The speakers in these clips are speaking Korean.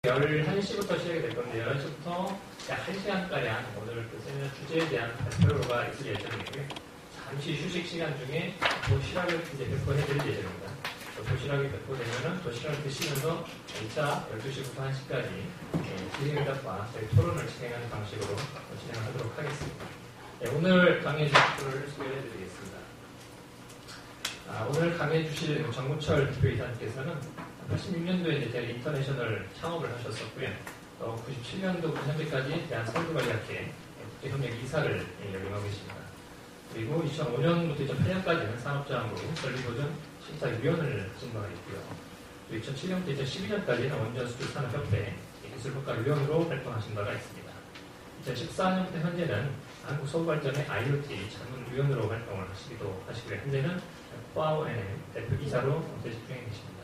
11시부터 시작이 될 건데 11시부터 약 1시간가량 오늘 그 세미나 주제에 대한 발표가 있을 예정이고요. 잠시 휴식 시간 중에 도시락을 이제 배포해드릴 예정입니다. 도시락이 배포되면은 도시락을 드시면서 2차 12시부터 1시까지 질의응답과 저희 토론을 진행하는 방식으로 진행하도록 하겠습니다. 네, 오늘 강의해 주실 분을 소개해드리겠습니다. 오늘 강의해 주실 정무철 대표이사님께서는 86년도에 이제 인터내셔널 창업을 하셨었고요. 97년도부터 현재까지 대한설교관리학회 국제협력 이사를 역임하고 계십니다. 그리고 2005년부터 2008년까지는 산업자원으로 전리보증 심사위원을 하신 바가 있고요. 또 2007년부터 2012년까지는 원전수출산업협회 기술평가위원으로 활동하신 바가 있습니다. 2014년부터 현재는 한국서울발전의 IoT 자문위원으로 활동을 하시기도 하시고요. 현재는 코아오 NM 대표이사로 재직 중에 계십니다.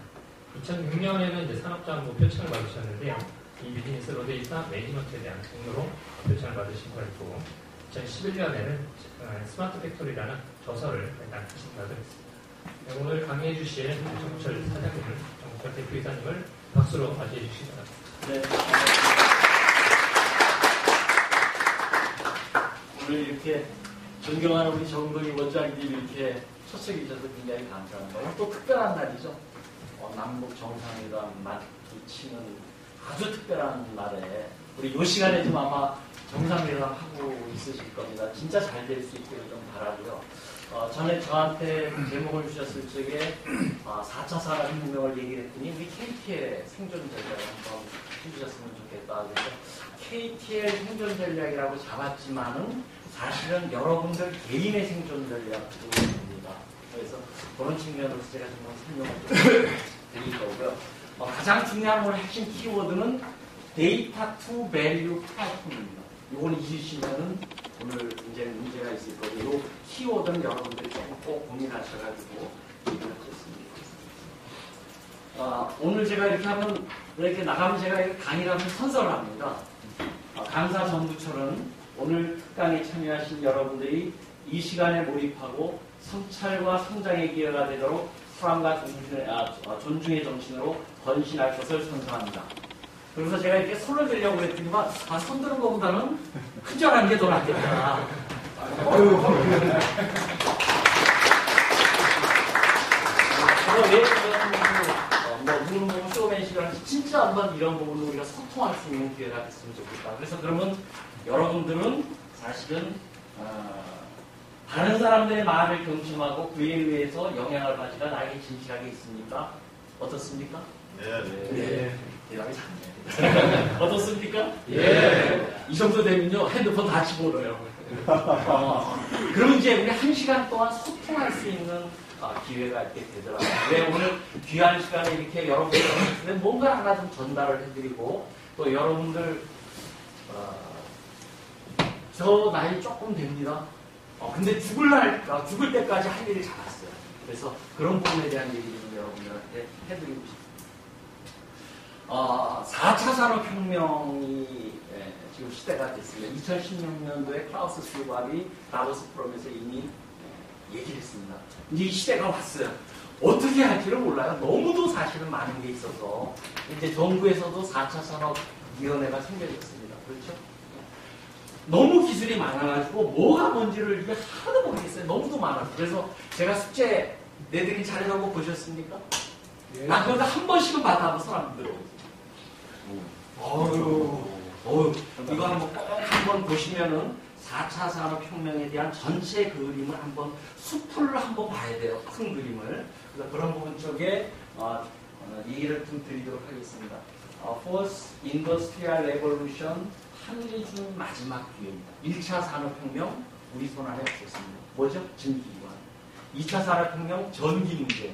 2006년에는 이제 산업자원부 표창을 받으셨는데요. 이 비즈니스 로데이터 매니지먼트에 대한 공로로 표창을 받으신 바 있고, 2011년에는 스마트 팩토리라는 저서를 발간하신 바도 있습니다. 네, 오늘 강의해 주실 정무철 사장님을, 정무철 대표이사님을 박수로 맞이해 주시기 바랍니다. 네. 오늘 이렇게 존경하는 우리 정동희 원장님이 이렇게 초청해 주셔서 굉장히 감사합니다. 오늘 또 특별한 날이죠. 남북 정상회담 맞이치는 아주 특별한 날에 우리 요 시간에 좀 아마 정상회담 하고 있으실 겁니다. 진짜 잘 될 수 있기를 좀 바라고요. 전에 저한테 제목을 주셨을 적에 4차 산업혁명을 얘기를 했더니 우리 KTL 생존 전략을 한번 해주셨으면 좋겠다. 그래서 KTL 생존 전략이라고 잡았지만은 사실은 여러분들 개인의 생존 전략도 됩니다. 그래서 그런 측면으로서 제가 좀 설명을 좀 드릴 거고요. 가장 중요한 오늘 핵심 키워드는 데이터 투 밸류 플랫폼입니다. 이거는 잊으시면은 오늘 이제 문제가 있을 거고, 이 키워드는 여러분들이 조금 꼭 고민하셔가지고 얘기를 하셨으면 좋겠습니다. 오늘 제가 이렇게 하면, 이렇게 나가면 제가 강의를 하면 선서를 합니다. 강사 정부처럼 오늘 특강에 참여하신 여러분들이 이 시간에 몰입하고 성찰과 성장의 기회가 되도록 사랑과 존중의 정신으로 헌신할 것을 선서합니다. 그래서 제가 이렇게 손을 들려고 했더니만 손 드는 것보다는 큰절하는 게 더 낫겠다. 왜 이런 부분 쇼맨식을 하는지 진짜 한번 이런 부분으로 우리가 소통할 수 있는 기회가 됐으면 좋겠다. 그래서 그러면 여러분들은 사실은 다른 사람들의 말을 경청하고 그에 의해서 영향을 받지가 나에게 진실하게 있습니까? 어떻습니까? 네. 대답이 작네. 어떻습니까? 예. 이 정도 되면요, 핸드폰 다 집어넣어요. 그럼 이제 우리 1시간 동안 소통할 수 있는 기회가 이렇게 되더라고요. 왜 오늘 귀한 시간에 이렇게 여러분들 뭔가 하나 좀 전달을 해드리고, 또 여러분들, 저 나이 조금 됩니다. 근데 죽을 때까지 할 일을 잡았어요. 그래서 그런 부분에 대한 얘기를 여러분들한테 해드리고 싶습니다. 4차 산업혁명이 지금 시대가 됐습니다. 2016년도에 클라우스 슈밥이 다보스 포럼에서 이미 얘기를 했습니다. 이제 이 시대가 왔어요. 어떻게 할지를 몰라요. 너무도 사실은 많은 게 있어서 이제 정부에서도 4차 산업위원회가 생겨졌습니다. 그렇죠? 너무 기술이 많아가지고 뭐가 뭔지를 이게 하나도 모르겠어요. 너무도 많아서. 그래서 제가 숙제 내드린 자료를 한번 보셨습니까? 예. 나 그런데 한 번씩은 받아보면 손 안 들어. 이거 한번 꼭 한번 보시면은 4차 산업혁명에 대한 전체 그림을 한번 숲을 한번 봐야 돼요. 큰 그림을. 그래서 그런 부분 쪽에 얘기를 좀 드리도록 하겠습니다. Fourth Industrial Revolution 한리중 마지막 기회입니다. 1차 산업혁명 우리 손 안에 없었습니다. 뭐죠? 증기기관. 2차 산업혁명 전기 문제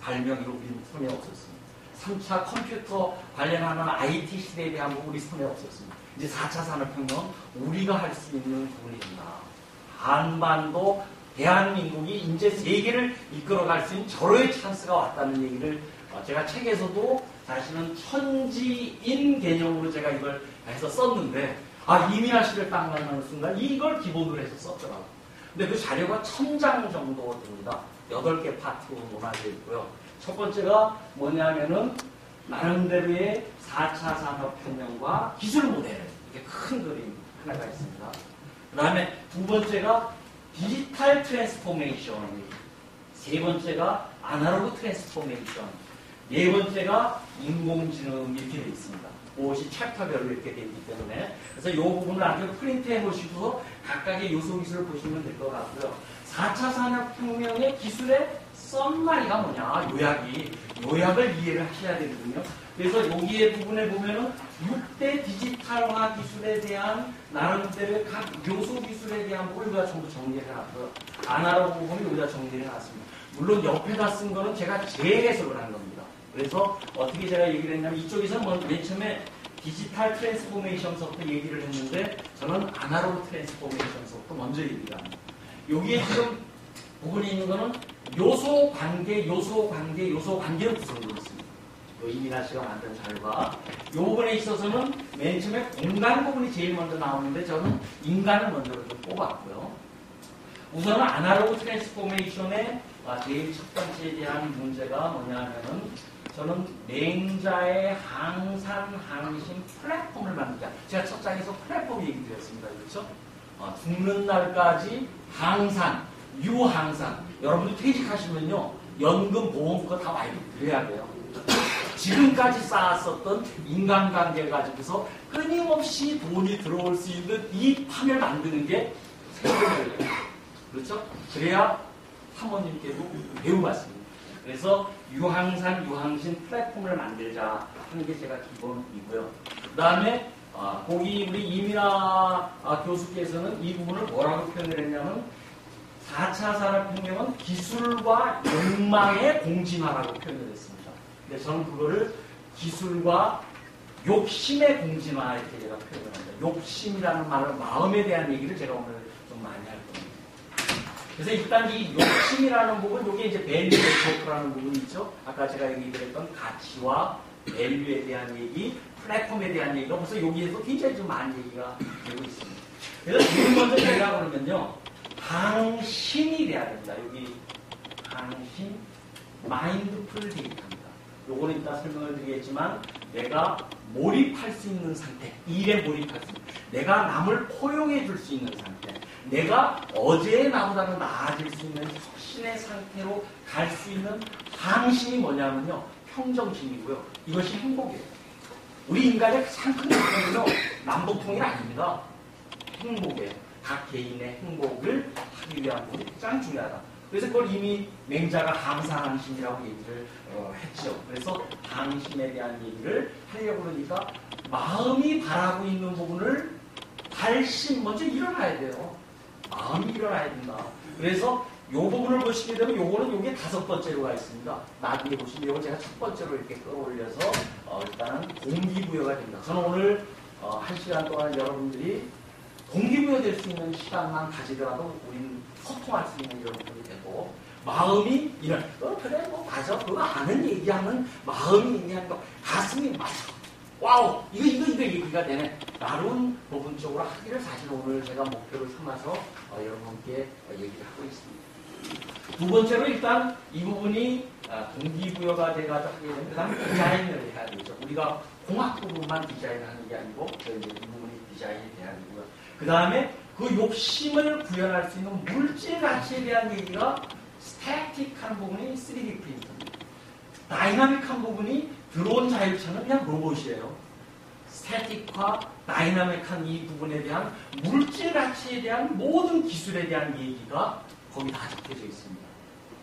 발명이 우리 손에 없었습니다. 3차 컴퓨터 관련하는 IT 시대에 대한 부분 우리 손에 없었습니다. 이제 4차 산업혁명 우리가 할 수 있는 부분입니다. 한반도 대한민국이 이제 세계를 이끌어갈 수 있는 절호의 찬스가 왔다는 얘기를 제가 책에서도 사실은 천지인 개념으로 제가 이걸 해서 썼는데 이민아 씨를 딱 만나는 순간 이걸 기본으로 해서 썼더라고요. 근데 그 자료가 1000장 정도 됩니다. 8개 파트로 논하되어 있고요. 첫 번째가 뭐냐면은 나름대로의 4차 산업혁명과 기술 모델, 이게 큰 그림 하나가 있습니다. 그 다음에 두 번째가 디지털 트랜스포메이션, 세 번째가 아날로그 트랜스포메이션, 네 번째가 인공지능 이렇게 되어 있습니다. 그것이 챕터별로 이렇게 되어 있기 때문에 그래서 이 부분을 아주 프린트해 보시고 각각의 요소 기술을 보시면 될 것 같고요. 4차 산업혁명의 기술의 썸마리가 뭐냐, 요약을 이해를 하셔야 되거든요. 그래서 여기에 부분에 보면은 6대 디지털화 기술에 대한 나름대로의 각 요소 기술에 대한 부분을 우리가 전부 정리를 해놨고요. 아날로그 부분을 우리가 정리를 해놨습니다. 물론 옆에다 쓴 거는 제가 재해석을 한 겁니다. 그래서 어떻게 제가 얘기를 했냐면 이쪽에서 맨 처음에 디지털 트랜스포메이션서부터 얘기를 했는데 저는 아날로그 트랜스포메이션서부터 먼저 얘기를 합니다. 여기에 지금 부분이 있는 거는 요소 관계로 구성되어 있습니다. 이민아 씨가 만든 자료가 이 부분에 있어서는 맨 처음에 공간 부분이 제일 먼저 나오는데 저는 인간을 먼저 좀 뽑았고요. 우선은 아날로그 트랜스포메이션의 제일 첫 번째에 대한 문제가 뭐냐면은 저는 맹자의 항신 플랫폼을 만들자. 제가 첫 장에서 플랫폼 얘기 드렸습니다. 그렇죠? 죽는 날까지 유항산. 여러분들 퇴직하시면요. 연금, 보험 그거 다 와이프 드려야 돼요. 지금까지 쌓았었던 인간관계를 가지고서 끊임없이 돈이 들어올 수 있는 이 판을 만드는 게 생존이에요. 그렇죠? 그래야 사모님께도 배우봤습니다. 그래서 유항신 플랫폼을 만들자 하는 게 제가 기본이고요. 그 다음에 거기 우리 이민아 교수께서는 이 부분을 뭐라고 표현을 했냐면 4차 산업혁명은 기술과 욕망의 공진화라고 표현을 했습니다. 근데 저는 그거를 기술과 욕심의 공진화 이렇게 제가 표현을 합니다. 욕심이라는 말은 마음에 대한 얘기를 제가 오늘 좀 많이 할 겁니다. 그래서 일단 이 욕심이라는 부분, 이게 이제 밸류 네트워크라는 부분이 있죠. 아까 제가 얘기드렸던 가치와 밸류에 대한 얘기, 플랫폼에 대한 얘기가 벌써 여기에서 굉장히 좀 많은 얘기가 되고 있습니다. 그래서 제일 먼저 제가 그러면요, 항심이 돼야 됩니다. 여기 항심, 마인드풀 데이터입니다. 요거는 이따 설명을 드리겠지만 내가 몰입할 수 있는 상태, 일에 몰입할 수 있는, 내가 남을 포용해 줄 수 있는 상태, 내가 어제의 나보다는 나아질 수 있는 혁신의 상태로 갈 수 있는 항심이 뭐냐면요, 평정심이고요. 이것이 행복이에요. 우리 인간의 가장 큰 목표는요, 남북통일 아닙니다. 행복이에요. 각 개인의 행복을 하기 위한 것이 가장 중요하다. 그래서 그걸 이미 맹자가 항상항심이라고 얘기를 했죠. 그래서 항심에 대한 얘기를 하려고 그러니까 마음이 바라고 있는 부분을 발심 먼저 일어나야 돼요. 마음이 일어나야 된다. 그래서 이 부분을 보시게 되면 요거는 요게 5번째로 가 있습니다. 나중에 보시면 요거 제가 첫 번째로 이렇게 끌어올려서 일단은 동기부여가 됩니다. 저는 오늘 1시간 동안 여러분들이 동기부여 될 수 있는 시간만 가지더라도 우리는 소통할 수 있는 이런 부분이 되고 마음이 이런 그래 뭐 맞아 그거 아는 얘기하면 마음이 얘기하는 거 가슴이 맞아 와우 이거 얘기가 되네 라는 부분 쪽으로 하기를 사실 오늘 제가 목표를 삼아서 여러분께 얘기를 하고 있습니다. 두 번째로 일단 이 부분이 동기부여가 돼가지고 하게 되면 그 다음에 디자인을 해야 되죠. 우리가 공학 부분만 디자인하는 게 아니고 이제 이 부분이 디자인이 돼야 되고요. 그 다음에 그 욕심을 구현할 수 있는 물질 가치에 대한 얘기가 스태틱한 부분이 3D 프린터입니다. 다이나믹한 부분이 드론 자율차는 그냥 로봇이에요. 스태틱과 다이나믹한 이 부분에 대한 물질 가치에 대한 모든 기술에 대한 얘기가 거기 다 적혀져 있습니다.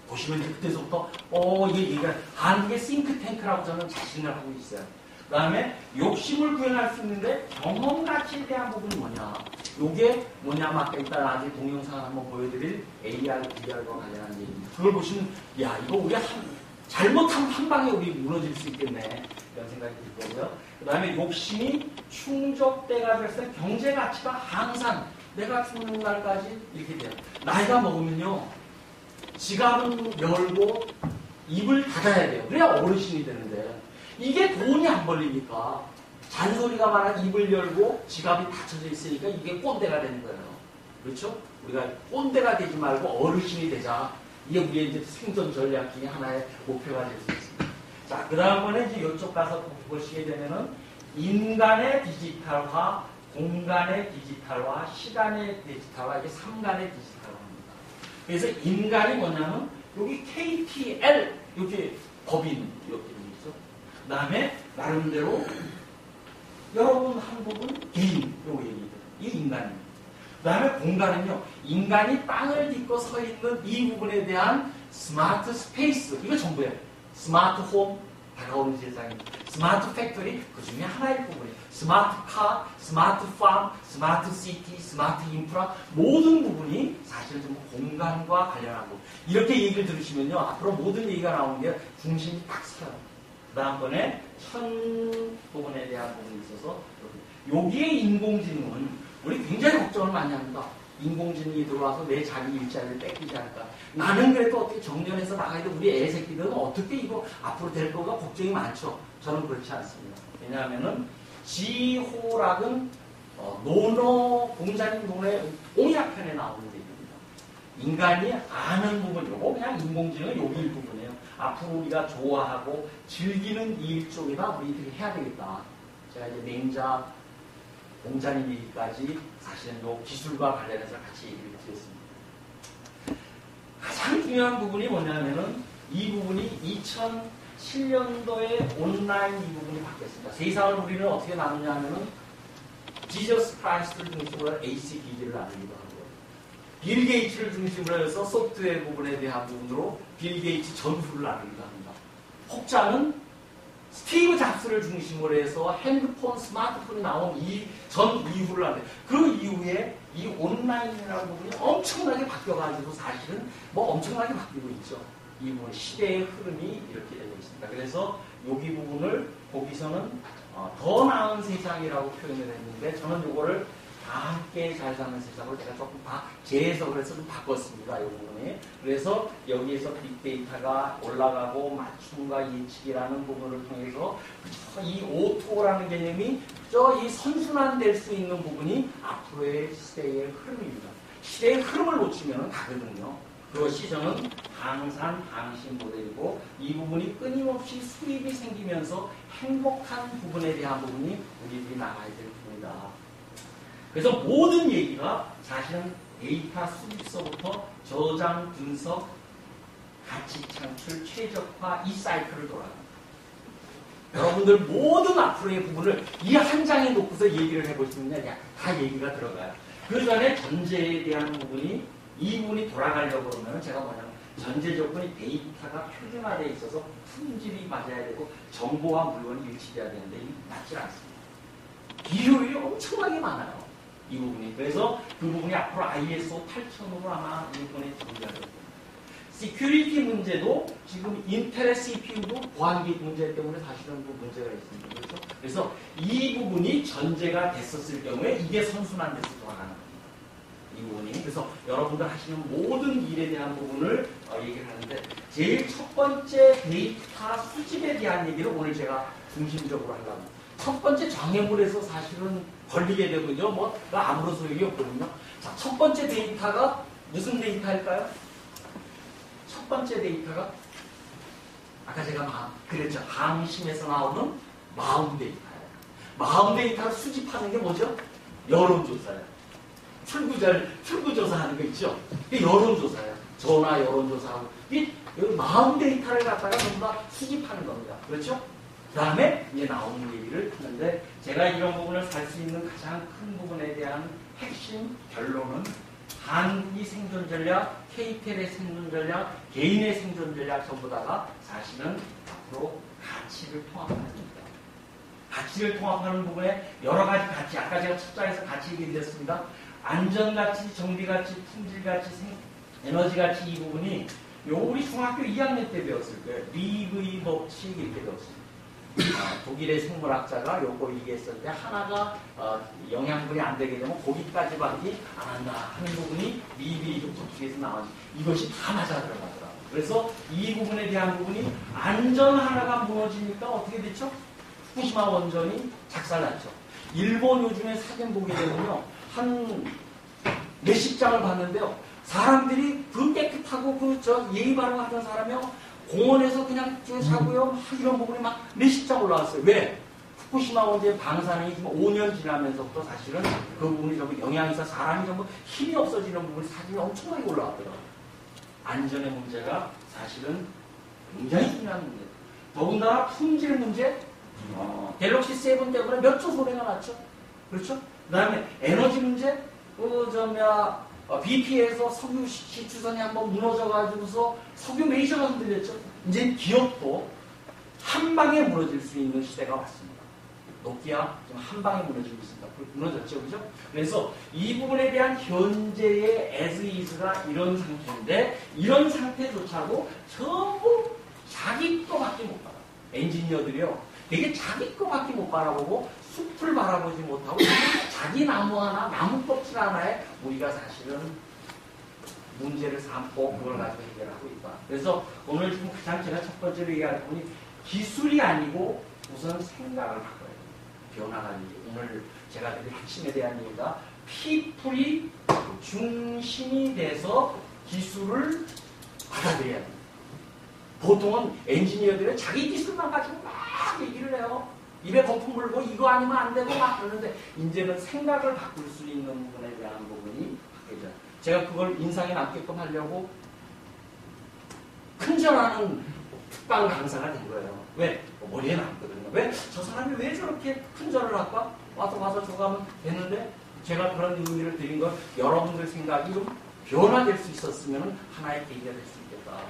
보시면 이제 그때서부터 이게 얘기가 한국의 싱크탱크라고 저는 자신을 하고 있어요. 그 다음에 욕심을 구현할 수 있는데 경험 가치에 대한 부분이 뭐냐. 요게 뭐냐면 아까 이따 나중에 동영상을 한번 보여드릴 AR, VR과 관련한 얘기입니다. 그걸 보시면 야 이거 우리가 잘못하면 한 방에 우리 무너질 수 있겠네 이런 생각이 들 거고요. 그 다음에 욕심이 충족돼가 됐을 때 경제 가치가 항상 내가 죽는 날까지 이렇게 돼요. 나이가 먹으면요 지갑은 열고 입을 닫아야 돼요. 그래야 어르신이 되는데 이게 돈이 안 벌리니까 잔소리가 많아 입을 열고 지갑이 닫혀져 있으니까 이게 꼰대가 되는 거예요. 그렇죠? 우리가 꼰대가 되지 말고 어르신이 되자. 이게 우리의 이제 생존 전략 중에 하나의 목표가 될 수 있습니다. 자, 그 다음번에 이제 이쪽 가서 보시게 되면은 인간의 디지털화, 공간의 디지털화, 시간의 디지털화, 이게 3간의 디지털화입니다. 그래서 인간이 뭐냐면 여기 KTL 이렇게 법인 이렇게 있죠. 그 다음에 나름대로 여러분 한국은 개인 요거 얘기죠. 이 인간입니다. 그 다음에 공간은요, 인간이 땅을 딛고 서 있는 이 부분에 대한 스마트 스페이스, 이거 전부예요. 스마트 홈, 다가오는 세상입니다. 스마트 팩토리, 그 중에 하나일 부분이에요. 스마트 카, 스마트 팜, 스마트 시티, 스마트 인프라, 모든 부분이 사실 좀 공간과 관련하고, 이렇게 얘기를 들으시면요, 앞으로 모든 얘기가 나오는 게 중심이 딱 서요. 그 다음번에 천 부분에 대한 부분이 있어서, 여기에 인공지능은 우리 굉장히 걱정을 많이 합니다. 인공지능이 들어와서 내 자기 일자리를 뺏기지 않을까. 나는 그래도 어떻게 정년해서 나가야 돼. 우리 애 새끼들은 어떻게 이거 앞으로 될 거가 걱정이 많죠. 저는 그렇지 않습니다. 왜냐하면은 지호락은 노노 공자님 노래 오약편에 나오는 얘기입니다. 인간이 아는 부분이고 그냥 인공지능은 여기 일부분이에요. 앞으로 우리가 좋아하고 즐기는 일 쪽이나 우리들이 해야 되겠다. 제가 이제 맹자 공자님 얘기까지 사실은 요 기술과 관련해서 같이 얘기를 드렸습니다. 가장 중요한 부분이 뭐냐면은 이 부분이 2007년도에 온라인 이 부분이 바뀌었습니다. 세상을 우리는 어떻게 나누냐 하면은 지저스 크라이스트를 중심으로 ACD를 나누기도 하고요. 빌 게이츠를 중심으로 해서 소프트웨어 부분에 대한 부분으로 빌 게이츠 전후를 나누기도 합니다. 혹자는 스티브 잡스를 중심으로 해서 핸드폰, 스마트폰이 나온 이 전 이후를 하는데 그 이후에 이 온라인이라는 부분이 엄청나게 바뀌어가지고 사실은 뭐 엄청나게 바뀌고 있죠. 이 부분 시대의 흐름이 이렇게 되고 있습니다. 그래서 여기 부분을 거기서는 더 나은 세상이라고 표현을 했는데 저는 이거를 다 함께 잘 사는 세상을 제가 조금 다 재해석을 해서 좀 바꿨습니다. 이 부분이. 그래서 여기에서 빅데이터가 올라가고 맞춤과 예측이라는 부분을 통해서 이 오토라는 개념이 이 선순환될 수 있는 부분이 앞으로의 시대의 흐름입니다. 시대의 흐름을 놓치면 가거든요. 그것이 저는 방산 방신 모델이고 이 부분이 끊임없이 수입이 생기면서 행복한 부분에 대한 부분이 우리들이 나가야 될 부분이다. 그래서 모든 얘기가 사실은 데이터 수집서부터 저장, 분석, 가치 창출, 최적화 이 사이클을 돌아갑니다. 여러분들 모든 앞으로의 부분을 이 한 장에 놓고서 얘기를 해보시면 다 얘기가 들어가요. 그 전에 전제에 대한 부분이 이 부분이 돌아가려고 그러면 제가 뭐냐면 전제 조건이 데이터가 표준화되어 있어서 품질이 맞아야 되고 정보와 물건이 일치돼야 되는데 이게 맞지 않습니다. 비효율이 엄청나게 많아요. 이 부분이. 그래서 그 부분이 앞으로 ISO 8000으로 아마 이번에 정리가 될 겁니다. 시큐리티 문제도 지금 인텔의 CPU도 보안기 문제 때문에 사실은 그 문제가 있습니다. 그렇죠? 그래서 이 부분이 전제가 됐었을 경우에 이게 선순환돼서 돌아가는 겁니다. 이 부분이. 그래서 여러분들 하시는 모든 일에 대한 부분을 얘기를 하는데 제일 첫 번째 데이터 수집에 대한 얘기를 오늘 제가 중심적으로 하려고 합니다. 첫 번째 장애물에서 사실은 걸리게 되거든요. 뭐 아무런 소용이 없거든요. 자, 첫 번째 데이터가 무슨 데이터일까요? 첫 번째 데이터가 아까 제가 그랬죠. 항심에서 나오는 마음 데이터예요. 마음 데이터를 수집하는 게 뭐죠? 여론조사예요. 출구조사하는 거 있죠. 이게 여론조사예요. 전화 여론조사하고 이 마음 데이터를 갖다가 전부 다 수집하는 겁니다. 그렇죠? 그 다음에 이제 나오는 얘기를 하는데 제가 이런 부분을 살 수 있는 가장 큰 부분에 대한 핵심 결론은 한국이 생존 전략, KTL의 생존 전략, 개인의 생존 전략 전부 다가 사실은 앞으로 가치를 통합하는 겁니다. 가치를 통합하는 부분에 여러 가지 가치, 아까 제가 첫 장에서 가치 얘기드렸습니다. 안전가치, 정비가치, 품질가치, 에너지가치 이 부분이 우리 중학교 2학년 때 배웠을 거예요. 리브의 법칙 이렇게 배웠습니다. 독일의 생물학자가 요거 얘기했을 때 하나가 영양분이 안 되게 되면 거기까지밖에 안 한다 하는 부분이 리브의 법칙에서 나온 이것이 다 맞아 들어가더라고요. 그래서 이 부분에 대한 부분이 안전 하나가 무너지니까 어떻게 됐죠? 후쿠시마 원전이 작살났죠. 일본 요즘에 사진 보게 되면요. 한 몇십 장을 봤는데요. 사람들이 그 깨끗하고 예의 바르고 하던 사람이요. 공원에서 그냥 사고요. 막 이런 부분이 막 몇십 장 올라왔어요. 왜? 후쿠시마 원전 방사능이 지금 5년 지나면서부터 사실은 그 부분이 전부 영향이 있어 사람이 전부 힘이 없어지는 부분이 사진이 엄청나게 올라왔더라고요. 안전의 문제가 사실은 굉장히 중요한 문제. 더군다나 품질 문제, 갤럭시 7 때문에 몇 조 소리가 났죠. 그렇죠? 그 다음에 에너지 문제, BP에서 석유 시추선이 한번 무너져가지고서 석유 메이저가 흔들렸죠. 이제 기업도 한 방에 무너질 수 있는 시대가 왔습니다. 노키아 지금 한 방에 무너지고 있습니다. 무너졌죠, 그죠? 그래서 이 부분에 대한 현재의 as is가 이런 상태인데 이런 상태조차도 전부 자기 거밖에 못 봐요. 엔지니어들이요. 되게 자기 거밖에 못 바라보고 숲을 바라보지 못하고 자기 나무 하나, 나무 껍질 하나에 우리가 사실은 문제를 삼고 그걸 가지고 해결하고 있다. 그래서 오늘 지금 가장 제가 첫 번째로 얘기할 부분이 기술이 아니고 우선 생각을 바꿔야 돼요. 변화가 아니지. 오늘 제가 드린 핵심에 대한 얘기가 피플이 중심이 돼서 기술을 받아들여야 돼요. 보통은 엔지니어들은 자기 기술만 가지고 막 얘기를 해요. 입에 거품 물고 이거 아니면 안 되고 막 그러는데 이제는 생각을 바꿀 수 있는 부분에 대한 부분이 바뀌죠. 제가 그걸 인상에 남게끔 하려고 큰절하는 특강 강사가 된 거예요. 왜? 머리에 남거든요. 왜? 저 사람이 왜 저렇게 큰절을 할까? 와서 저거 하면 되는데 제가 그런 의미를 드린 건 여러분들 생각이 좀 변화될 수 있었으면 하나의 계기가 될 수 있겠다.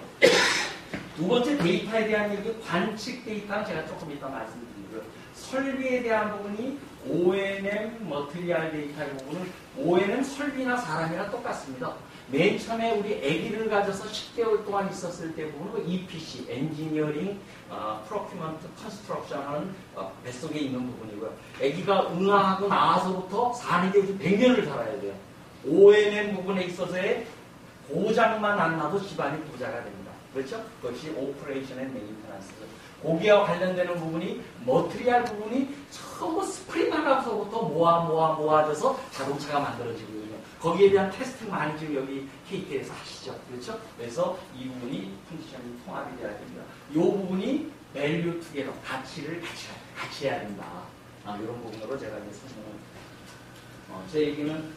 두 번째 데이터에 대한 얘기, 관측 데이터는 제가 조금 이따 말씀드리고요. 설비에 대한 부분이 O&M, 머티리얼 데이터의 부분은 O&M 설비나 사람이나 똑같습니다. 맨 처음에 우리 아기를 가져서 10개월 동안 있었을 때 부분은 EPC, 엔지니어링, 프로큐먼트, 컨스트럭션은 뱃속에 있는 부분이고요. 아기가 응아하고 나와서부터 사는 게 100년을 살아야 돼요. O&M 부분에 있어서의 고장만 안 나도 집안이 부자가 됩니다. 그렇죠? 그것이 오퍼레이션 앤 메인터넌스죠. 거기와 관련되는 부분이 머티리얼 부분이 전부 스프링 하나서부터 모아져서 자동차가 만들어지거든요. 거기에 대한 테스팅 많이 지금 여기 KT에서 하시죠. 그렇죠? 그래서 이 부분이 컨디션이 통합이 돼야 됩니다. 이 부분이 밸류 투게더, 가치를 같이 해야 된다. 이런 부분으로 제가 이제 설명을 제 얘기는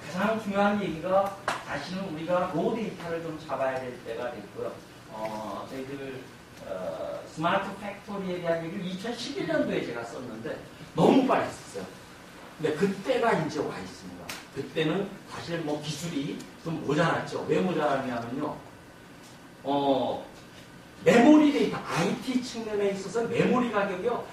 가장 중요한 얘기가 사실은 우리가 로 데이터를 좀 잡아야 될 때가 됐고요. 저희들 스마트 팩토리에 대한 얘기를 2011년도에 제가 썼는데 너무 빨리 썼어요. 근데 그때가 이제 와 있습니다. 그때는 사실 기술이 좀 모자랐죠. 왜 모자랐냐면요. 메모리 데이터, IT 측면에 있어서 메모리 가격이요.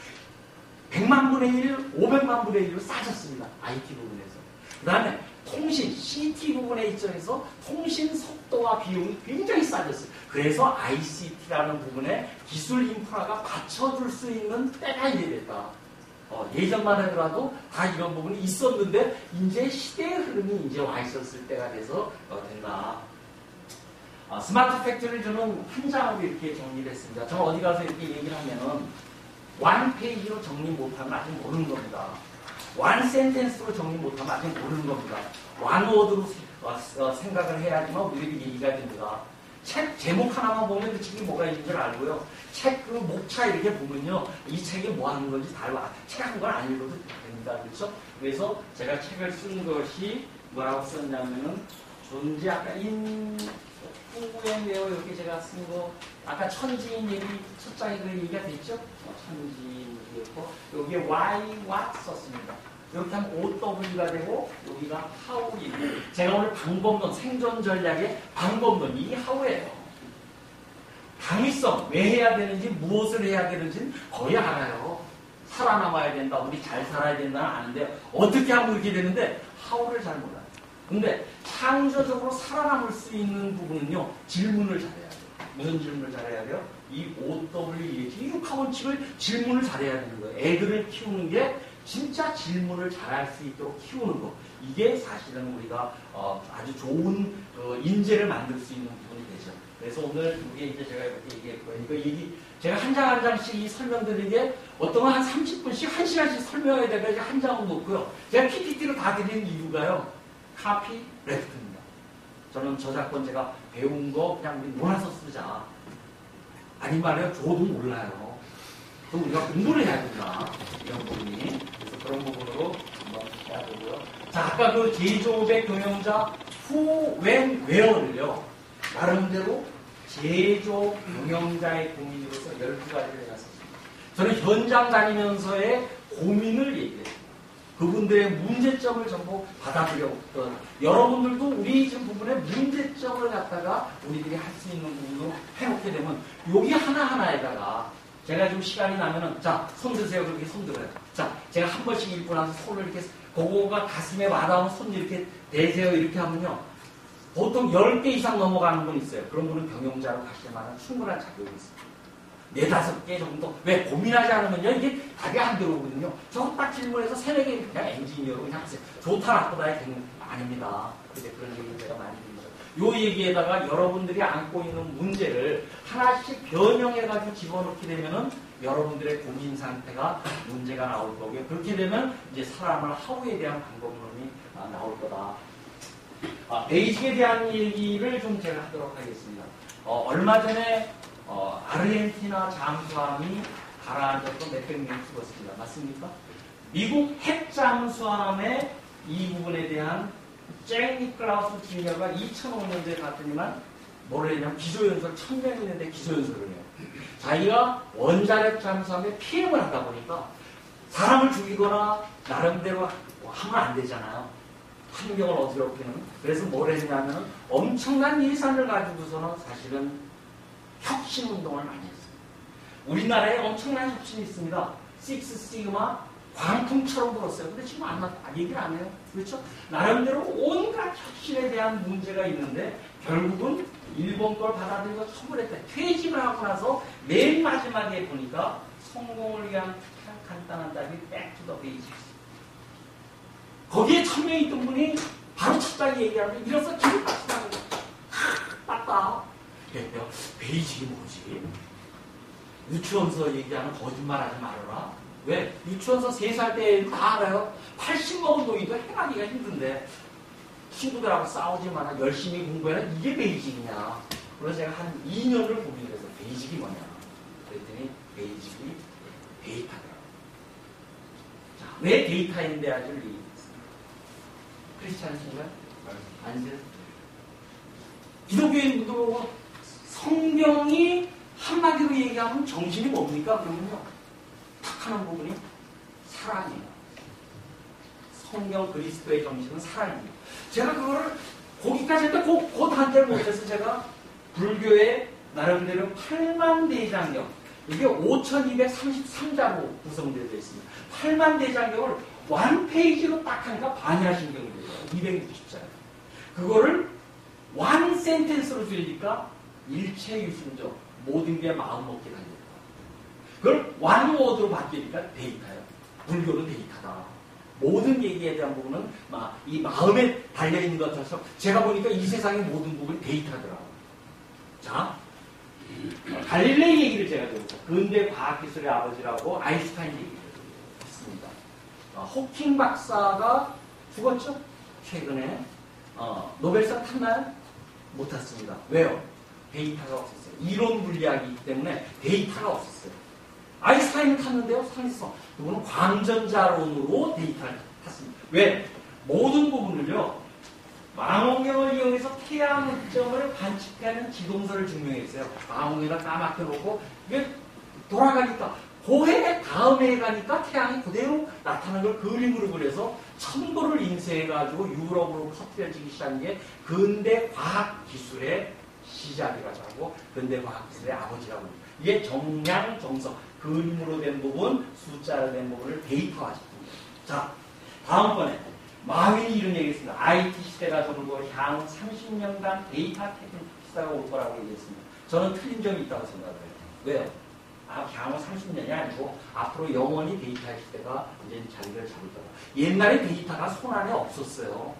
100만 분의 1, 500만 분의 1로 싸졌습니다. IT 부분에서. 그 다음에 통신, CT 부분에 있어서 통신 속도와 비용이 굉장히 싸졌어요. 그래서 ICT라는 부분에 기술 인프라가 받쳐줄 수 있는 때가 이제 됐다. 예전만 하더라도 다 이런 부분이 있었는데 이제 시대의 흐름이 이제 와 있었을 때가 돼서 된다. 스마트 팩토리를 저는 한 장으로 이렇게 정리를 했습니다. 저는 어디 가서 이렇게 얘기를 하면은 원 페이지로 정리 못하면 아직 모르는 겁니다. 원 센텐스로 정리 못하면 아직 모르는 겁니다. 원 워드로 생각을 해야지만 우리에게 얘기가 됩니다. 책 제목 하나만 보면 그 책이 뭐가 있는 줄 알고요. 책 그 목차 이렇게 보면요. 이 책이 뭐 하는 건지 다 알고 책 한 권 안 읽어도 됩니다. 그렇죠? 그래서 제가 책을 쓴 것이 뭐라고 썼냐면은 존재 아까 후에 매우 이렇게 제가 쓴 거 아까 천지인 얘기 첫 장에 그 얘기가 됐죠? 천지인 얘기였고 여기에 why, what 썼습니다. 이렇게 하면 OW가 되고 여기가 how입니다. 제가 오늘 방법론, 생존 전략의 방법론 이게 how예요. 강의성, 왜 해야 되는지 무엇을 해야 되는지는 거의 알아요. 살아남아야 된다, 우리 잘 살아야 된다는 아는데 어떻게 하면 이렇게 되는데 how를 잘 몰라요. 근데 창조적으로 살아남을 수 있는 부분은요, 질문을 잘해야 돼요. 무슨 질문을 잘해야 돼요? 이 OWEH, 이 6하원칙을 질문을 잘해야 되는 거예요. 애들을 키우는 게 진짜 질문을 잘할 수 있도록 키우는 거. 이게 사실은 우리가 아주 좋은 인재를 만들 수 있는 부분이 되죠. 그래서 오늘 이게 이제 제가 이렇게 얘기했고요. 이거 제가 한 장 한 장씩 이 설명드리게 어떤 건 한 30분씩, 1시간씩 설명해야 되니까 한 장은 놓고요. 제가 PPT로 다 드리는 이유가요. 카피 레프트입니다. 저는 저작권 제가 배운 거 그냥 우리 놀아서 쓰자. 아니 말이에요. 저도 몰라요. 그럼 우리가 공부를 해야 된다. 이런 부분이. 그래서 그런 부분으로 한번 해야 되고요. 자, 아까 그 제조업의 경영자 who, when, where를요. 나름대로 제조업 경영자의 고민으로서 12가지를 해놨습니다. 저는 현장 다니면서의 고민을 얘기해요. 그분들의 문제점을 전부 받아들였던 여러분들도 우리 지금 부분의 문제점을 갖다가 우리들이 할 수 있는 부분으로 해놓게 되면 여기 하나하나에다가 제가 좀 시간이 나면은 자, 손 드세요. 그렇게 손 들어요. 자, 제가 한 번씩 읽고 나서 손을 이렇게 그거가 가슴에 와닿으면 손 이렇게 대세요. 이렇게 하면요. 보통 10개 이상 넘어가는 분 있어요. 그런 분은 경영자로 가실 만한 충분한 자격이 있습니다. 4-5개 정도. 왜 고민하지 않으면요. 이게 답이 안 들어오거든요. 저거 딱 질문해서 3-4개 그냥 엔지니어로 그냥 하세요. 좋다 나쁘다의 개념 아닙니다. 근데 그런 얘기를 제가 많이 드리죠. 요 얘기에다가 여러분들이 안고 있는 문제를 하나씩 변형해가지고 집어넣게 되면은 여러분들의 고민 상태가 문제가 나올 거고요. 그렇게 되면 이제 사람을 하루에 대한 방법론이 나올 거다. 베이직에 대한 얘기를 좀 제가 하도록 하겠습니다. 얼마 전에 아르헨티나 잠수함이 가라앉았던 몇백 명이 죽었습니다. 맞습니까? 미국 핵 잠수함의 이 부분에 대한 잭 니클라우스 주니어가 2005년도에 갔더니만 뭐를 했냐면 기소연설 1000명이 있는데 기소연설을 해요. 자기가 원자력 잠수함에 피행을 하다 보니까 사람을 죽이거나 나름대로 하면 안 되잖아요. 환경을 어지럽히는. 그래서 뭘 했냐면 엄청난 예산을 가지고서는 사실은 혁신운동을 많이 했어요. 우리나라에 엄청난 혁신이 있습니다. 식스 시그마 광풍처럼 불었어요. 근데 지금 얘기를 안 해요. 그렇죠? 나름대로 온갖 혁신에 대한 문제가 있는데 결국은 일본 걸 받아들여서 처벌했다. 퇴직을 하고 나서 맨 마지막에 보니까 성공을 위한 간단한 답이 back to the basics. 거기에 참여해 있던 분이 바로 첫 장에 얘기하는데 이래서 기분 빠지다고. 빠빠. 베이직이 뭐지? 유치원서 얘기하는 거짓말하지 말아라. 왜? 유치원서 3살 때 다 알아요. 80 먹은 노이도 행하기가 힘든데 친구들하고 싸우지 마라. 열심히 공부해라. 이게 베이직이냐. 그래서 제가 한 2년을 고민해서 베이직이 뭐냐. 그랬더니 베이직이 데이터더라고요. 자, 왜 데이터인데 아주 크리스찬이신가요? 아니세요? 기독교인분들 보고 성경이 한마디로 얘기하면 정신이 뭡니까? 그러면요. 탁 하는 부분이 사랑이에요. 성경 그리스도의 정신은 사랑입니다. 제가 그거를 거기까지 할 때 그 단계를 못해서 제가 불교의 나름대로 8만 대장경 이게 5233자로 구성되어 있습니다. 8만 대장경을 원 페이지로 딱 하니까 반야신경이 돼요. 260자예요. 그거를 원 센텐스로 줄이니까 일체유순적 모든 게 마음먹게 달렸다. 그걸 원 워드로 바뀌니까 데이터예요. 불교는 데이터다. 모든 얘기에 대한 부분은 이 마음에 달려있는 것 같아서 제가 보니까 이 세상의 모든 부분이 데이터더라고요. 자, 갈릴레이 얘기를 제가 들었어요. 근대 과학기술의 아버지라고 아인슈타인 얘기를 했습니다. 호킹 박사가 죽었죠? 최근에 노벨상 탔나요? 못 탔습니다. 왜요? 데이터가 없었어요. 이론 물리학이기 때문에 데이터가 없었어요. 아인슈타인은 탔는데요. 상했어. 그분은 광전자론으로 데이터를 탔습니다. 왜? 모든 부분을요. 망원경을 이용해서 태양 흑점을 관측하는 지동설을 증명했어요. 망원경에다 까맣게 놓고 이게 돌아가니까 고해 다음에 가니까 태양이 그대로 나타나는 걸 그림으로 그려서 첨도를 인쇄해가지고 유럽으로 퍼뜨려지기 시작한 게 근대 과학기술의 시작이라고 하고 근대 과학기술의 아버지라고 합니다. 이게 정량, 정석, 그림으로 된 부분, 숫자로 된 부분을 데이터화시킵니다. 자, 다음번에 마윈이 이런 얘기했습니다. IT 시대가 저물고 향후 30년간 데이터 테크닉 시대가 올 거라고 얘기했습니다. 저는 틀린 점이 있다고 생각해요. 왜요? 향후 30년이 아니고 앞으로 영원히 데이터 시대가 이제 자리를 잡을 거다. 옛날에 데이터가 손안에 없었어요.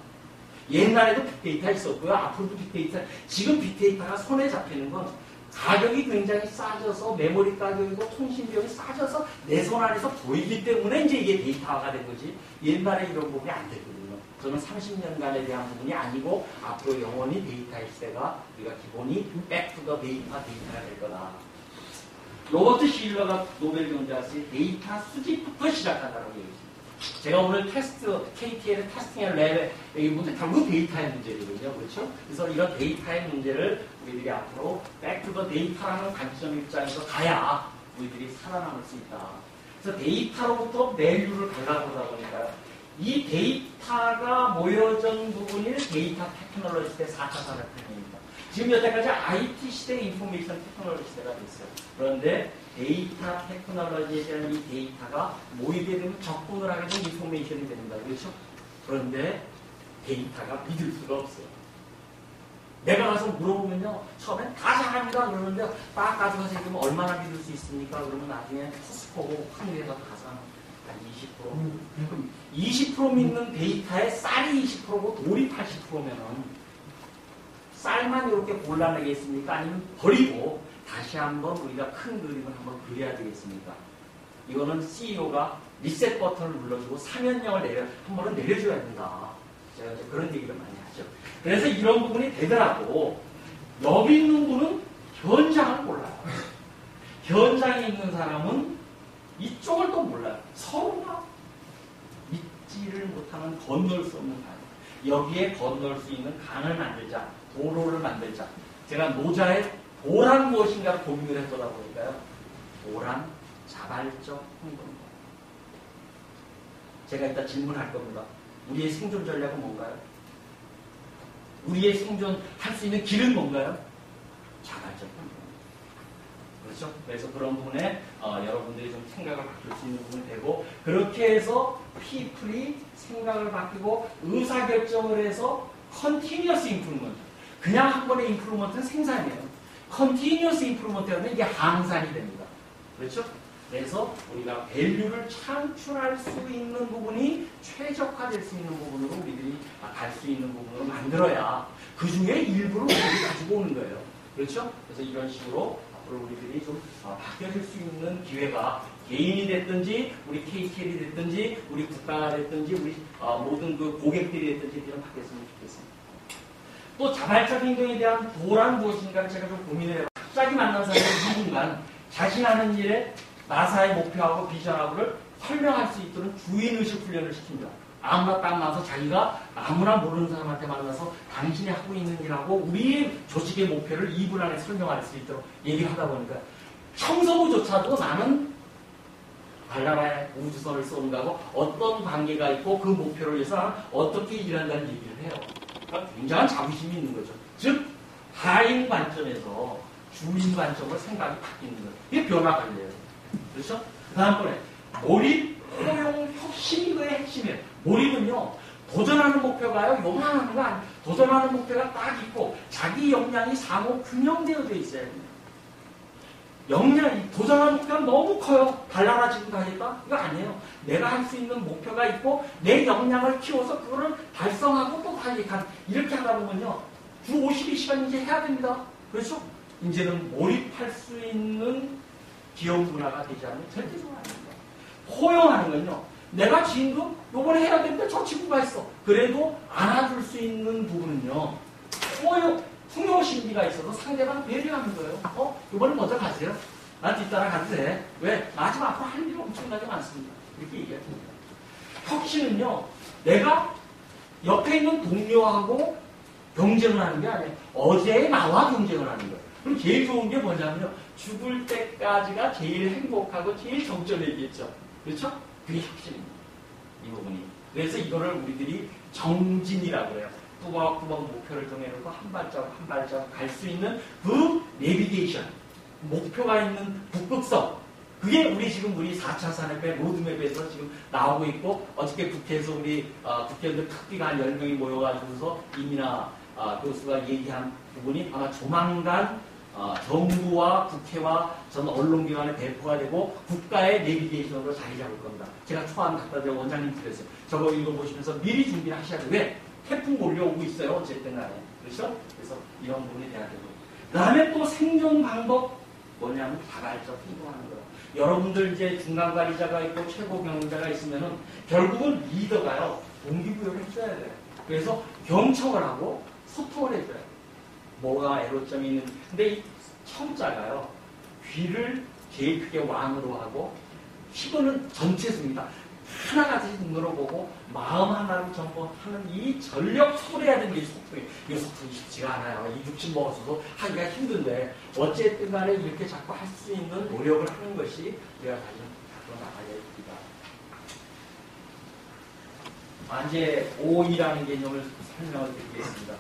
옛날에도 빅데이터 있었고요. 앞으로도 빅데이터. 지금 빅데이터가 손에 잡히는 건 가격이 굉장히 싸져서 메모리 가격이고 통신 비용이 싸져서 내 손 안에서 보이기 때문에 이제 이게 데이터화가 된 거지. 옛날에 이런 부분이 안 됐거든요. 저는 30년간에 대한 부분이 아니고 앞으로 영원히 데이터의 시대가 우리가 기본이 백투더 데이터가 될 거다. 로버트 실러가 노벨 경제학의 데이터 수집부터 시작한다고 얘기했습니다. 제가 오늘 테스트, KTL의 테스팅의 랩에 이 문제 결국 데이터의 문제거든요. 그렇죠? 그래서 이런 데이터의 문제를 우리들이 앞으로 백투더 데이터라는 관점 입장에서 가야 우리들이 살아남을 수 있다. 그래서 데이터로부터 밸류를 갈라보다 보니까 이 데이터가 모여진 부분이 데이터 테크놀로지 시대 4차 산업혁명입니다. 지금 여태까지 IT 시대, 인포메이션 테크놀로지 시대가 됐어요. 그런데 데이터 테크놀로지에 대한 이 데이터가 모이게 되면 접근을 하게 되면 인포메이션이 됩니다. 그렇죠? 그런데 데이터가 믿을 수가 없어요. 내가 가서 물어보면요, 처음엔 다 잘합니다 그러는데 딱 가져가서 얘기하면 얼마나 믿을 수 있습니까? 그러면 나중에 코스코고 한국에서 가서 한 20%. 그럼 20% 믿는 데이터에 쌀이 20%고 돌이 80%면은 쌀만 이렇게 골라내겠습니까? 아니면 버리고 다시 한번 우리가 큰 그림을 한번 그려야 되겠습니까? 이거는 CEO가 리셋 버튼을 눌러주고 사면령을 한 번은 내려줘야 된다. 제가 이제 그런 얘기를 많이 하죠. 그래서 이런 부분이 되더라도 여기 있는 분은 현장을 몰라요. 현장에 있는 사람은 이쪽을 또 몰라요. 서로가 믿지를 못하는 건널 수 없는 강. 여기에 건널 수 있는 강을 만들자. 도로를 만들자. 제가 노자의 도란 무엇인가를 고민을 해보다 보니까요. 도란, 자발적 행동입니다. 제가 이따 질문할 겁니다. 우리의 생존 전략은 뭔가요? 우리의 생존할 수 있는 길은 뭔가요? 자발적 행동. 그렇죠? 그래서 그런 부분에 여러분들이 좀 생각을 바뀔 수 있는 부분이 되고 그렇게 해서 피플이 생각을 바뀌고 의사결정을 해서 컨티니어스 임프루먼트 그냥 한 번의 임프루먼트는 생산이에요. 컨티니어스 임프루먼트가 되면 이게 항산이 됩니다. 그렇죠? 그래서 우리가 밸류를 창출할 수 있는 부분이 최적화될 수 있는 부분으로 우리들이 갈 수 있는 부분으로 만들어야 그 중에 일부를 우리들이 가지고 오는 거예요. 그렇죠? 그래서 이런 식으로 앞으로 우리들이 좀 바뀌어질 수 있는 기회가 개인이 됐든지 우리 KTL이 됐든지 우리 국가가 됐든지 우리 모든 그 고객들이 됐든지 이런 바뀌었으면 좋겠습니다. 또 자발적 행동에 대한 도란 무엇인가를 제가 좀 고민해요. 갑자기 만난 사람이 누군가 자신 하는 일에 나사의 목표하고 비전하고를 설명할 수 있도록 주인의식 훈련을 시킵니다. 아무나 딱 나서 자기가 아무나 모르는 사람한테 만나서 당신이 하고 있는 일하고 우리 조직의 목표를 2분 안에 설명할 수 있도록 얘기를 하다 보니까 청소부조차도 나는 발나라의 우주선을 쏘는 거하고 어떤 관계가 있고 그 목표를 위해서 어떻게 일한다는 얘기를 해요. 그러니까 굉장한 자부심이 있는 거죠. 즉 하인 관점에서 주인 관점으로 생각이 바뀌는 거예요. 이게 변화관리예요. 그렇죠? 그 다음번에 몰입, 포용, 혁신이 그의 핵심이에요. 몰입은요, 도전하는 목표가요, 요만한 거 아니에요. 도전하는 목표가 딱 있고, 자기 역량이 상호 균형되어져 있어야 됩니다. 역량이, 도전하는 목표가 너무 커요. 발나라 지금 가겠다? 이거 아니에요. 내가 할 수 있는 목표가 있고, 내 역량을 키워서 그거를 달성하고 또 가겠다. 이렇게 하다 보면요, 주 52시간 이제 해야 됩니다. 그렇죠? 이제는 몰입할 수 있는 기업 문화가 되지 않으면 절대 좋아 안 됩니다. 포용하는 건요. 내가 지금 요번에 해야 되는데 저 친구가 있어. 그래도 안아줄 수 있는 부분은요. 포용, 풍요심리가 있어서 상대방 배려하는 거예요. 요번에 먼저 가세요. 난 뒤따라 가도 돼. 왜? 나 지금 앞으로 할 일이 엄청나게 많습니다. 이렇게 얘기합니다. 혁신은요. 내가 옆에 있는 동료하고 경쟁을 하는 게 아니에요. 어제의 나와 경쟁을 하는 거예요. 그럼 제일 좋은 게 뭐냐면요. 죽을 때까지가 제일 행복하고 제일 정점이겠죠. 그렇죠? 그게 혁신입니다. 이 부분이. 그래서 이거를 우리들이 정진이라고 해요. 뚜벅뚜벅 목표를 정해놓고 한 발자국 한 발자국 갈 수 있는 그 내비게이션. 목표가 있는 북극성. 그게 우리 지금 우리 4차 산업의 로드맵에서 지금 나오고 있고 어저께 국회에서 우리 국회의원들 특비가 한 10명이 모여가지고서 이민아 교수가 얘기한 부분이 아마 조만간 정부와 국회와 전 언론기관에 배포가 되고 국가의 내비게이션으로 자리 잡을 겁니다. 제가 초안 갖다 드려 원장님 드렸어요. 저거 읽어보시면서 미리 준비를 하셔야 돼요. 왜? 태풍 몰려오고 있어요. 어쨌든 간에. 그렇죠? 그래서 이런 부분이 돼야 되고. 그 다음에 또 생존 방법 뭐냐면 자발적 행동하는 거예요. 여러분들 이제 중간관리자가 있고 최고 경영자가 있으면은 결국은 리더가요. 동기부여를 해줘야 돼요. 그래서 경청을 하고 소통을 해줘야 돼요. 뭐가 애로점이 있는 근데 이 청자가요. 귀를 제일 크게 왕으로 하고 피부는 전체 수입니다. 하나같이 눈으로 보고 마음 하나로 전부 하는 이 전력 소리해야 되는 게 소통이 쉽지가 않아요. 이 육즙 먹어서도 하기가 힘든데 어쨌든 간에 이렇게 자꾸 할 수 있는 노력을 하는 것이 우리가 가진 앞으로 나가야 됩니다. 이제 OE라는 개념을 설명을 드리겠습니다.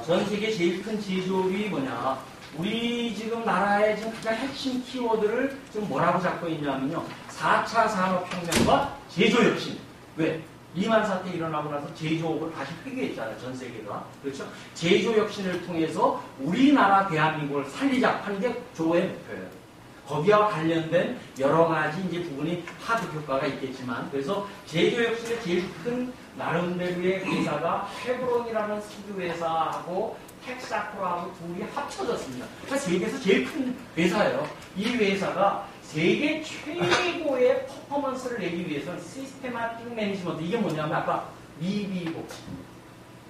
전 세계 제일 큰 제조업이 뭐냐? 우리 지금 나라의 지금 가장 핵심 키워드를 지금 뭐라고 잡고 있냐면요. 4차 산업혁명과 제조혁신. 왜? 리만 사태 일어나고 나서 제조업을 다시 회귀했잖아요. 전 세계가. 그렇죠? 제조혁신을 통해서 우리나라 대한민국을 살리자 하는 게 조의 목표예요. 거기와 관련된 여러 가지 이제 부분이 하드 효과가 있겠지만, 그래서 제조혁신의 제일 큰 나름대로의 회사가 쉐브론이라는 석유 회사하고 텍사코라하고 둘이 합쳐졌습니다. 그러니까 세계에서 제일 큰 회사예요. 이 회사가 세계 최고의 퍼포먼스를 내기 위해서는 시스테마틱 매니지먼트, 이게 뭐냐면 아까 미비 법칙.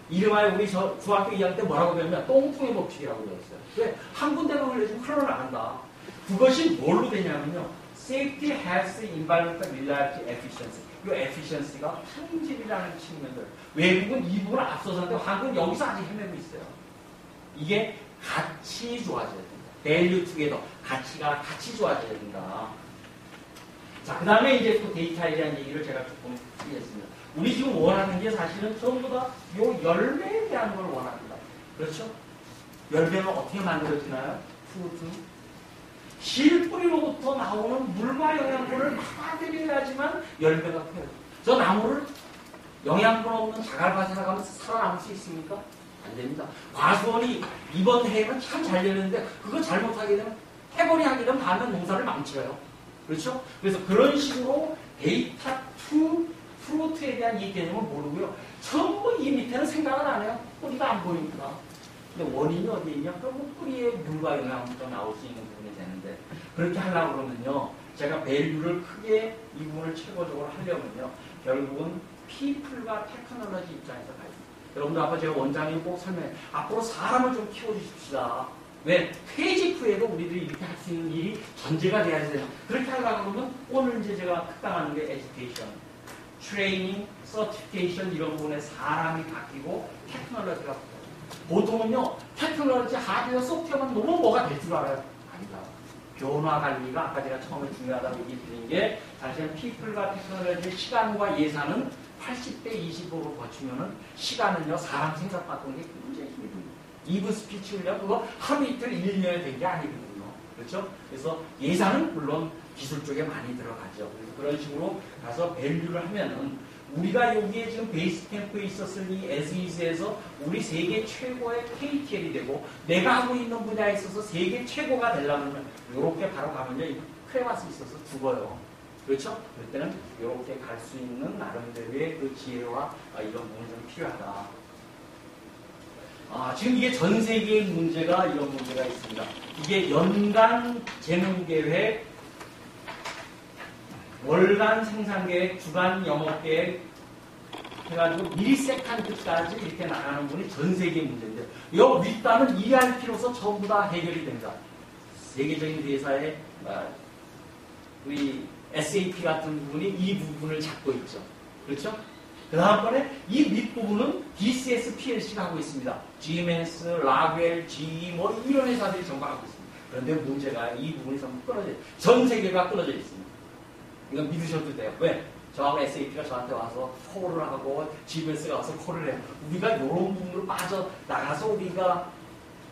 이름하여 우리 중학교 2학년 때 뭐라고 배웠냐? 똥통의 법칙이라고 배웠어요. 왜? 한 군데로 흘려지면 흘러나간다. 그것이 뭘로 되냐면요. Safety, Health, Environmental, Reliability, Efficiency. 이 efficiency가 품질이라는 측면들. 외국은 이 부분을 앞서서는데 한국은 여기서 아직 헤매고 있어요. 이게 같이 좋아져야 된다. value together. 가치가 같이 좋아져야 된다. 자, 그 다음에 이제 또 데이터에 대한 얘기를 제가 조금 드리겠습니다. 우리 지금 원하는 게 사실은 전부 다 요 열매에 대한 걸 원합니다. 그렇죠? 열매는 어떻게 만들어지나요? 프루트. 실뿌리로부터 나오는 물과 영양분을 받아들여야지만 열매가 펴요. 저 나무를 영양분 없는 자갈밭에 나가면 살아남을 수 있습니까? 안 됩니다. 과수원이 이번 해에는 참 잘 되는데 그거 잘못하게 되면 해버리 하게 되면 다음에 농사를 망쳐요. 그렇죠? 그래서 그런 식으로 데이터 투 프루트에 대한 이 개념을 모르고요. 전부 이 밑에는 생각을 안 해요. 뿌리가 안 보입니다. 근데 원인이 어디에 있냐? 그럼 뿌리에 물과 영양분도 나올 수 있는 부분이 되는데 그렇게 하려고 그러면요. 제가 밸류를 크게 이 부분을 최고적으로 하려면요. 결국은 피플과 테크놀로지 입장에서 가야 됩니다. 여러분들 아까 제가 원장님 꼭 설명해. 앞으로 사람을 좀 키워주십시다. 왜? 퇴직 후에도 우리들이 이렇게 할 수 있는 일이 전제가 돼야 돼요. 그렇게 하려고 그러면 오늘 이제 제가 특강하는 게 에듀케이션, 트레이닝, 서티피케이션 이런 부분에 사람이 바뀌고 테크놀로지가 바뀌어요. 보통은요. 테크놀로지, 하드웨어, 소프트웨어만 너무 뭐가 될 줄 알아요. 아니다. 변화 관리가 아까 제가 처음에 중요하다고 얘기 드린 게 사실은 피플과 테크놀로지의 시간과 예산은 80대 20으로 거치면은 시간은요. 사람 생각 바꾸는 게 굉장히 힘이 듭니다. 2분 스피치를요. 그거 하루 이틀 1년에 된 게 아니거든요. 그렇죠? 그래서 예산은 물론 기술 쪽에 많이 들어가죠. 그래서 그런 식으로 가서 밸류를 하면은 우리가 여기에 지금 베이스 캠프에 있었을 이 SES에서 우리 세계 최고의 KTL이 되고 내가 하고 있는 분야에 있어서 세계 최고가 되려면 이렇게 바로 가면요. 이 크레마스 있어서 죽어요. 그렇죠? 그때는 이렇게 갈 수 있는 나름대로의 그 지혜와 이런 부분이 좀 필요하다. 지금 이게 전 세계의 문제가 이런 문제가 있습니다. 이게 연간 재무계획, 월간 생산계획, 주간 영업계획 해가지고 미리세컨드까지 이렇게 나가는 분이 전 세계의 문제인데 요 윗단은 ERP로서 전부 다 해결이 됩니다. 세계적인 회사의 우리 SAP 같은 부분이 이 부분을 잡고 있죠. 그렇죠? 그 다음번에 이 밑부분은 DCS PLC가 하고 있습니다. GMS, 라벨, GE 뭐 이런 회사들이 전부 하고 있습니다. 그런데 문제가 이 부분이 전부 끊어져 있어요. 전 세계가 끊어져 있습니다. 이건 믿으셔도 돼요. 왜? 저하고 SAP가 저한테 와서 콜을 하고 GMS가 와서 콜을 해요. 우리가 이런 부분으로 빠져나가서 우리가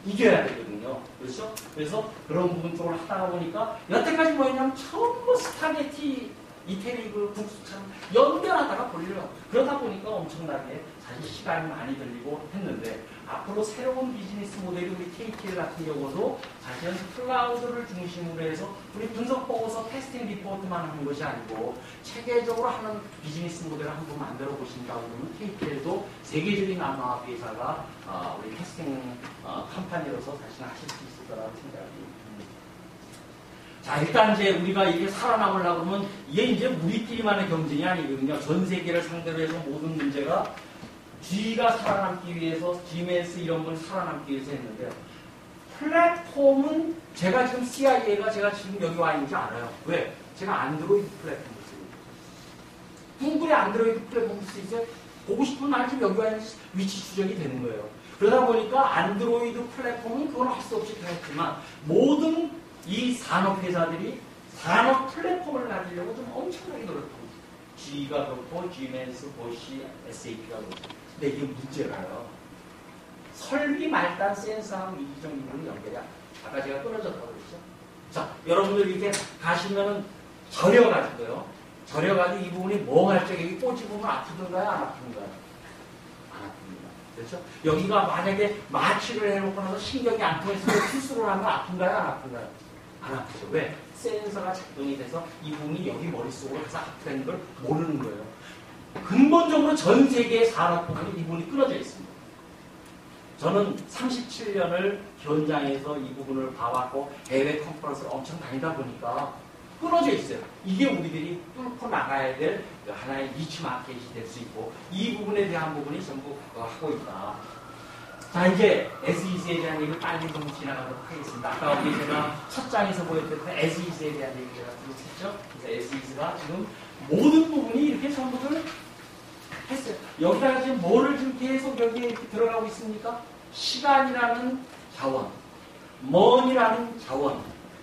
이겨야 되거든요. 그렇죠? 그래서 그런 부분 쪽을 하다가 보니까 여태까지 뭐였냐면 전부 스파게티 이태리 국수처럼 연결하다가 걸려요. 그러다 보니까 엄청나게 사실 시간이 많이 들리고 했는데 앞으로 새로운 비즈니스 모델이 우리 KTL 같은 경우도 사실은 클라우드를 중심으로 해서 우리 분석 보고서 테스팅 리포트만 하는 것이 아니고 체계적으로 하는 비즈니스 모델을 한번 만들어 보신다고 그러면 KTL도 세계적인 아마 회사가 우리 테스팅 컴퍼니로서 사실 하실 수 있을 거라고 생각이 듭니다. 자, 일단 이제 우리가 이게 살아남으려고 하면 이게 이제 우리끼리만의 경쟁이 아니거든요. 전 세계를 상대로 해서 모든 문제가 G가 살아남기 위해서, GMS 이런 걸 살아남기 위해서 했는데요. 플랫폼은 제가 지금 CIA가 제가 지금 여기 와 있는지 알아요. 왜? 제가 안드로이드 플랫폼을 쓰고 있어요. 구글의 안드로이드 플랫폼을 쓰이죠. 보고 싶은 날 지금 여기 와 있는 위치 추적이 되는 거예요. 그러다 보니까 안드로이드 플랫폼은 그건 할 수 없이 되었지만 모든 이 산업회사들이 산업 플랫폼을 가지려고 좀 엄청나게 노력하고 있어요. G가 그렇고 G맨스, 보시, SAP가 그렇고. 근데 이게 문제가요. 설비 말단 센서하고 이기적 기능이 연결이 안 돼요. 아까 제가 끊어졌다고 그랬죠. 자, 여러분들 이렇게 가시면은 절여가지고요. 절여가지고 이 부분이 멍할 적에 꽂집으면 아프던가요? 안 아픈가요? 안 아픕니다. 그렇죠? 여기가 만약에 마취를 해놓고 나서 신경이 안 통했으면 수술을 하면 아픈가요? 안 아픈가요? 안 아프죠. 왜? 센서가 작동이 돼서 이 부분이 여기 머릿속으로 가서 아프다는 걸 모르는 거예요. 근본적으로 전 세계의 산업 부분이 이 부분이 끊어져 있습니다. 저는 37년을 현장에서 이 부분을 봐왔고 해외 컨퍼런스를 엄청 다니다 보니까 끊어져 있어요. 이게 우리들이 뚫고 나가야 될 하나의 니치 마켓이 될 수 있고 이 부분에 대한 부분이 전부 하고 있다. 자, 이제 SEC에 대한 얘기를 빨리 좀 지나가도록 하겠습니다. 아까 우리 제가 첫 장에서 보였던 SEC에 대한 얘기를 했죠. 그래서 SEC가 지금 모든 부분이 이렇게 전부들 했어요. 여기다가 지금 뭐를 지금 계속 여기에 이렇게 들어가고 있습니까? 시간이라는 자원, money라는 자원,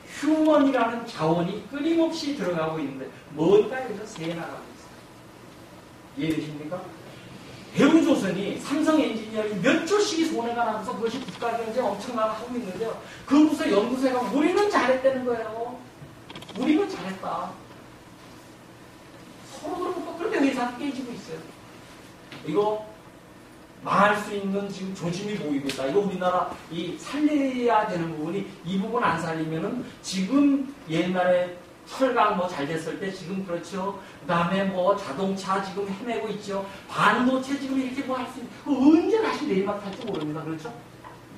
휴먼이라는 자원이 끊임없이 들어가고 있는데 뭔가 여기서 새나가고 있어요. 이해되십니까? 대우조선이 삼성 엔지니어링 몇 조씩이 손해가 나면서 그것이 국가경제에 엄청나게 하고 있는데요. 그 부서 연구소가 우리는 잘했다는 거예요. 우리는 잘했다. 서로 그러면 그렇게 회사도 깨지고 있어요. 이거 망할 수 있는 지금 조짐이 보이고 있다. 이거 우리나라 이 살려야 되는 부분이 이 부분 안 살리면은 지금 옛날에 철강 뭐 잘 됐을 때 지금 그렇죠. 그 다음에 뭐 자동차 지금 헤매고 있죠. 반도체 지금 이렇게 뭐 할 수 있는 언제 다시 내리막할지 모릅니다. 그렇죠?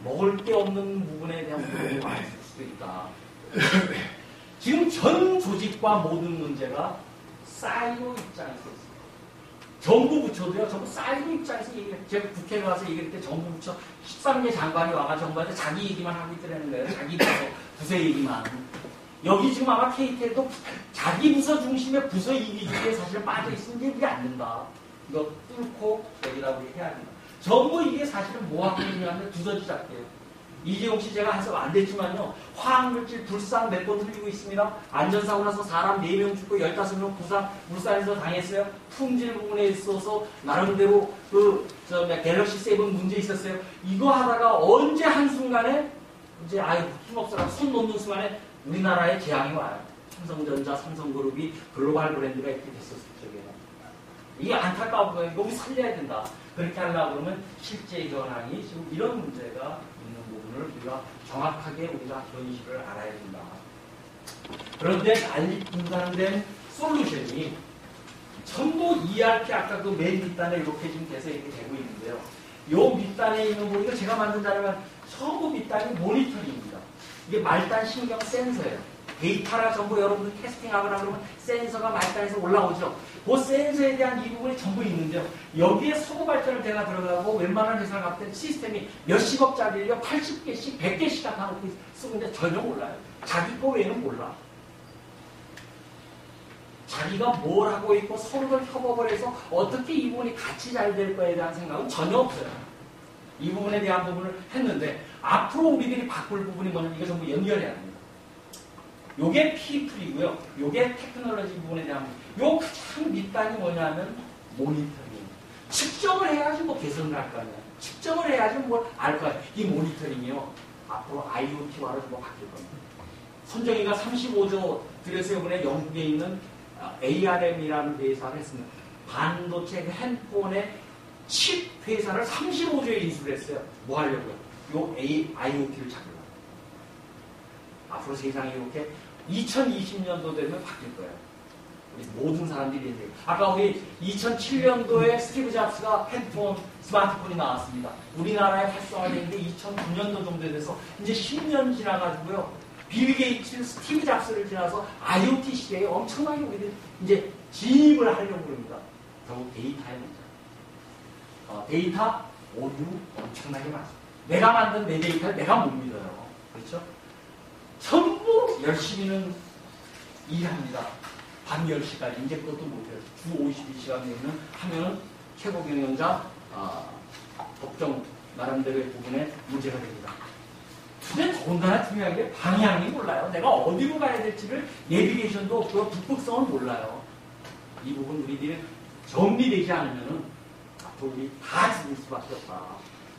먹을 게 없는 부분에 대한 부분이 많을 수도 있다. 지금 전 조직과 모든 문제가 사이로 입장에서 있습니다. 정부 부처도요, 전부 사이로 입장에서 얘기해요. 제가 국회에 가서 얘기할 때 정부 부처 13개 장관이 와가 정부한테 자기 얘기만 하고 있더라는 거예요. 자기 부서 얘기만. 여기 지금 아마 KTL도 자기 부서 중심의 부서 이기주의에 사실 빠져있으면 이게 안 된다. 이거 뚫고 여기라고 해야 된다. 전부 이게 사실은 뭐 하고 있냐면 두더지 잡기예요. 이재용 씨 제가 해서 안 됐지만요. 화학물질 불상 몇 번 틀리고 있습니다. 안전사고 나서 사람 4명 죽고 15명 부상 물산에서 당했어요. 품질 부분에 있어서 나름대로 갤럭시 7 문제 있었어요. 이거 하다가 언제 한순간에 이제 힘없어라 손 놓는 순간에 우리나라에 재앙이 와요. 삼성전자, 삼성그룹이 글로벌 브랜드가 이렇게 됐었을 적에는. 이게 안타까운 거예요. 이거 우리 살려야 된다. 그렇게 하려고 그러면 실제 현황이 지금 이런 문제가 있는 부분을 우리가 정확하게 우리가 현실을 알아야 된다. 그런데 분산된 솔루션이 전부 ERP 아까 그 맨 밑단에 이렇게 지금 돼서 이렇게 되고 있는데요. 요 밑단에 있는 부분이 제가 만든 자료가 전부 밑단이 모니터링입니다. 이게 말단 신경 센서예요. 데이터라 전부 여러분들 캐스팅하거나 그러면 센서가 말단에서 올라오죠. 그 센서에 대한 이 부분이 전부 있는데요. 여기에 소고 발전을 제가 들어가고 웬만한 회사 같은 시스템이 몇십억짜리를요 80개씩 100개씩 하고 쓰고 있는데 전혀 몰라요. 자기 거 외에는 몰라. 자기가 뭘 하고 있고 서로를 협업을 해서 어떻게 이 부분이 같이 잘 될 거에 대한 생각은 전혀 없어요. 이 부분에 대한 부분을 했는데 앞으로 우리들이 바꿀 부분이 뭐냐면 이거 전부 연결해야 합니다. 요게 피플이고요. 요게 테크놀로지 부분에 대한 요 가장 밑단이 뭐냐면 모니터링. 측정을 해야지 뭐 개선을 할 거 아니야. 측정을 해야지 뭘 알 거 아니야. 이 모니터링이요. 앞으로 IoT화로 뭐 바뀔 겁니다. 손정희가 35조 들여서 이번에 영국에 있는 ARM이라는 회사를 했습니다. 반도체 핸드폰의 칩 회사를 35조에 인수를 했어요. 뭐 하려고요? 요 IoT를 찾으려고. 앞으로 세상이 이렇게 2020년도 되면 바뀔 거예요. 우리 모든 사람들이 이제 아까 우리 2007년도에 스티브 잡스가 핸드폰, 스마트폰이 나왔습니다. 우리나라에 활성화된 게 2009년도 정도 돼서 이제 10년 지나가지고요. 빌 게이츠, 스티브 잡스를 지나서 IoT 시대에 엄청나게 우리들 이제 진입을 하려고 합니다. 결국 데이터의 문제. 데이터 오류 엄청나게 많습니다. 내가 만든 내 데이터를 내가 못 믿어요. 그렇죠? 전부 열심히는 일합니다. 밤 10시까지. 이제 그것도 못해요. 주 52시간 되면 하면은 최고 경영자 법정 나름대로의 부분에 문제가 됩니다. 근데 더군다나 중요한 게 방향이 몰라요. 내가 어디로 가야 될지를 내비게이션도 없고 북극성은 몰라요. 이 부분 우리들이 정리되지 않으면은 앞으로 우리 다 죽을 수밖에 없다.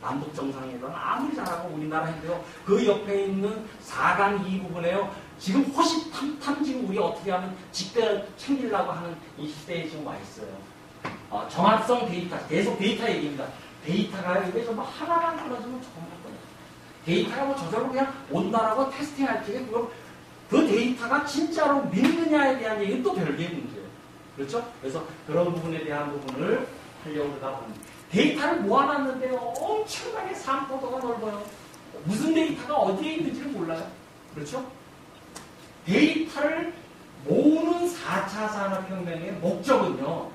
남북 정상회담 아무리 잘하고 우리나라 해도요. 그 옆에 있는 4강 이 부분에요. 지금 호시탐탐 지금 우리 어떻게 하면 직대 챙기려고 하는 이 시대에 지금 와 있어요. 정확성 데이터 계속 데이터 얘기입니다. 데이터가 이게 좀 하나만 떨어지면 정말 거예요. 데이터가 뭐 저절로 그냥 온다라고 테스팅할 적에 그 데이터가 진짜로 믿느냐에 대한 얘기는 또 별개의 문제예요. 그렇죠? 그래서 그런 부분에 대한 부분을 하려고 하다 봅니다. 데이터를 모아놨는데요. 엄청나게 산포도가 넓어요. 무슨 데이터가 어디에 있는지를 몰라요. 그렇죠? 데이터를 모으는 4차 산업혁명의 목적은요.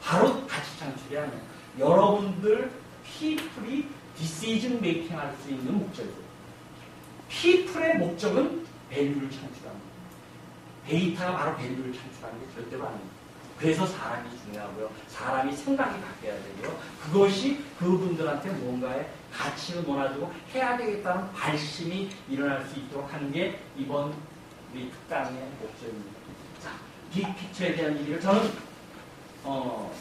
바로 가치 창출이 아니에요. 여러분들 people이 decision making 할 수 있는 목적이에요. people의 목적은 밸류를 창출합니다. 데이터가 바로 밸류를 창출하는 게 절대로 아닙니다. 그래서 사람이 중요하고요. 사람이 생각이 바뀌어야 되고요. 그것이 그분들한테 뭔가의 가치를 몰아주고 해야 되겠다는 발심이 일어날 수 있도록 하는 게 이번 우리 특강의 목적입니다. 자, 빅픽처에 대한 얘기를 저는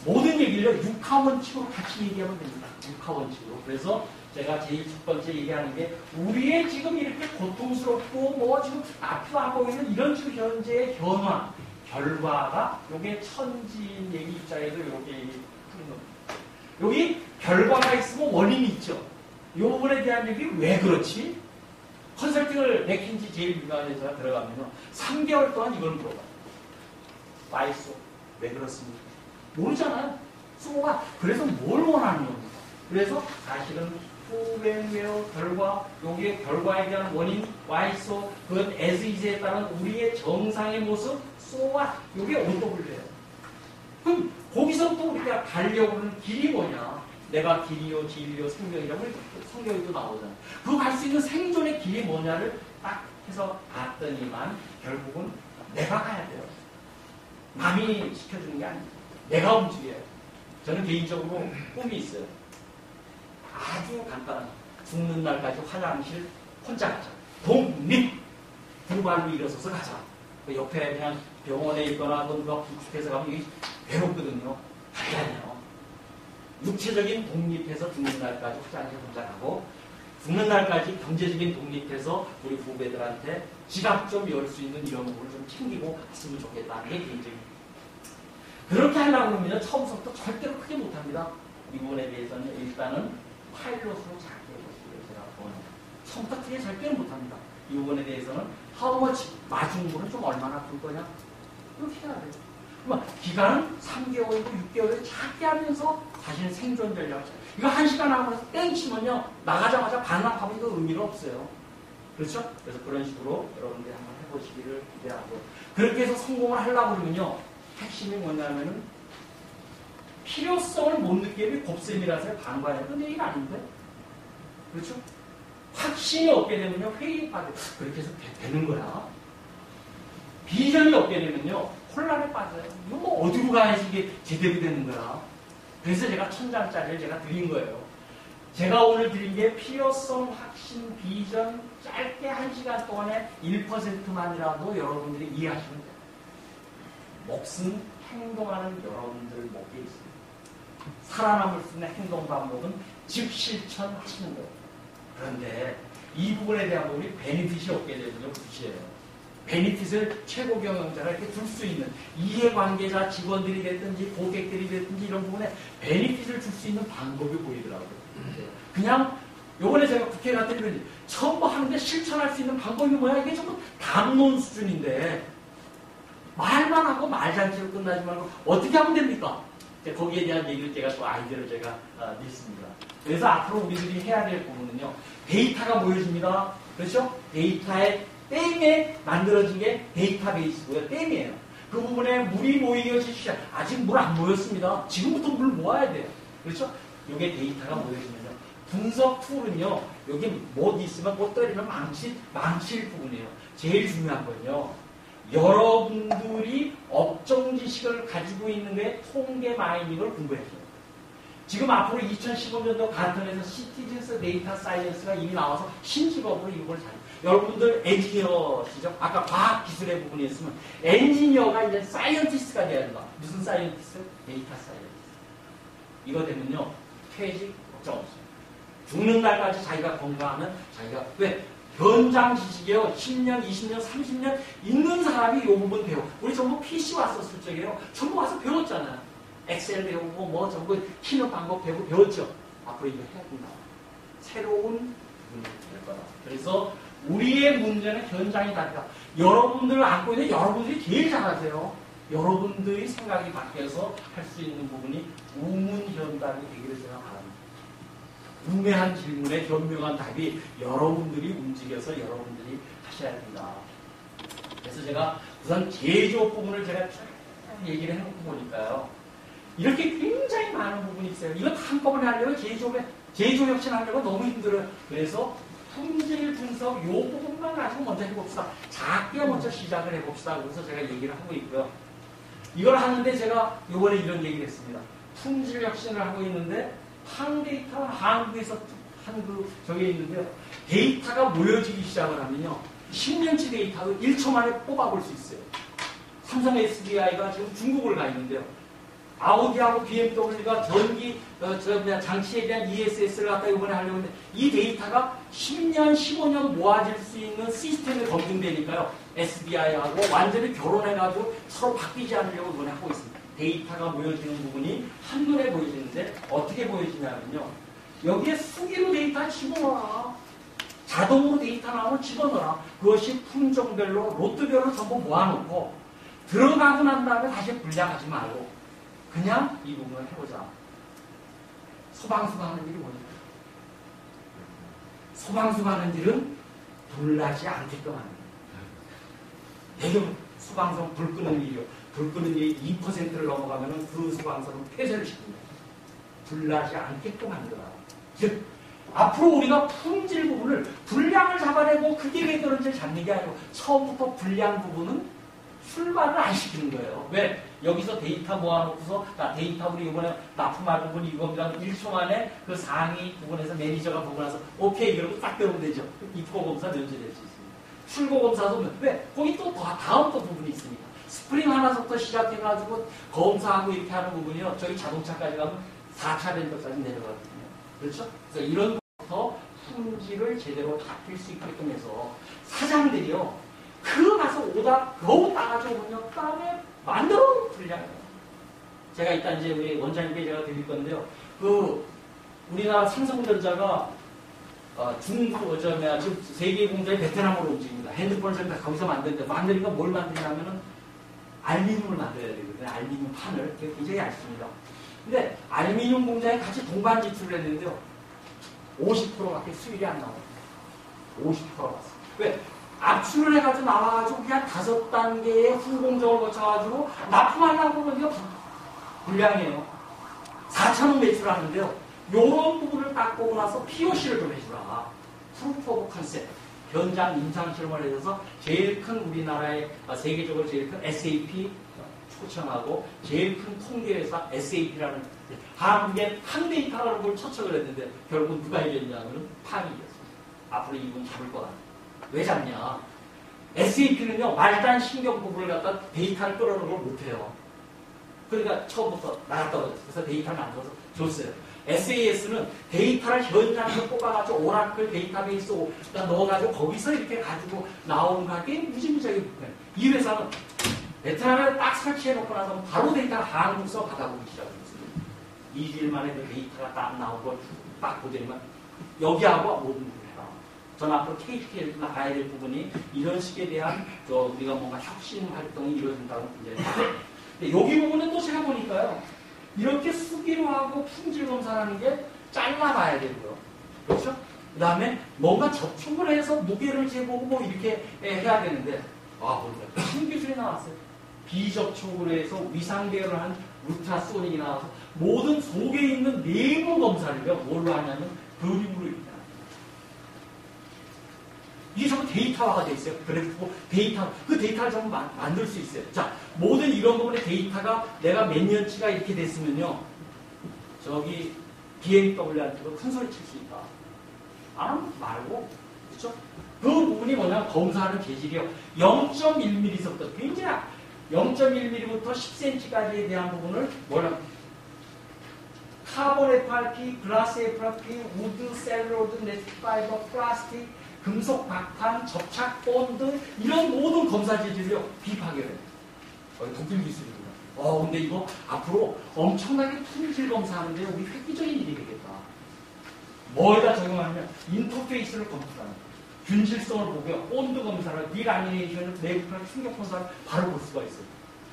모든 얘기를 육하원칙으로 같이 얘기하면 됩니다. 육하원칙으로. 그래서 제가 제일 첫 번째 얘기하는 게 우리의 지금 이렇게 고통스럽고 뭐 지금 앞으로 하고 있는 이런 지금 현재의 변화 결과가 요게 천지인 얘기 입장에서 이렇게 얘기하는 겁니다. 여기 결과가 있으면 원인이 있죠. 이 부분에 대한 얘기 왜 그렇지? 컨설팅을 맥킨지 제일 유명한 회사가 들어가면요. 3개월 동안 이걸 물어봐요. Why so? 왜 그렇습니까? 모르잖아요. 수고가 그래서 뭘 원하는 겁니다. 그래서 사실은 후배며 결과, 여기에 결과에 대한 원인, why so, 그건 as is에 따른 우리의 정상의 모습, so what, 이게 OW예요. 그럼 거기서부터 우리가 가려고 하는 길이 뭐냐? 내가 길이요, 진리요, 생명이라고 성경에도 나오잖아요. 그 갈 수 있는 생존의 길이 뭐냐를 딱 해서 봤더니만 결국은 내가 가야 돼요. 남이 시켜주는 게 아니에요. 내가 움직여요. 저는 개인적으로 꿈이 있어요. 아주 간단한 죽는 날까지 화장실 혼자 가자. 독립 두 발로 일어서서 가자. 그 옆에 그냥 병원에 있거나 누가 부축해서 가면 이게 외롭거든요. 아니요. 육체적인 독립해서 죽는 날까지 화장실 혼자 가고 죽는 날까지 경제적인 독립해서 우리 후배들한테 지갑 좀 열 수 있는 이런 부분을 좀 챙기고 갔으면 좋겠다는 게 개인적인. 그렇게 하려고 하면 처음부터 절대로 크게 못합니다. 이 부분에 대해서는 일단은 파일럿으로 작게 해보시고요. 제가 원합니다. 처음부터 크게 절대로 못합니다. 이 부분에 대해서는 how much 마중물은 좀 얼마나 줄 거냐? 이렇게 해야 돼요. 그러면 기간은 3개월이고 6개월을 작게 하면서 자신의 생존 전략을 이거 1시간 하고 나서 땡 치면요. 나가자마자 반납하면 이거 의미가 없어요. 그렇죠? 그래서 그런 식으로 여러분들이 한번 해보시기를 기대하고 그렇게 해서 성공을 하려고 그러면요. 핵심이 뭐냐면은 필요성을 못 느끼면 곱셈이라서 반발해야 되는 얘기가 아닌데 그렇죠? 확신이 없게 되면요 회의에 빠져 그렇게 해서 되는 거야. 비전이 없게 되면요 혼란에 빠져요. 이거 뭐 어디로 가야지 이게 제대로 되는 거야. 그래서 제가 1000장짜리를 제가 드린 거예요. 제가 오늘 드린 게 필요성, 확신, 비전 짧게 1시간 동안에 1%만이라도 여러분들이 이해하시면 돼요. 몫은 행동하는 여러분들 목에 있습니다. 살아남을 수 있는 행동 방법은 즉 실천하시는 거예요. 그런데 이 부분에 대한 부분이 베니핏이 없게 되면요, 굿이에요. 베니핏을 최고 경영자가 이렇게 줄 수 있는 이해관계자 직원들이 됐든지 고객들이 됐든지 이런 부분에 베니핏을 줄 수 있는 방법이 보이더라고요. 그냥 요번에 제가 국회에 갔더니 전부 하는데 실천할 수 있는 방법이 뭐야? 이게 전부 담론 수준인데 말만 하고 말잔치로 끝나지 말고 어떻게 하면 됩니까? 거기에 대한 얘기를 제가 또 아이디어를 제가 냈습니다. 그래서 앞으로 우리들이 해야 될 부분은요. 데이터가 모여집니다. 그렇죠? 데이터의 댐에 만들어진 게 데이터베이스고요. 댐이에요. 그 부분에 물이 모이기 시작. 아직 물 안 모였습니다. 지금부터 물 모아야 돼요. 그렇죠? 이게 데이터가 모여지면요. 분석 툴은요, 여기 못 있으면 못 때리면 망칠 부분이에요. 제일 중요한 건요, 여러분들이 업종 지식을 가지고 있는 게 통계 마이닝을 공부해줘요. 지금 앞으로 2015년도 간턴에서 시티즌스 데이터 사이언스가 이미 나와서 신직업으로 이걸 잘. 여러분들 엔지니어시죠? 아까 과학 기술의 부분이 있으면 엔지니어가 이제 사이언티스트가 돼야 된다. 무슨 사이언티스트? 데이터 사이언티스트. 이거 되면요, 퇴직 걱정 없어요. 죽는 날까지 자기가 건강하면 자기가 왜? 현장 지식이요. 10년, 20년, 30년 있는 사람이 이 부분 배워. 우리 전부 PC 왔었을 적에요. 전부 와서 배웠잖아요. 엑셀 배우고 뭐 전부 키는 방법 배우고 배웠죠. 앞으로 이거 해야 된다. 새로운 문제가 될 거다. 그래서 우리의 문제는 현장이 다르다. 여러분들을 안고 있는 여러분들이 제일 잘하세요. 여러분들이 생각이 바뀌어서 할 수 있는 부분이 우문현답이 되기를 제가 바랍니다. 분명한 질문에 현명한 답이 여러분들이 움직여서 여러분들이 하셔야 된다. 그래서 제가 우선 제조업 부분을 제가 쭉 얘기를 해놓고 보니까요. 이렇게 굉장히 많은 부분이 있어요. 이거 한꺼번에 하려면 제조혁신 하려면 너무 힘들어요. 그래서 품질 분석 요 부분만 가지고 먼저 해봅시다. 작게 먼저 시작을 해봅시다. 그래서 제가 얘기를 하고 있고요. 이걸 하는데 제가 이번에 이런 얘기를 했습니다. 품질 혁신을 하고 있는데 팡데이터가 한국에서 저게 있는데요. 데이터가 모여지기 시작을 하면요. 10년치 데이터도 1초 만에 뽑아볼 수 있어요. 삼성 SDI가 지금 중국을 가 있는데요. 아우디하고 BMW가 전기 장치에 대한 ESS를 갖다 이번에 하려고 했는데 이 데이터가 10년, 15년 모아질 수 있는 시스템이 검증되니까요. SDI하고 완전히 결혼해가지고 서로 바뀌지 않으려고 이번에 하고 있습니다. 데이터가 모여지는 부분이 한눈에 보여지는데 어떻게 보여지냐면요. 여기에 수기로 데이터 집어넣어라. 자동으로 데이터 나오면 집어넣어라. 그것이 품종별로 롯데별로 전부 모아놓고 들어가고 난 다음에 다시 분량하지 말고 그냥 이 부분을 해보자. 소방수가 하는 일이 뭐냐? 소방수가 하는 일은 불나지 않게끔 하는 거예요. 대부분 소방서는 불 끄는 일이요. 불 끄는 일이 2%를 넘어가면 그 소방서는 폐쇄를 시킵니다. 불나지 않게끔 만들어라. 즉 앞으로 우리가 품질 부분을 분량을 잡아내고 그게 왜 그런지 잡는 게 아니고 처음부터 분량 부분은 출발을 안 시키는 거예요. 왜? 여기서 데이터 모아놓고서 데이터 우리 이번에 납품할 부분 이겁니다. 1초 만에 그 상위 부분에서 매니저가 보고 나서 오케이 그러고 딱 배우면 되죠. 입고검사 면제될 수 있습니다. 출고검사도 왜? 거기 또 다음 또 부분이 있으니까. 스프링 하나부터 시작해가지고 검사하고 이렇게 하는 부분이요. 저희 자동차까지 가면 4차 렌더까지 내려가거든요. 그렇죠? 그래서 이런 것부터 품질을 제대로 잡힐 수 있게끔 해서 사장들이요. 그거 가서 오다 겨우 따가지고 오면요. 땀에 만들어 분량이에요. 제가 이따 이제 우리 원장님께 제가 드릴 건데요. 우리나라 삼성전자가 지금 세계 공장이 베트남으로 움직입니다. 핸드폰을 전부 다 거기서 만드는데 만드니까 뭘 만드냐면은 알루미늄을 만들어야 되거든요. 알루미늄 판을. 그게 굉장히 얇습니다. 근데 알루미늄 공장에 같이 동반 지출을 했는데요. 50%밖에 수율이 안 나와요. 50%가 왔어요. 왜? 압출을 해가지고 나와가지고 그냥 5단계의 후공정을 거쳐가지고 납품하려고 그러면 이거 불량이에요. 4,000원 매출하는데요. 요런 부분을 딱 보고 나서 POC를 좀 해주라. 프루프 오브 컨셉. 현장 임상실험을 해서 제일 큰 우리나라의 세계적으로 제일 큰 SAP 초청하고 제일 큰 통계회사 SAP라는 한국의 한 데이터라는 걸 초청을 했는데 결국 누가 이겼냐면 팜이 이겼습니다. 앞으로 이분 잡을 것 같아요. 왜 잡냐? SAP는요, 말단 신경 부분을 갖다 데이터를 끌어오는 걸 못해요. 그러니까 처음부터 나갔다 그래서 데이터를 만들어서 줬어요. SAS는 데이터를 현장에서 뽑아가지고 오라클 데이터베이스 넣어가지고 거기서 이렇게 가지고 나오는 게 무지무지하게 불편해요. 이 회사는 베트남에 딱 설치해놓고 나서 바로 데이터를 한국서 받아보기 시작했어요. 2주일 만에 그 데이터가 딱 나온 걸 딱 보더니만 여기하고 모든 부분을 해라. 전 앞으로 KTL 나가야 될 부분이 이런 식에 대한 우리가 뭔가 혁신 활동이 이루어진다고 굉장히 근데 여기 부분은 또 제가 보니까요. 이렇게 수기로 하고 품질 검사하는 게 잘라봐야 되고요. 그렇죠? 그 다음에 뭔가 접촉을 해서 무게를 재보고 뭐 이렇게 해야 되는데 모르겠어요. 신기술이 나왔어요. 비접촉으로 해서 위상계열을 한 울트라소닉이 나와서 모든 속에 있는 내부 검사를요. 뭘로 하냐면 그림으로 이렇게 하는 거예요. 이게 전부 데이터화가 돼 있어요. 그래프 데이터, 그 데이터를 전부 만들 수 있어요. 자, 모든 이런 부분의 데이터가 내가 몇 년치가 이렇게 됐으면요. 저기 BMW한테도 큰 소리 칠 수 있다. 안 하면 말고, 그렇죠? 그 부분이 뭐냐면 검사하는 재질이요. 0.1mm서부터 굉장히 0.1mm부터 10cm까지에 대한 부분을 뭐라 카본 FRP, 글라스 FRP, 우드, 셀룰로드, 네스틱 파이버, 플라스틱, 금속 박판, 접착, 본드 이런 모든 검사 재질을요 비파괴해요. 독일 기술입니다. 근데 이거 앞으로 엄청나게 품질 검사하는데 우리 획기적인 일이 되겠다. 뭐에다 적용하냐면 인터페이스를 검토하는 거예요. 균질성을 보고요. 온도 검사를, 디라미네이션을, 내부판 충격 검사를 바로 볼 수가 있어요.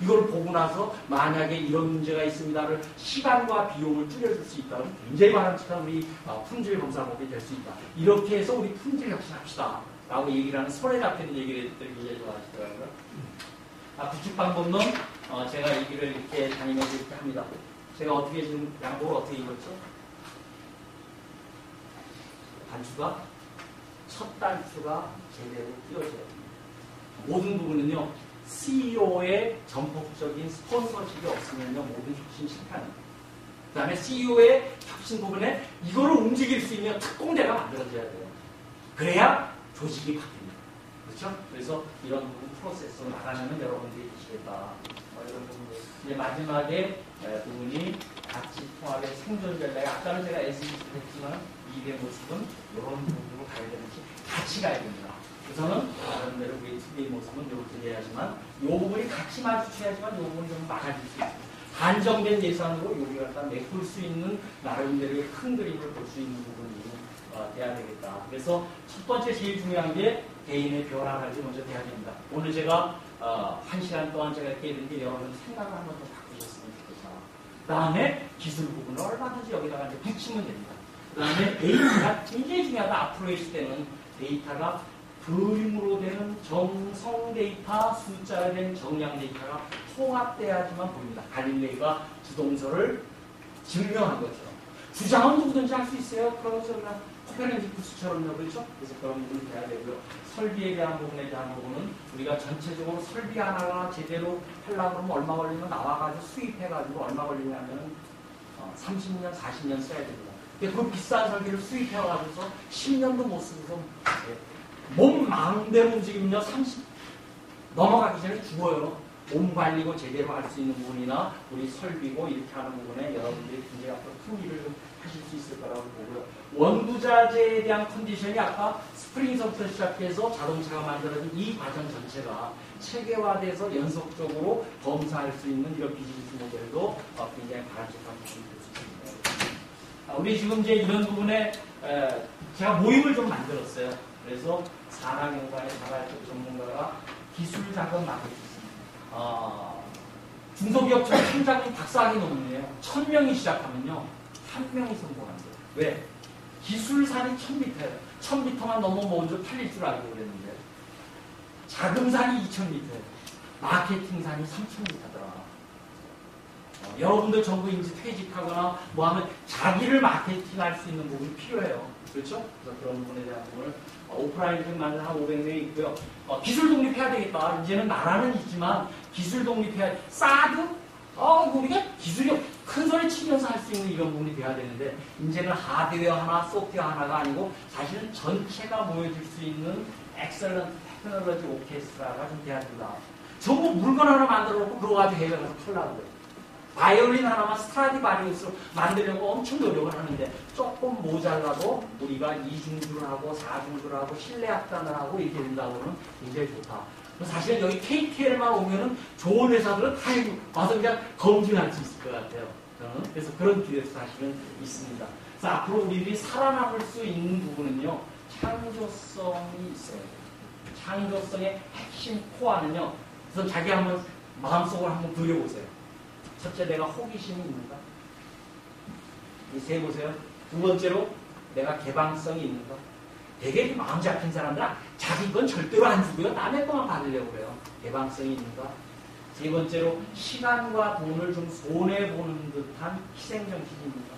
이걸 보고 나서 만약에 이런 문제가 있습니다를 시간과 비용을 줄여줄 수 있다면 굉장히 바람직한 우리 품질 검사법이 될 수 있다. 이렇게 해서 우리 품질 혁신합시다. 라고 얘기를 하는 손에 잡히는 얘기를 했더니 굉장히 좋아하시더라고요. 구축방법론 제가 얘기를 이렇게 다니면서 이렇게 합니다. 제가 어떻게 지금 양복을 어떻게 입었죠? 단추가 첫 단추가 제대로 끼워져야 됩니다. 모든 부분은요. CEO의 전폭적인 스폰서십이 없으면요. 모든 혁신 실패합니다. 그 다음에 CEO의 혁신 부분에 이거를 움직일 수 있는 특공대가 만들어져야 돼요. 그래야 조직이 바뀝니다. 그렇죠? 그래서 이런 부분 프로세스로 나가면 여러분들이 계시겠다. 이런 부분. 이제 마지막에 부분이 가치 통합의 생존 전략. 아까는 제가 했지만 이게 모습은 이런 부분으로 가야 되는지 같이 가야 됩니다. 우선은 다른 대로 우리 TV의 모습은 이렇게 돼야지만 이 부분이 같이 마주쳐야지만 이 부분이 좀 막아질 수 있습니다. 한정된 예산으로 여기 갖다 메꿀 수 있는 나름대로의 큰 그림을 볼 수 있는 부분이 돼야 되겠다. 그래서 첫 번째 제일 중요한 게 개인의 변화를 먼저 돼야 됩니다. 오늘 제가 1시간 동안 제가 이렇게 했는데 여러분 생각을 한번 더 바꾸셨으면 좋겠다. 그 다음에 기술 부분을 얼마든지 여기다가 이제 붙이면 됩니다. 그 다음에 데이터가 굉장히 중요하다. 앞으로의 시대는 데이터가 그림으로 되는 정성 데이터, 숫자로 된 정량 데이터가 통합돼야지만 보입니다. 갈릴레이가 주동설을 증명한 것처럼. 주장은 누구든지 할 수 있어요. 그러면서 그냥 코페르니쿠스처럼요. 그렇죠? 그래서 그런 부분이 돼야 되고요. 설비에 대한 부분에 대한 부분은 우리가 전체적으로 설비 하나가 제대로 하려고 그러면 얼마 걸리면 나와가지고 수입해가지고 얼마 걸리냐면 30년, 40년 써야 됩니다. 근데 그 비싼 설비를 수입해가지고서 10년도 못 쓰고서 몸 마음대로 움직이면요 30 넘어가기 전에 죽어요. 몸 관리고 제대로 할 수 있는 부분이나 우리 설비고 이렇게 하는 부분에 여러분들이 굉장히 앞으로 큰 일을 좀 하실 수 있을 거라고 보고요. 원부자재에 대한 컨디션이 아까 스프링서부터 시작해서 자동차가 만들어진 이 과정 전체가 체계화돼서 연속적으로 검사할 수 있는 이런 비즈니스 모델도 굉장히 바람직한 부분이 될 수 있습니다. 우리 지금 이제 이런 부분에 제가 모임을 좀 만들었어요. 그래서 산학연구원의 자발적 전문가가 기술 작업 맡고 있습니다. 중소기업청 팀장님 박사학위 논문이에요. 1000명이 시작하면요. 1명이 성공한대요. 왜? 기술산이 1000m예요. 1000m만 넘으면 먼저 팔릴 줄 알고 그랬는데 자금산이 2000m예요. 마케팅산이 3000m더라. 여러분들 전부 이제 퇴직하거나 뭐 하면 자기를 마케팅할 수 있는 부분이 필요해요. 그렇죠? 그래서 그런 부분에 대한 부분을 오프라인 팀만 한 500명이 있고요. 기술 독립해야 되겠다. 이제는 나라는 있지만 기술 독립해야 사드? 우리가 기술이 큰 소리 치면서 할 수 있는 이런 부분이 돼야 되는데 이제는 하드웨어 하나, 소프트웨어 하나가 아니고 사실은 전체가 모여질 수 있는 엑셀런트 테크놀로지 오케스트라가 좀 돼야 된다. 전부 물건 하나 만들어 놓고 그거 가지고 해외 가서 팔라고 그래요. 바이올린 하나만 스트라디바리우스로 만들려고 엄청 노력을 하는데 조금 모자라도 우리가 이중주를 하고 사중주를 하고 실내악단을 하고 이렇게 된다고는 굉장히 좋다. 사실은 여기 KTL만 오면은 좋은 회사들은 다 와서 그냥 검증할 수 있을 것 같아요. 그래서 그런 기회도 사실은 있습니다. 그래서 앞으로 우리들이 살아남을 수 있는 부분은요, 창조성이 있어요. 창조성의 핵심 코어는요, 그래서 자기 한번 마음속으로 한번 그려보세요. 첫째, 내가 호기심이 있는가? 세 보세요. 두 번째로, 내가 개방성이 있는가? 되게 마음 잡힌 사람들은 자기 건 절대로 안 주고요. 남의 것만 받으려고 그래요. 개방성이 있는가? 세 번째로, 시간과 돈을 좀 손해보는 듯한 희생정신이 있는가?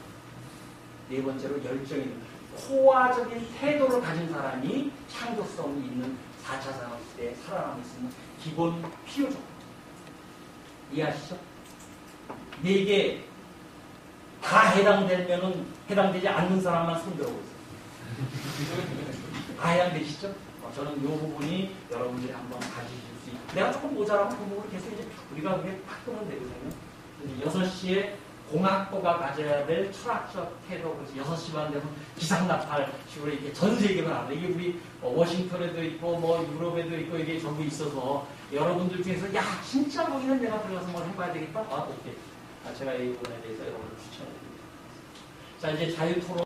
네 번째로, 열정이 있는가? 호화적인 태도를 가진 사람이 창조성이 있는 4차 산업시대에 살아남을 수 있는 기본 필요 조건. 이해하시죠? 근데 이게 다 해당되지 않는 사람만 손들어보고 있어요. 다 해당되시죠? 저는 이 부분이 여러분들이 한번 가지실 수 있고, 내가 조금 모자라면 그 부분을 계속 이제 우리가 그게 팍 끄면 되거든요. 6시에 공학부가 가져야 될 철학적 태도, 그래서 6시만 되면 기상나팔 식으로 이렇게 전 세계가 나와. 이게 우리 워싱턴에도 있고, 뭐 유럽에도 있고, 이게 전부 있어서 여러분들 중에서, 야, 진짜 거기는 내가 들어가서 뭘 해봐야 되겠다? 아, 오케이. 제가 이 부분에 대해서 여러분들 추천해드립니다. 자, 이제 자유토론.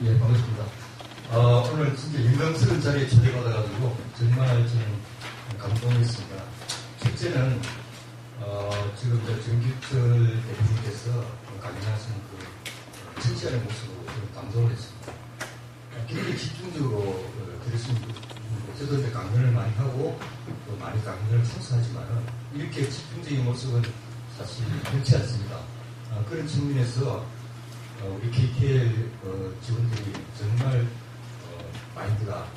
예, 반갑습니다. 오늘 진짜 영광스러운 자리에 초대받아가지고 정말 저는 감동했습니다. 첫째는 지금 정규철 대표님께서 강연하신 그 천천의 모습으로 감동을 했습니다. 굉장히 집중적으로 들으신 분이고, 저도 이제 강연을 많이 하고 또 많이 강연을 참석하지만은 이렇게 집중적인 모습은 사실 그렇지 않습니다. 그런 측면에서 우리 KTL 직원들이 정말 마인드가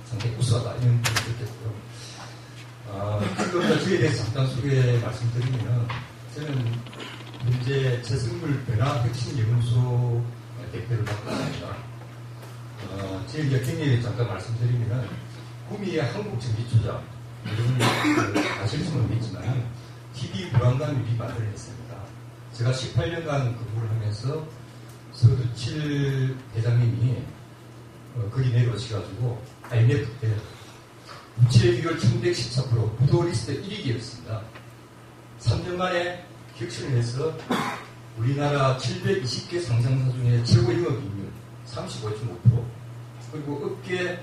상당히 우수하다 이런 부분을 느꼈고요. 지금 저에 대해서 잠깐 소개 말씀드리면, 저는 현재 재생물 변화 혁신 연구소 대표를 맡고 있습니다. 제 경력을 잠깐 말씀드리면, 구미의 한국전기초장, 여러분이 아실지 모르겠지만 TV 불안감 유비 마련을 했습니다. 제가 18년간 근무를 하면서 서두칠 회장님이 거기 내려오셔가지고 IMF 때 부채 비율 1114% 부도 리스트 1위기였습니다. 3년 만에 혁신을 해서 우리나라 720개 상장사 중에 최고 영업이익률 35.5%, 그리고 업계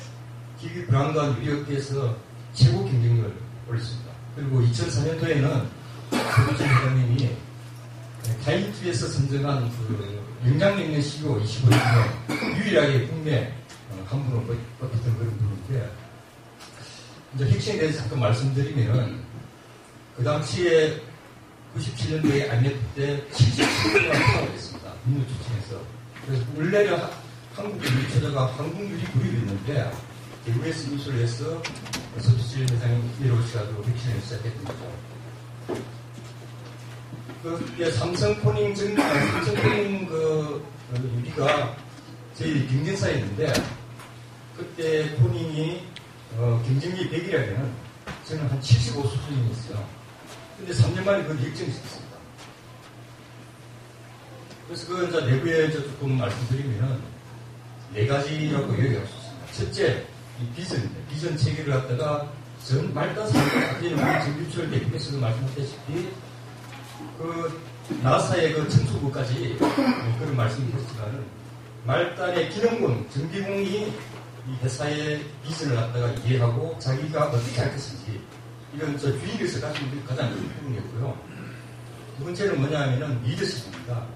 기기 불안감 유리 업계에서 최고 경쟁력을 올렸습니다. 그리고 2004년도에는 서두칠 회장님이 타임투에서 선정한 그 영장력있는 CEO 25년 중에 유일하게 국내 한 분으로 뽑혔던 그런 분인데, 이제 혁신에 대해서 잠깐 말씀드리면, 그 당시에 97년도에 IMF 때 77년을 통합했습니다. 민주 추진해서. 그래서 원래는 한국유리처자가 한국유리 구립이 있는데, 대구에서 인수를 해서 서두칠 회장이 내려오셔가지고 혁신을 시작했던 거죠. 삼성포닝 유리가 저희 경쟁사였는데, 그때 포닝이 경쟁력이 100이라면 저는 한 75 수준이었어요. 근데 3년 만에 그걸 역전이 있었습니다. 그래서 그 이제 내부에 조금 말씀드리면 4가지라고 얘기할 수 있습니다. 첫째, 이 비전입니다. 비전 체계를 갖다가 전 말단 사업을 정규철 대표께서도 말씀하셨다시피 그 나사의 그 청소부까지 그런 말씀을 드렸지만은, 말단의 기능군, 정비공이 이 회사의 비전을 갖다가 이해하고 자기가 어떻게 할 것인지, 이런 주의력에서 가지고 가장 큰 부분이었고요. 두 번째는 뭐냐면은 리더십입니다.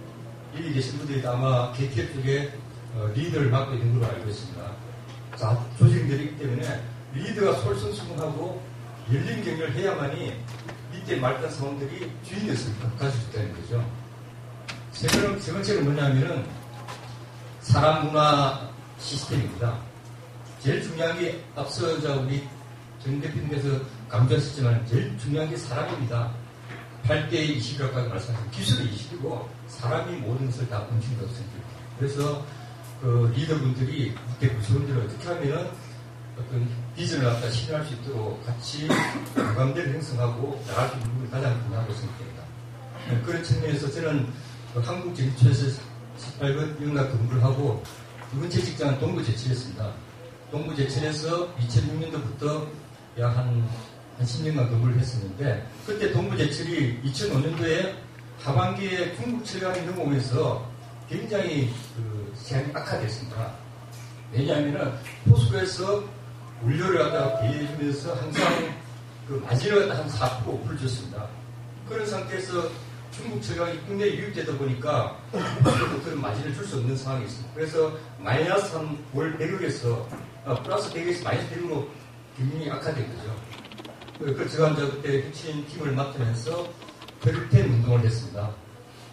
여기 계신 분들이 아마 KTL 쪽에 리더를 맡고 있는 걸로 알고 있습니다. 자, 조직들이기 때문에 리더가 솔선수범하고 열린 경영을 해야만이 이때 말단 사원들이 주인의식을 가질 수 있다는 거죠. 세 번째는 뭐냐면은 사람 문화 시스템입니다. 제일 중요한 게 앞서 우리 정 대표님께서 강조하셨지만 제일 중요한 게 사람입니다. 8대 20이라고 말씀하신 기술의 20이고 사람이 모든 것을 다 움직인다고 생각합니다. 그래서 그 리더분들이 그때 구성원들을 어떻게 하면은 어떤 비전을 갖다 실현할 수 있도록 같이 공감대를 형성하고 나갈 수 있는 부분이 가장 중요하다고 생각됩니다. 그런 측면에서 저는 한국전기초에서 18번 연락 근무를 하고, 두 번째 직장은 동부제철이었습니다. 동부제철에서 2006년도부터 약 한 10년간 근무를 했었는데, 그때 동부제철이 2005년도에 하반기에 중국 철강이 넘어오면서 굉장히 그 시장이 악화됐습니다. 왜냐하면 포스코에서 원료를 갖다가 대해주면서 항상 그 마진을 갖다 한 4% 5% 줬습니다. 그런 상태에서 중국 철강이 국내에 유입되다 보니까 포스코도 그런 마진을 줄 수 없는 상황이 있습니다. 그래서 마이너스 한 월 100억에서 플러스 100억에서 마이너스 100억으로 경영이 악화된 거죠. 그래서 제가 이제 그때 혁신 팀을 맡으면서 혈텐 운동을 했습니다.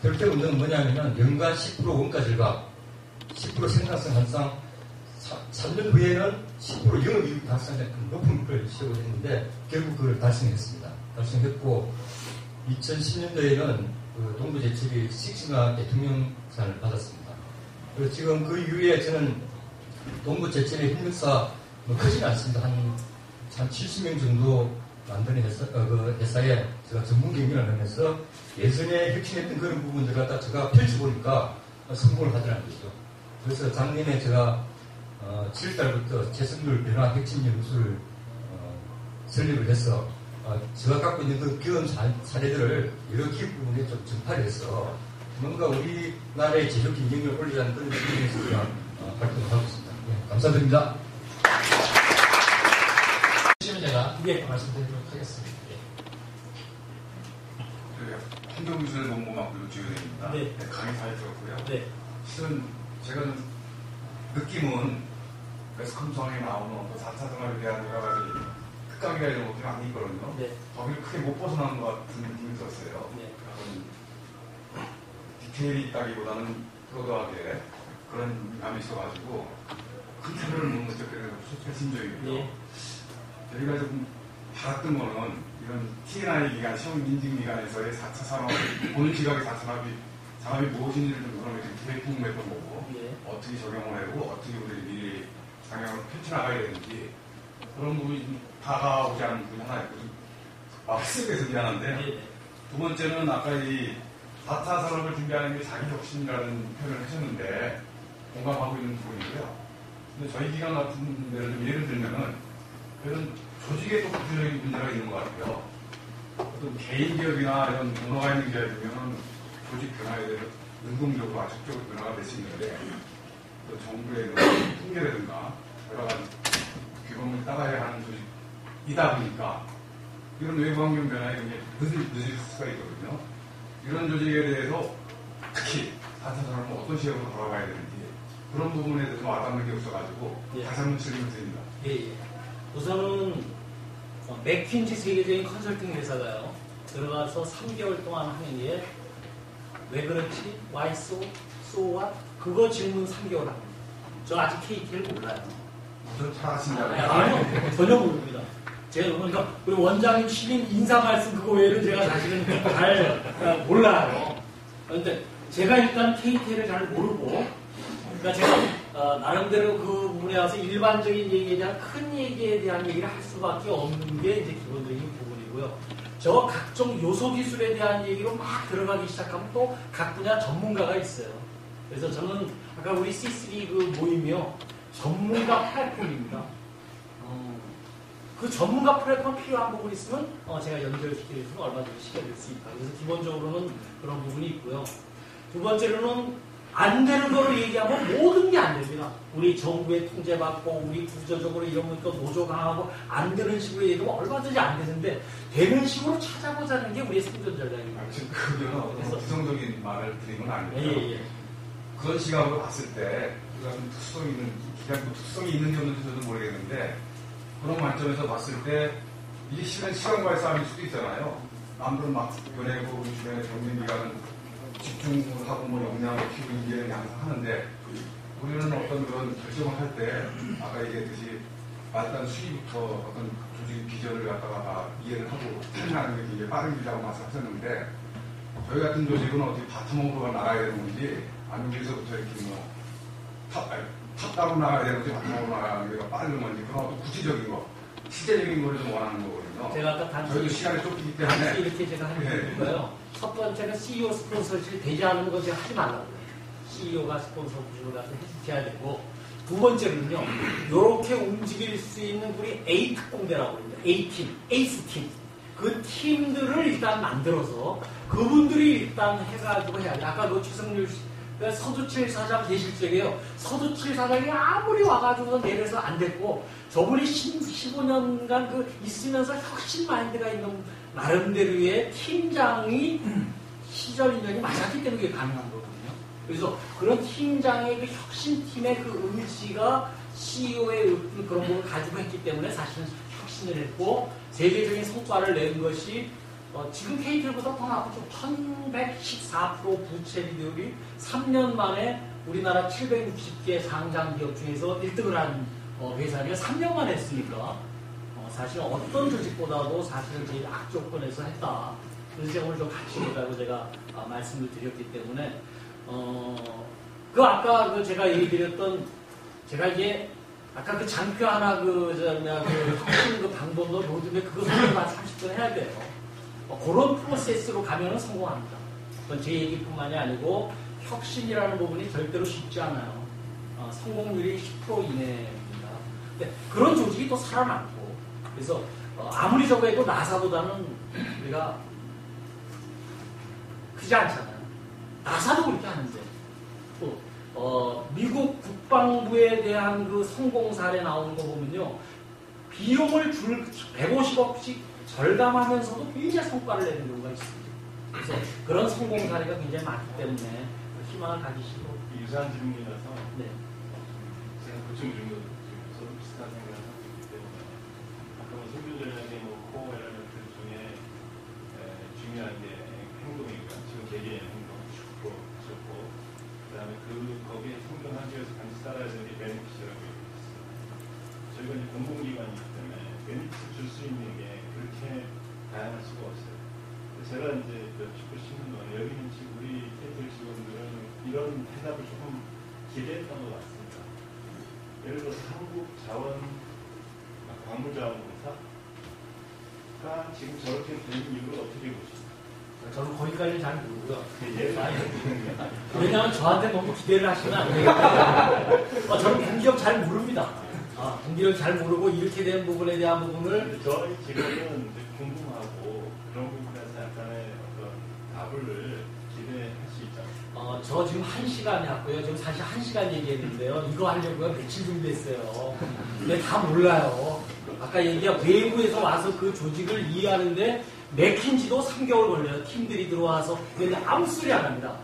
혈액 운동은 뭐냐면은 연간 10% 원가 절감, 10% 생산성 향상, 3년 후에는 10% 영업이익 달성에 높은 목표를 세우고 했는데 결국 그걸 달성했습니다. 달성했고 2010년도에는 그 동부제철이 식신화 대통령상을 받았습니다. 그리고 지금 그 이후에 저는 동부제철의 협력사 뭐 크지는 않습니다. 한 70명 정도 만드는 회사에 제가 전문 경영을 하면서 예전에 혁신했던 그런 부분들을 갖다 제가 펼쳐보니까 성공을 하더라는 거죠. 그래서 작년에 제가 7월달부터 재성률 변화 혁신 연구소를 설립을 해서 제가 갖고 있는 그 경험 사례들을 여러 기업 부분에 좀 전파를 해서 뭔가 우리나라의 제조 경쟁력을 올리자는 그런 측면에서 제가 활동을 하고 있습니다. 네, 감사드립니다. 제가 말씀드리도록 하겠습니다. 환경기술 농무망부 주연입니다. 네. 강의 잘 들었고요. 네. 실은 제가 좀 느낌은 매스컴성에 나오는 4차 산업에 대한 여러 가지 특강이나 이런 것들이 많이 있거든요. 네. 거기를 크게 못 벗어나는 것 같은 느낌이 들었어요. 네. 약간 디테일이 있다기보다는 프로도하게 그런 감이 있어가지고 큰 차별을 못 느꼈다는 게 심정이고요. 네. 저희가 좀 바랐던 거는 이런 T&I 기간, 시험 인증 기간에서의 4차 산업, 보는 시각의 4차 산업이 무엇인지를 좀 그런 게 대풍했던 거고, 네. 어떻게 적용을 하고, 어떻게 우리 미래 방향으로 펼쳐나가야 되는지, 그런 부분이 좀 다가오지 않은 부분이 하나 있고, 막스에서 미안한데, 네. 두 번째는 아까 이 4차 산업을 준비하는 게 자기 혁신이라는 표현을 하셨는데, 공감하고 있는 부분이고요. 근데 저희 기관 같은 데를 좀 예를 들면은, 그런 조직의 또 구조적인 문제가 있는 것 같아요. 어떤 개인 기업이나 이런 문화가 있는 기업이면 조직 변화에 대해서 능동적으로 적극적으로 변화가 될 수 있는데 또 정부의 통계라든가 여러 가지 규범을 따라야 하는 조직이다 보니까 이런 외부 환경 변화에 굉장히 늦을 수가 있거든요. 이런 조직에 대해서 특히 4차 산업은 어떤 시각으로 돌아가야 되는지 그런 부분에 대해서 와닿는 게 없어가지고 예. 다시 한번 질문 드립니다. 예. 우선은 맥킨지 세계적인 컨설팅 회사가요. 들어가서 3개월 동안 하는 게 왜 그렇지? Why so? So what? 그거 질문 3개월 합니다. 저 아직 KT를 몰라요. 좀 잘하신다고요? 아니요. 전혀 모릅니다. 제가 그러니까 우리 원장님 신임 인사 말씀 그거 외에는 제가 사실은 잘 몰라요. 그런데 제가 일단 KT를 잘 모르고 그러니까 제가 나름대로 그 부분에 와서 일반적인 얘기에 대한 큰 얘기에 대한 얘기를 할 수밖에 없는 게 이제 기본적인 부분이고요. 저 각종 요소 기술에 대한 얘기로 막 들어가기 시작하면 또 각 분야 전문가가 있어요. 그래서 저는 아까 우리 C3 그 모임이요. 전문가 플랫폼입니다. 그 전문가 플랫폼 필요한 부분이 있으면 제가 연결시켜주시면 얼마든지 시켜줄 수 있다. 그래서 기본적으로는 그런 부분이 있고요. 두 번째로는 안 되는 거로 얘기하면 모든 게 안 됩니다. 우리 정부의 통제받고 우리 구조적으로 이런 거 노조 강하고 안 되는 식으로 얘기하면 얼마든지 안 되는데 되는 식으로 찾아보자는 게 우리의 생존 전략입니다. 지금 그거는 어떤 부정적인 말을 드린 건 아니고요. 예. 그런 시각으로 봤을 때 우리가 좀 특성이 있는 기간 특성이 있는지 없는지 저도 모르겠는데 그런 관점에서 봤을 때 이게 시간과의 싸움일 수도 있잖아요. 남들은 막 보내고 우리 주변의 경쟁기관은 집중을 하고 뭐 역량을 키우고 이게 양성하는데 우리는 어떤 그런 결정을 할 때 아까 얘기했듯이 일단 수위부터 어떤 조직의 비전을 갖다가 다 이해를 하고 실행하는 게 굉장히 빠른 길이라고 말씀하셨는데 저희 같은 조직은 어떻게 바텀업으로 나가야 되는 건지 아니면 여기서부터 이렇게 뭐 탑다운 나가야 되는 건지 바텀업으로 나가는 게 빠른 건지 그런 어떤 구체적인 거 실제적인 거를 좀 원하는 거거든요. 제가 아까 단지 저희도 시간이 좁기 때문에 이렇게 제가 하는 거예요. 첫 번째는 CEO 스폰서실 되지 않은 거 제가 하지 말라고 그래요. CEO가 스폰서 구조를 가서 해야 되고 두 번째는요. 이렇게 움직일 수 있는 우리 A 특공대라고 합니다. A팀, 에이스팀. 그 팀들을 일단 만들어서 그분들이 일단 해가지고 해야 돼. 아까 그 최성률 서두칠 사장 계실 적에요. 서두칠 사장이 아무리 와가지고 내려서 안 됐고 저분이 15년간 그 있으면서 혁신 마인드가 있는 나름대로의 팀장이 시절 인연이 맞았기 때문에 그게 가능한 거거든요. 그래서 그런 팀장의 그 혁신팀의 그 의지가 CEO의 그런 걸 가지고 했기 때문에 사실은 혁신을 했고 세계적인 성과를 낸 것이 지금 KTL보다 더 나쁘죠. 1114% 부채 비율이 3년 만에 우리나라 760개 상장 기업 중에서 1등을 한 회사를 3년 만에 했으니까 사실 어떤 조직보다도 사실은 제일 악조건에서 했다. 그래서 제가 오늘 좀 같이 해달라고 제가 말씀을 드렸기 때문에 아까 제가 얘기 드렸던 제가 이게 아까 그 장표 하나 혁신 방법도 로드맵 그거 한 30분 해야 돼요. 그런 프로세스로 가면은 성공합니다. 그건 제 얘기뿐만이 아니고 혁신이라는 부분이 절대로 쉽지 않아요. 성공률이 10% 이내입니다. 근데 그런 조직이 또 살아남고 그래서 아무리 저거 해도 나사보다는 우리가 크지 않잖아요. 나사도 그렇게 하는데 또 미국 국방부에 대한 그 성공 사례 나오는 거 보면요. 비용을 150억씩 절감하면서도 굉장히 성과를 내는 경우가 있습니다. 그래서 그런 성공 사례가 굉장히 많기 때문에 희망을 가지시고 유사한 질문이라서 네. 제가 보충 질문 서로 비슷한 생각을 하고 있기 때문에 아까 송교 전략의 코어 엘리먼트 중에 중요한 게 행동이니까 지금 개개인 행동 슈퍼 하셨고 그 다음에 거기에 생존하기 위해서 반드시 따라야 되는 게 베네핏이라고 얘기했어요. 저희가 이제 공공기관이기 때문에 베네핏을 줄 수 있는 게 그렇게 다양할 수가 없어요. 제가 이제 짚고 싶은 건 여기 있는 우리 KTL 직원들은 이런 해답을 조금 기대했던 것 같습니다. 예를 들어서 광물자원공사가 지금 저렇게 된 이유를 어떻게 보십니까? 저는 거기까지는 잘 모르고요. 예. 왜냐하면 저한테 너무 기대를 하시면 안 되겠다. 저는 공기업 잘 모릅니다. 공기업 잘 모르고 이렇게 된 부분에 대한 부분을 저희 직원은 궁금하고 그런 부분에서 약간의 어떤 답을 기대할 수 있잖아요. 저 지금 1시간 했고요. 지금 사실 1시간 얘기했는데요. 이거 하려고요. 며칠 준비했어요. 근데 다 몰라요. 아까 얘기한 외부에서 와서 그 조직을 이해하는데 맥킨지도 3개월 걸려요. 팀들이 들어와서. 근데 아무 소리 안 합니다.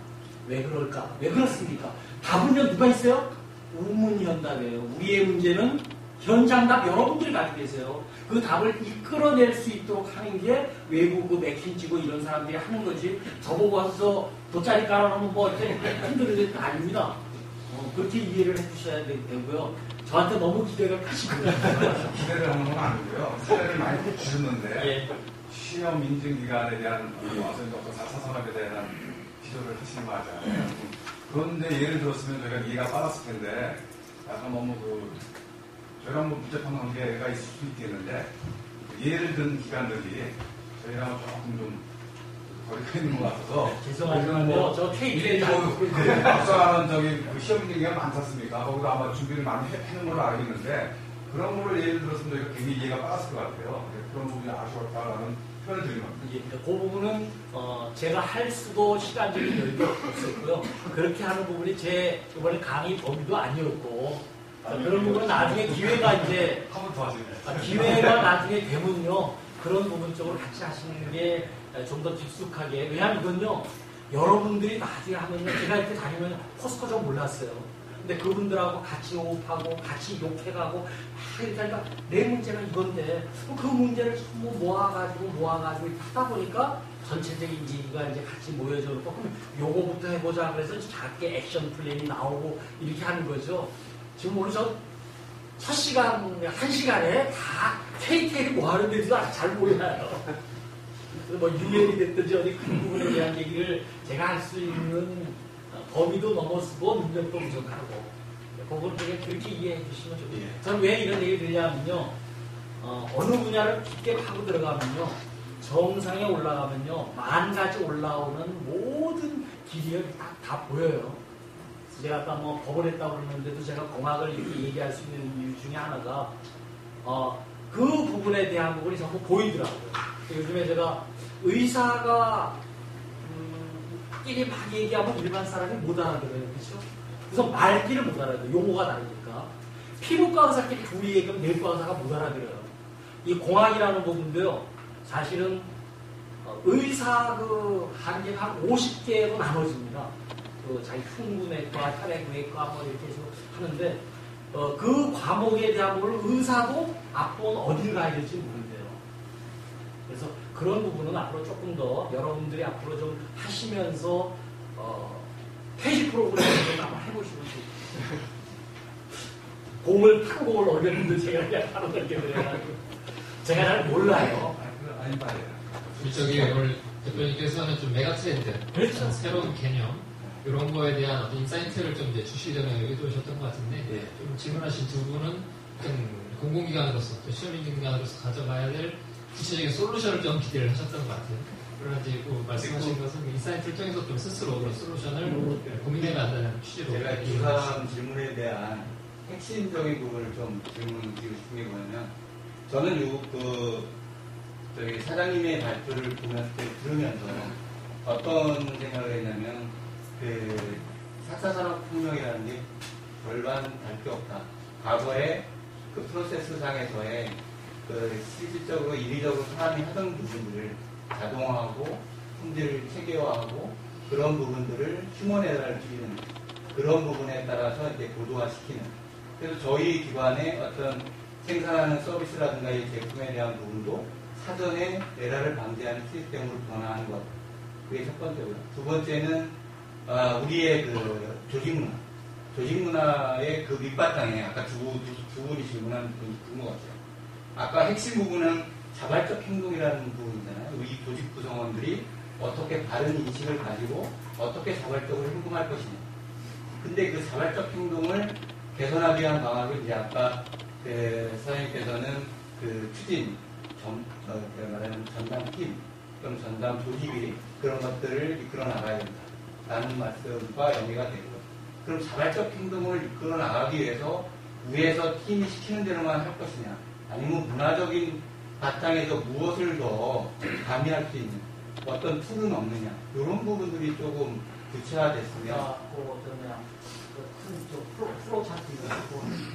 왜 그럴까? 왜 그렇습니까? 답은요 누가 있어요? 우문현답이에요. 우리의 문제는 현장답 여러분들이 가지고 계세요. 그 답을 이끌어낼 수 있도록 하는 게 외부 그 맥킨지고 이런 사람들이 하는 거지. 저보고 와서 돗자리 깔아놓으면 뭐 이렇게 흔들리는 게 아닙니다. 그렇게 이해를 해주셔야 되고요. 저한테 너무 기대가 크시고요. 기대를 하는 건 아니고요. 사례를 많이 주셨는데 예. 시험 인증 기간에 대한 와서 4차 산업에 대한 기도를 하시는 거 맞아요. 그런데 예를 들었으면 저희가 이해가 빠졌을 텐데 약간 너무 저희랑 복잡한 관계가 있을 수 있겠는데 예를 든 기관들이 저희랑 조금 좀 거리가 있는 것 같아서 죄송하지만요. 저 KTL 앞서가는 그 시험 인증기가 많지 않습니까? 거기도 아마 준비를 많이 해놓은 걸로 알겠는데 그런 거를 예를 들었으면 저희가 굉장히 이해가 빠졌을 것 같아요. 그런 부분이 아쉬웠다라는 표현을 드리는 겁니다. 그 부분은 제가 할 수도 시간적인 여유가 없었고요. 그렇게 하는 부분이 제 이번에 강의 범위도 아니었고 그런 부분은 나중에 기회가 이제 한 번 더 하시네요. 기회가 나중에 되면요 그런 부분 쪽으로 같이 하시는 게 좀 더 깊숙하게. 왜냐하면 이건요 여러분들이 나중에 하면요 제가 이렇게 다니면 포스코 좀 몰랐어요. 근데 그분들하고 같이 호흡하고 같이 욕해가고 이렇게 하니까 내 문제가 이건데 그 문제를 전부 모아가지고 하다 보니까 전체적인 얘기가 이제 같이 모여져 있고 그럼 요거부터 해보자 그래서 작게 액션 플랜이 나오고 이렇게 하는 거죠. 지금 오늘 첫 시간, 1시간에 다 KTL이 뭐 하는 데도 아직 잘 몰라요. 그래서 뭐 유엔이 됐든지 어디 큰 부분에 대한 얘기를 제가 할 수 있는 범위도 넘어서고 능력도 부족하고 그거를 그렇게 이해해 주시면 좋겠어요. 저는 왜 이런 얘기를 드리냐면요. 어느 분야를 깊게 파고 들어가면요. 정상에 올라가면요. 10,000가지 올라오는 모든 길이 다 보여요. 제가 아까 뭐 법을 했다고 그러는데도 제가 공학을 이렇게 얘기할 수 있는 이유 중에 하나가 그 부분에 대한 부분이 전부 보이더라고요. 요즘에 제가 의사가 끼리 막 얘기하면 일반 사람이 못 알아들어요. 그렇죠? 그래서 말귀를 못 알아들어요. 용어가 다르니까. 피부과 의사끼리 둘이 얘기하면 내과 의사가 못 알아들어요. 이 공학이라는 부분도요. 사실은 의사 한계가 한 50개로 나눠집니다. 자기 흉부내과, 혈액내과 뭐 이렇게 해서 하는데 그 과목에 대한 걸 의사도 앞으로는 어딜 가야 될지 모른대요. 그래서 그런 부분은 앞으로 조금 더 여러분들이 앞으로 좀 하시면서 퇴직 프로그램을 좀 한번 해보시고 큰 공을 올렸는데 제가 그냥 하루 넘게 그래가지고 제가 잘 몰라요. 아니 말이에요. 저기 오늘 대표님께서는 좀 메가 트렌드, 그렇죠. 새로운 개념 이런 거에 대한 어떤 인사이트를 좀 이제 주시려는 의도셨던 것 같은데 예. 좀 질문하신 두 분은 좀 공공기관으로서 또 시험기관으로서 가져가야 될 구체적인 솔루션을 좀 기대를 하셨던 것 같아요. 그러나 이제 말씀하신 것은 인사이트를 통해서 좀 스스로 그런 솔루션을 고민해간다는 취지로 제가 이 사람 질문에 대한 핵심적인 부분을 좀 질문드리고 싶은 게 뭐냐면, 저는 저희 사장님의 발표를 들으면서 어떤 생각을 했냐면, 4차 산업혁명이라는 게 별반 다를 게 없다. 과거에 그 프로세스상에서의 실질적으로 인위적으로 사람이 하던 부분들을 자동화하고 품질 체계화하고 그런 부분들을 휴먼 에러를 줄이는 그런 부분에 따라서 이제 고도화시키는. 그래서 저희 기관의 어떤 생산하는 서비스라든가 이 제품에 대한 부분도 사전에 에러를 방지하는 시스템으로 변화하는 것. 그게 첫 번째고요. 두 번째는 우리의 조직 문화의 그 밑바탕에 아까 두 분이 질문한 그런 것 같아요. 아까 핵심 부분은 자발적 행동이라는 부분이잖아요. 우리 조직 구성원들이 어떻게 바른 인식을 가지고 어떻게 자발적으로 행동할 것이냐. 근데 그 자발적 행동을 개선하기 위한 방안으로 이제 아까 사장님께서는 그 추진, 말하는 전담팀, 그럼 전담 조직이 그런 것들을 이끌어 나가야 된다라는 말씀과 연계가 되고요. 그럼 자발적 행동을 이끌어 나가기 위해서 위에서 팀이 시키는 대로만 할 것이냐, 아니면 문화적인 바탕에서 무엇을 더 가미할 수 있는 어떤 툴은 없느냐, 이런 부분들이 조금 구체화됐으면 프로 차트 이거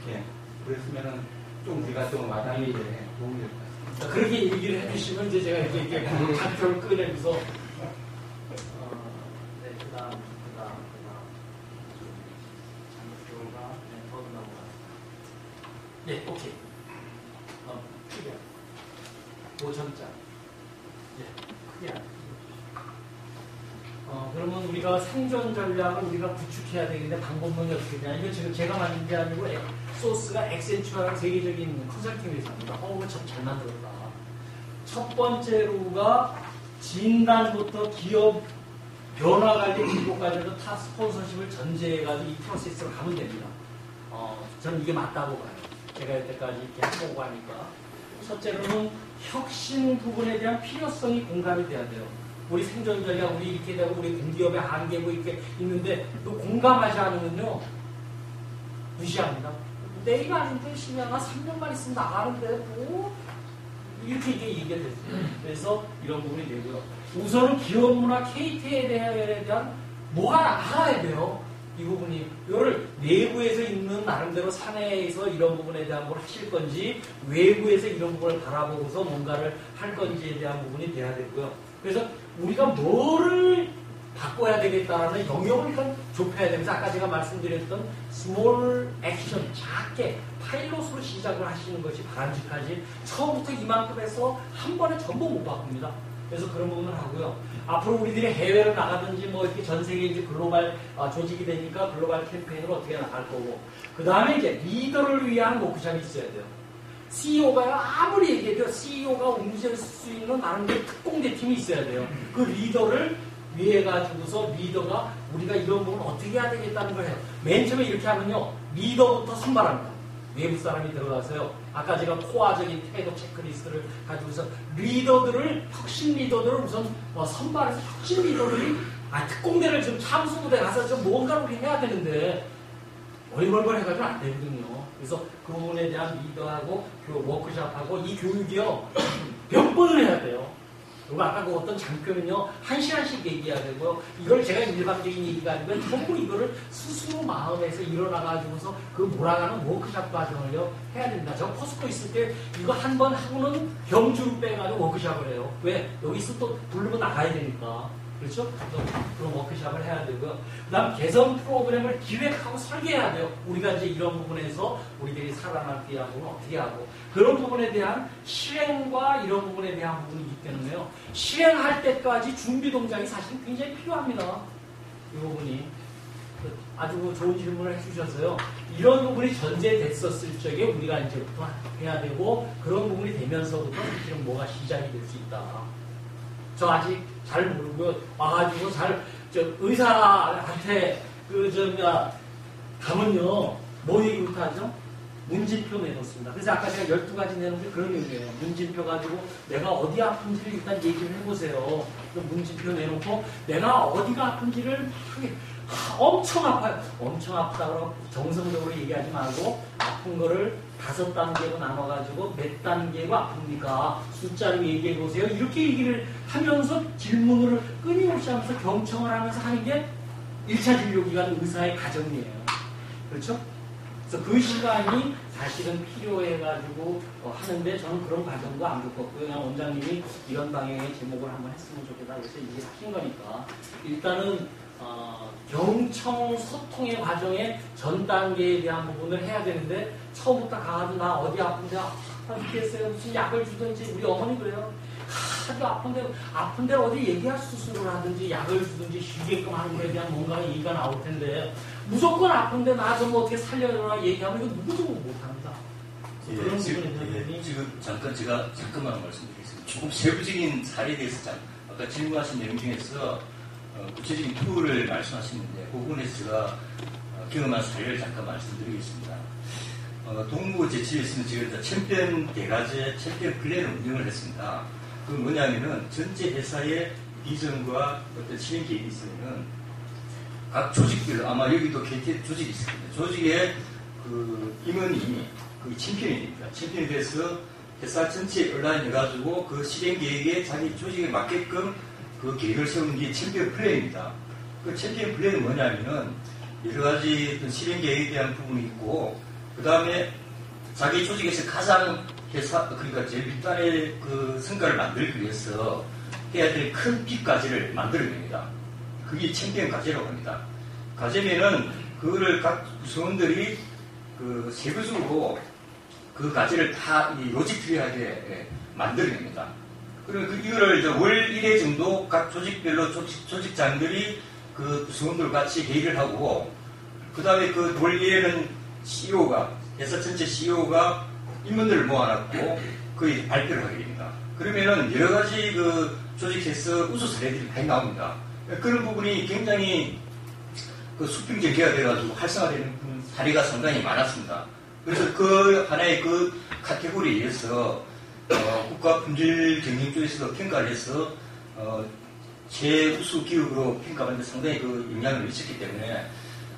예, 그랬으면은 좀 우리가 좀 와닿는 데 도움이 될 것 같습니다. 그렇게 얘기를 해주시면 이제 제가 이렇게 차트를 꺼내면서 네, 그다음 장표가 더 넘어가. 네, 오케이. 크게 5점짜리. 네, 크게. 그러면 우리가 생존 전략을 우리가 구축해야 되는데 방법론이 어떻게 되냐. 이거 지금 제가 만든 게 아니고 소스가 엑센추어라는 세계적인 컨설팅 회사입니다. 그거 참 잘 만들었다. 첫 번째로가 진단부터 기업 변화 관리 기록까지도 타 스폰서십을 전제해가지고 이 프로세스로 가면 됩니다. 저는 이게 맞다고 봐요. 제가 여태까지 이렇게 해보고 하니까. 첫째로는 혁신 부분에 대한 필요성이 공감이 돼야 돼요. 우리 생존 전략, 우리 이렇게 되고, 우리 공기업의 한계 뭐 이렇게 있는데, 또 공감하지 않으면요, 무시합니다. 내일 아닌데 10년이나 3년만 있으면 나가는데, 뭐, 이렇게 얘기가 됐어요. 그래서 이런 부분이 되고요. 우선은 기업 문화 KT에 대한 뭐가 나가야 돼요. 이 부분이. 이거를 내부에서 있는 나름대로 사내에서 이런 부분에 대한 걸 하실 건지, 외부에서 이런 부분을 바라보고서 뭔가를 할 건지에 대한 부분이 돼야 되고요. 그래서 우리가 뭐를 바꿔야 되겠다는 영역을 일단 좁혀야 되면서 아까 제가 말씀드렸던 스몰 액션, 작게 파일럿으로 시작을 하시는 것이 바람직하지 처음부터 이만큼 해서 한 번에 전부 못 바꿉니다. 그래서 그런 부분을 하고요. 앞으로 우리들이 해외로 나가든지 뭐 이렇게 전 세계 이제 글로벌 조직이 되니까 글로벌 캠페인으로 어떻게 나갈 거고 그 다음에 이제 리더를 위한 워크숍이 있어야 돼요. CEO가요, 아무리 얘기해도 CEO가 움직일 수 있는 나름대로 특공대 팀이 있어야 돼요. 그 리더를 위해 가지고서 리더가 우리가 이런 부분 어떻게 해야 되겠다는 걸 해요. 맨 처음에 이렇게 하면요, 리더부터 선발합니다. 외부 사람이 들어가서요. 아까 제가 코어적인 태도 체크리스트를 가지고서 리더들을, 혁신 리더들을 우선 선발해서 혁신 리더들이 특공대를 지금 참수부대 가서 좀 뭔가를 우리 해야 되는데 얼벌벌 해가지고 안 되거든요. 그래서 그 부분에 대한 리더하고 그 워크숍하고 이 교육이요 몇 번을 해야 돼요. 그리고 아까 그 어떤 장표는요 1시간씩 얘기해야 되고요. 이걸 제가 일반적인 얘기가 아니면 전부 이거를 스스로 마음에서 일어나가지고서 그 몰아가는 워크숍 과정을요 해야 됩니다. 저 포스코 있을 때 이거 한 번 하고는 경주로 빼가지고 워크숍을 해요. 왜? 여기서 또 부르면 나가야 되니까. 그렇죠? 그런 워크숍을 해야 되고요. 그 다음 개선 프로그램을 기획하고 설계해야 돼요. 우리가 이제 이런 부분에서 우리들이 살아남기 위한 부분을 어떻게 하고 그런 부분에 대한 실행과 이런 부분에 대한 부분이 있기 때문에요. 실행할 때까지 준비 동작이 사실 굉장히 필요합니다. 이 부분이. 아주 좋은 질문을 해주셔서요. 이런 부분이 전제됐었을 적에 우리가 이제부터 해야 되고 그런 부분이 되면서부터 사실은 뭐가 시작이 될 수 있다. 저 아직 잘 모르고요. 와가지고 의사한테 가면요. 뭐 얘기부터 하죠? 문진표 내놓습니다. 그래서 아까 제가 12가지 내놓은 게 그런 의미예요. 문진표 가지고 내가 어디 아픈지를 일단 얘기를 해보세요. 문진표 내놓고 내가 어디가 아픈지를 엄청 아파요. 엄청 아프다고 정성적으로 얘기하지 말고 아픈 거를 5단계로 나눠가지고 몇 단계로 아픕니까? 숫자로 얘기해보세요. 이렇게 얘기를 하면서 질문을 끊임없이 하면서 경청을 하면서 하는 게 1차 진료기관 의사의 과정이에요. 그렇죠? 그래서 그 시간이 사실은 필요해가지고 하는데 저는 그런 과정도 안 겪었고요. 그냥 원장님이 이런 방향의 제목을 한번 했으면 좋겠다 그래서 얘기를 하신 거니까 일단은 경청 소통의 과정의 전 단계에 대한 부분을 해야 되는데 처음부터 가가지고 나 어디 아픈데 이렇게 했어요. 무슨 약을 주든지 우리 어머니 그래요. 아주 아픈데 어디 얘기할 수술을 하든지 약을 주든지 쉬게끔 하는 거에 대한 뭔가 얘기가 나올 텐데 무조건 아픈데 나 좀 어떻게 살려줘라 얘기하면 이거 누구도 못합니다. 그런 부분이 지금 잠깐만 말씀드리겠습니다. 조금 세부적인 사례에 대해서 아까 질문하신 내용 중에서 구체적인 툴을 말씀하시는데 그 부분에서 제가 경험한 사례를 잠깐 말씀드리겠습니다. 동부 제치에서는 지금 챔피언 대가제 챔피언 플랜을 운영을 했습니다. 그건 뭐냐면은 전체 회사의 비전과 어떤 실행 계획이 있으면은 각 조직별로 아마 여기도 KT 조직이 있을 겁니다. 조직의 그 임원이 그 챔피언입니다. 챔피언에 대해서 회사 전체에 온라인해가지고 그 실행 계획에 자기 조직에 맞게끔 그 계획을 세우는 게 챔피언 플랜입니다. 그 챔피언 플랜은 뭐냐면은 여러 가지 어떤 실행 계획에 대한 부분이 있고 그 다음에 자기 조직에서 가장 그러니까 제일 윗단의 그 성과를 만들기 위해서 해야 될 큰 빚과제를 만들어냅니다. 그게 챔피언 과제라고 합니다. 과제면은 그거를 각 구성원들이 그 세부적으로 그 과제를 다 로직트리하게 만들어냅니다. 그리고 이거를 월 1회 정도 각 조직별로 조직장들이 그 구성원들 같이 회의를 하고 그 다음에 그 월 1회는 CEO가 회사 전체 CEO가 임원들을 모아놨고 거의 발표를 하게 됩니다. 그러면은 여러 가지 그 조직에서 우수 사례들이 많이 나옵니다. 그런 부분이 굉장히 그 수평적이가 돼가지고 활성화되는 사례가 상당히 많았습니다. 그래서 그 하나의 그 카테고리에 의해서 국가 품질 경영 쪽에서도 평가를 해서 최우수 기업으로 평가받는데 상당히 그 영향을 미쳤기 때문에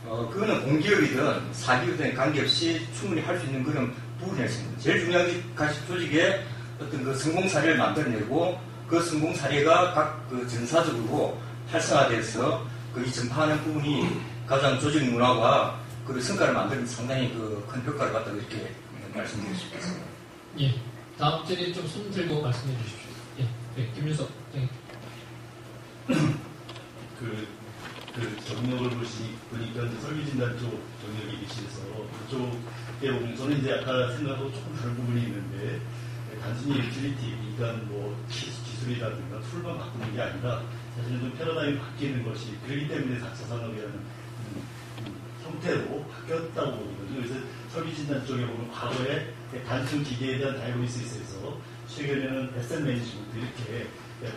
그거는 공기업이든 사기업이든 관계없이 충분히 할 수 있는 그런 부분이었습니다. 제일 중요한 게 가시 조직의 어떤 그 성공 사례를 만들어내고 그 성공 사례가 각 그 전사적으로 활성화돼서 그 전파하는 부분이 가장 조직 문화와 그 성과를 만드는 상당히 그 큰 효과를 갖다고 이렇게 말씀드릴 수 있겠습니다. 예. 다음 자리에 좀 손 들고 말씀해 주십시오. 예. 네, 김윤석. 네. 그 경력을 보니까 설비진단 쪽 경력이 계시서 그쪽에 보면 저는 이제 아까 생각하고 조금 다른 부분이 있는데 단순히 유틸리티, 그러니까 뭐 기술이라든가 툴만 바꾸는 게 아니라 사실은 좀 패러다임이 바뀌는 것이 그렇기 때문에 4차 산업이라는 형태로 바뀌었다고 보거든요. 그래서 설비진단 쪽에 보면 과거에 단순 기계에 대한 다이어리시스에서 최근에는 에셋 매니지먼트 이렇게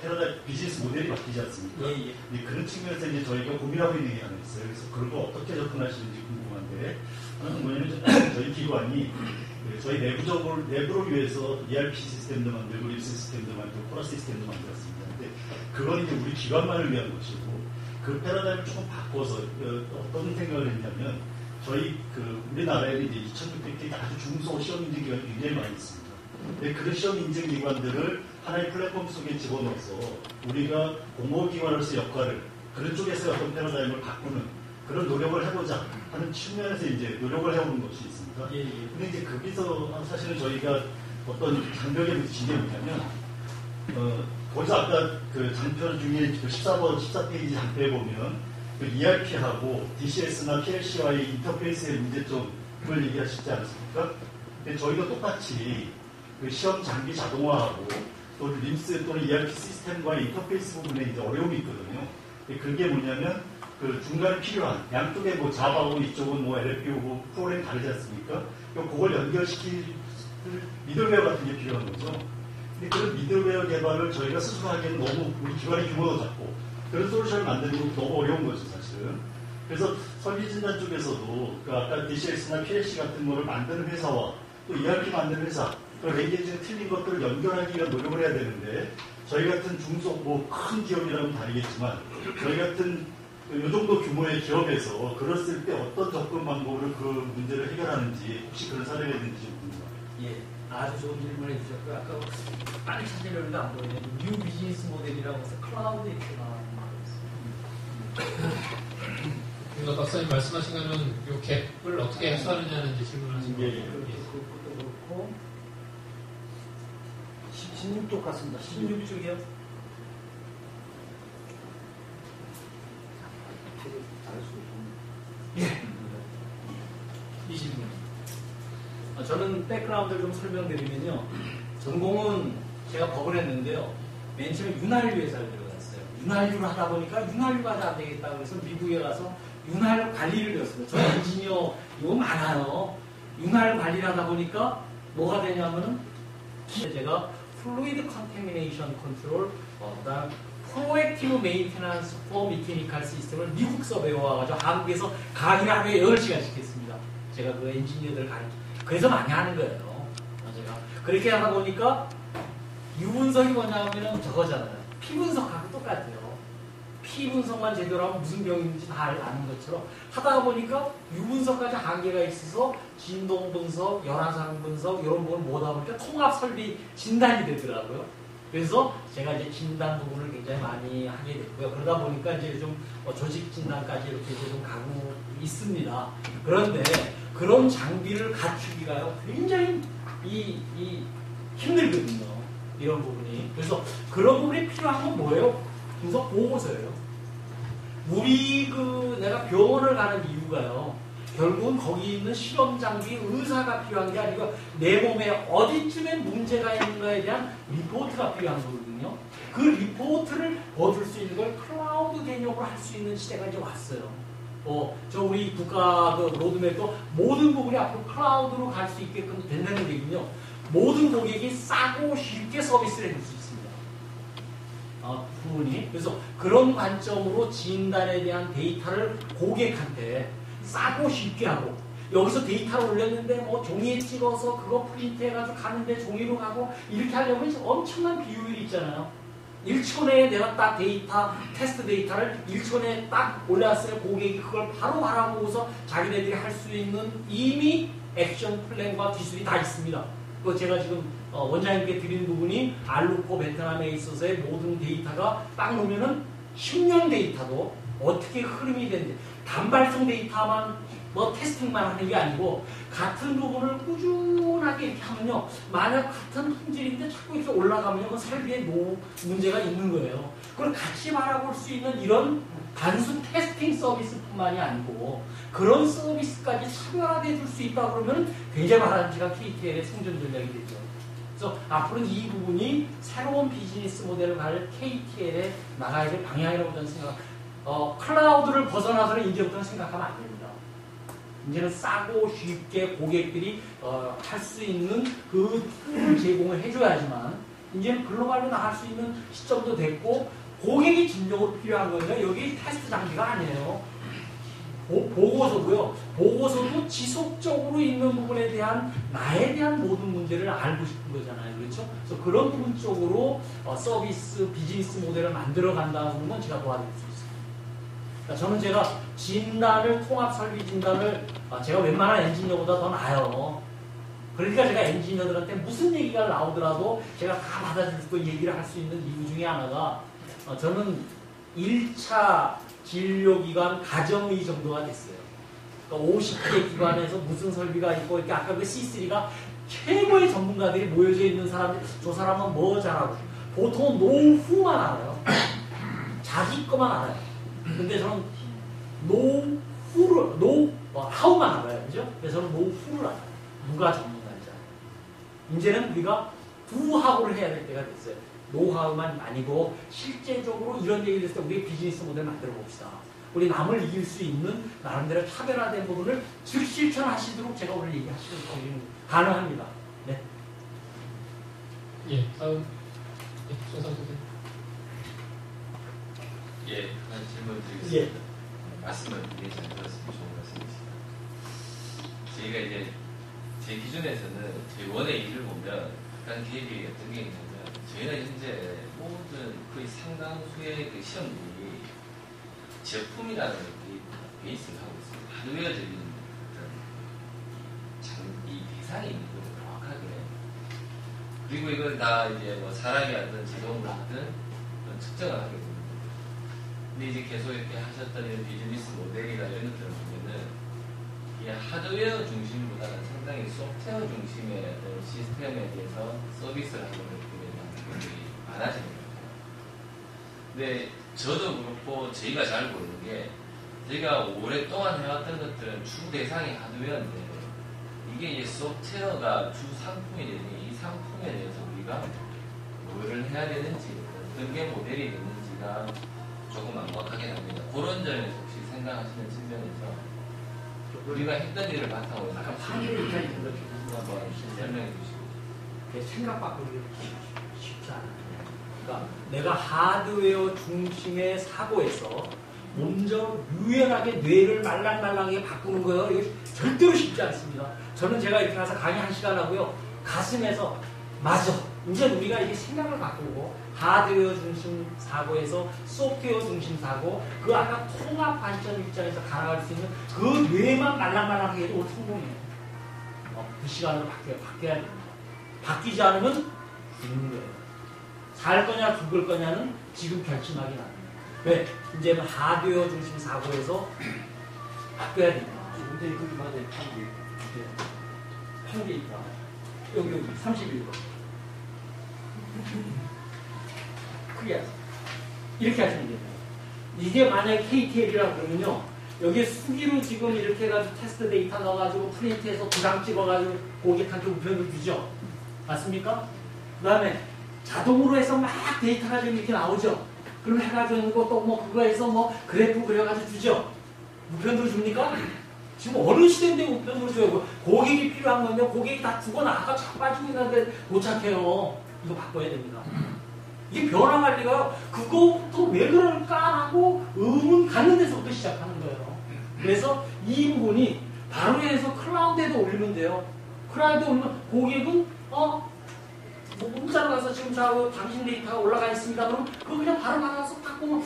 패러다임 비즈니스 모델이 바뀌지 않습니까? 예. 그런 측면에서 이제 저희가 고민하고 있는 게 하나 있어요. 그래서 그걸 어떻게 접근하시는지 궁금한데 하나는 뭐냐면 저희 기관이 저희 내부를 위해서 ERP 시스템도 만들고 립 시스템도 만들고 코라 시스템도 만들었습니다. 근데 그건 이제 우리 기관만을 위한 것이고 그 패러다임을 조금 바꿔서 어떤 생각을 했냐면 저희 우리나라에는 이제 2,600개 아주 중소 시험 인증 기관이 굉장히 많이 있습니다. 근데 그런 시험 인증 기관들을 하나의 플랫폼 속에 집어넣어서 우리가 공모기관으로서 역할을 그런 쪽에서 어떤 패러다임을 바꾸는 그런 노력을 해보자 하는 측면에서 이제 노력을 해오는 것이 있습니다. 예. 근데 이제 거기서 사실은 저희가 어떤 장벽에 부딪힌 게 뭐냐면 거기서 아까 그 장표 중에 그 14페이지 장표에 보면 그 ERP하고 DCS나 PLC와의 인터페이스의 문제점을 얘기하시지 않습니까? 근데 저희도 똑같이 그 시험 장비 자동화하고 또 림스 또는 ERP 시스템과의 인터페이스 부분에 이제 어려움이 있거든요. 그게 뭐냐면 그 중간에 필요한 양쪽에 뭐 자바고 이쪽은 뭐 LFP고 프로그램 다르지 않습니까? 그걸 연결시킬 미들웨어 같은 게 필요한 거죠. 근데 그런 미들웨어 개발을 저희가 스스로 하기에는 너무 우리 기관의 규모도 작고 그런 솔루션을 만드는 거 너무 어려운 거죠, 사실은. 그래서 설비 진단 쪽에서도 그 아까 DCS나 PLC 같은 거를 만드는 회사와 또 ERP 만드는 회사, 그 랭귀지가 틀린 것들을 연결하기 위한 노력을 해야 되는데 저희 같은 중소 뭐 큰 기업이라면 다르겠지만 저희 같은 이 정도 규모의 기업에서 그랬을 때 어떤 접근 방법으로 그 문제를 해결하는지 혹시 그런 사례가 있는지 궁금합니다. 예, 아주 좋은 질문을 해주셨고요. 아까 빨리 찾으려는데 안 보이는 뉴 비즈니스 모델이라고 해서 클라우드 이렇게 나와있는 이거 박사님 말씀하신 거는 이 갭을 어떻게 해소하느냐는 질문하신 거예요. 그것도 그렇고 16쪽 같습니다. 16쪽이요. 예. 20년. 저는 백그라운드를 좀 설명드리면요. 전공은 제가 법을 했는데요. 맨 처음에 윤활유 회사를 들어갔어요. 윤활유를 하다 보니까 윤활유가 안 되겠다 그래서 미국에 가서 윤활 관리를 배웠습니다. 저 엔지니어 이거 많아요. 윤활 관리를 하다 보니까 뭐가 되냐면은 제가 플루이드 컨테미네이션 컨트롤, 그다음 프로액티브 메인테넌스 포 미케니컬 시스템을 미국서 배워와가지고 한국에서 강의를 하루에 10시간씩 했습니다. 제가 그 엔지니어들 그래서 많이 하는 거예요. 제가 그렇게 하다 보니까 유분석이 뭐냐면은 저거잖아요. 피분석하고 똑같아요. 피분석만 제대로 하면 무슨 병인지 다 아는 것처럼 하다 보니까 유분석까지 한계가 있어서 진동 분석, 열화상 분석 이런 부분을 못하다 보니까 통합 설비 진단이 되더라고요. 그래서 제가 이제 진단 부분을 굉장히 많이 하게 됐고요. 그러다 보니까 이제 좀 조직 진단까지 이렇게 좀 가고 있습니다. 그런데 그런 장비를 갖추기가요 굉장히 힘들거든요. 이런 부분이. 그래서 그런 부분이 필요한 건 뭐예요? 분석 보고서예요. 우리 내가 병원을 가는 이유가요. 결국은 거기 있는 실험 장비, 의사가 필요한 게 아니고 내 몸에 어디쯤에 문제가 있는가에 대한 리포트가 필요한 거거든요. 그 리포트를 얻을 수 있는 걸 클라우드 개념으로 할 수 있는 시대가 이제 왔어요. 저 우리 국가 로드맵도 모든 부분이 앞으로 클라우드로 갈 수 있게끔 된다는 얘기군요. 모든 고객이 싸고 쉽게 서비스를 해줄 수 있습니다. 부분이. 그래서 그런 관점으로 진단에 대한 데이터를 고객한테 싸고 쉽게 하고 여기서 데이터를 올렸는데 뭐 종이에 찍어서 그거 프린트해가지고 가는데 종이로 가고 이렇게 하려면 엄청난 비효율이 있잖아요. 1초 내에 내가 딱 테스트 데이터를 1초 내에 딱 올려놨어요. 고객이 그걸 바로 바라보고서 자기네들이 할 수 있는 이미 액션 플랜과 기술이 다 있습니다. 그 제가 지금 원장님께 드린 부분이 알루코 베트남에 있어서의 모든 데이터가 딱 놓으면은 10년 데이터도 어떻게 흐름이 되는지 단발성 데이터만 테스팅만 하는 게 아니고 같은 부분을 꾸준하게 이렇게 하면요. 만약 같은 품질인데 자꾸 이렇게 올라가면 그 설비에 문제가 있는 거예요. 그걸 같이 바라볼 수 있는 이런 단순 테스팅 서비스뿐만이 아니고 그런 서비스까지 차별화돼 줄 수 있다 그러면 굉장히 바람직한 KTL의 생존 전략이 되죠. 그래서 앞으로는 이 부분이 새로운 비즈니스 모델을 갈 KTL에 나가야 될 방향이라고 저는 생각합니다. 클라우드를 벗어나서는 이제부터는 생각하면 안 됩니다. 이제는 싸고 쉽게 고객들이 할 수 있는 그 툴을 제공을 해줘야지만 이제는 글로벌로 나갈 수 있는 시점도 됐고 고객이 진정으로 필요한 거예요. 여기 테스트 장비가 아니에요. 보고서도요. 보고서도 지속적으로 있는 부분에 대한 나에 대한 모든 문제를 알고 싶은 거잖아요. 그렇죠? 그래서 그런 부분 쪽으로 서비스, 비즈니스 모델을 만들어 간다는 건 제가 도와드릴 수 있습니다. 그러니까 저는 제가 진단을, 통합 설비 진단을 제가 웬만한 엔지니어보다 더 나아요. 그러니까 제가 엔지니어들한테 무슨 얘기가 나오더라도 제가 다 받아줄 수 있고 얘기를 할 수 있는 이유 중에 하나가 저는 1차 진료기관 가정의 정도가 됐어요. 그러니까 50개 기관에서 무슨 설비가 있고 이렇게 아까 그 C3가 최고의 전문가들이 모여져 있는 사람들, 저 사람은 뭐 잘하고 보통 노후만 알아요. 자기 거만 알아요. 근데 저는 하우만 알아요. 그죠? 그래서 저는 노후를 알아요. 누가 전문가인지 알아요. 이제는 우리가 두하우를 해야 될 때가 됐어요. 노하우만 아니고 실제적으로 이런 얘기를 했을 때 우리 비즈니스 모델 만들어 봅시다. 우리 남을 이길 수 있는 나름대로 차별화된 부분을 즉 실천하시도록 제가 오늘 얘기하시는 거는 가능합니다. 네. 예, 다음 손상 선생님. 예, 한 질문 드리겠습니다. 예. 말씀을 굉장히 잘 들었습니다. 좋은 말씀이십니다. 저희가 이제 제 기준에서는 저희 원의 일을 보면 약간 계획이 어떤 게 있냐면 저희는 현재 모든 거의 상당수의 그 시험들이 제품이라는 이 베이스를 하고 있습니다. 하드웨어적인 어떤 이 대상이 있는 거죠. 정확하게. 그리고 이건 다 이제 뭐 사람이 하든 자동으로 하든 그런 측정을 하게 됩니다. 근데 이제 계속 이렇게 하셨던 이런 비즈니스 모델이나 이런 것들을 보면은 이 하드웨어 중심보다는 상당히 소프트웨어 중심의 어떤 시스템에 대해서 서비스를 하는 것들이 많아지는 거예요. 근데 저도 그렇고 저희가 잘 모르는 게 저희가 오랫동안 해왔던 것들은 주 대상이 하드웨어인데 이게 이제 소프트웨어가 주 상품이 되니 이 상품에 대해서 우리가 뭐를 해야 되는지 어떤 게 모델이 되는지가 조금 막막하게 합니다. 그런 점에서 혹시 생각하시는 측면에서 우리가 했던 일을 바탕으로 약간 판이를 입장이 된다. 한번 설명해 주시고. 생각 바꾸기 쉽지 않아요. 그러니까 내가 하드웨어 중심의 사고에서 먼저 유연하게 뇌를 말랑말랑하게 바꾸는 거예요. 이거 절대로 쉽지 않습니다. 저는 제가 이렇게 가서 강의 1시간 하고요. 가슴에서 맞아. 이제 우리가 이게 생각을 바꾸고 하드웨어 중심 사고에서 소프트웨어 중심 사고 그 아까 통합 관점 입장에서 가나갈 수 있는 그 뇌만 말랑말랑하게 해도 성공이에요. 그 시간으로 바뀌어야 됩니다. 바뀌지 않으면 죽는 거예요. 살 거냐 죽을 거냐는 지금 결심하기 나릅니다. 왜? 이제는 하드웨어 중심 사고에서 바뀌어야 됩니다. 근데 이거 좀 하자. 판게 있다. 여기 31번. 크게 하세요. 이렇게 하시면 됩니다. 이게 만약에 KTL이라고 그러면요. 여기에 수기로 지금 이렇게 해가지고 테스트 데이터 넣어가지고 프린트해서 도장 찍어가지고 고객한테 우편을 주죠. 맞습니까? 그 다음에 자동으로 해서 막 데이터가 지금 이렇게 나오죠. 그럼 해가지고 또 뭐 그거 해서 뭐 그래프 그려가지고 주죠. 우편으로 줍니까? 지금 어느 시대인데 우편으로 줘요. 고객이 필요한 건요. 고객이 다 두고 나가 쫙 빠지고 있는데 도착해요. 이거 바꿔야 됩니다. 이게 변화 관리가 그거부터 왜 그럴까 하고 의문 갖는 데서부터 시작하는 거예요. 그래서 이 부분이 바로 해서 클라우드에도 올리면 돼요. 클라우드에 올리면 고객은 뭐 문자로 가서 지금 당신 데이터가 올라가 있습니다. 그럼 그거 그냥 바로 받아서 딱 보면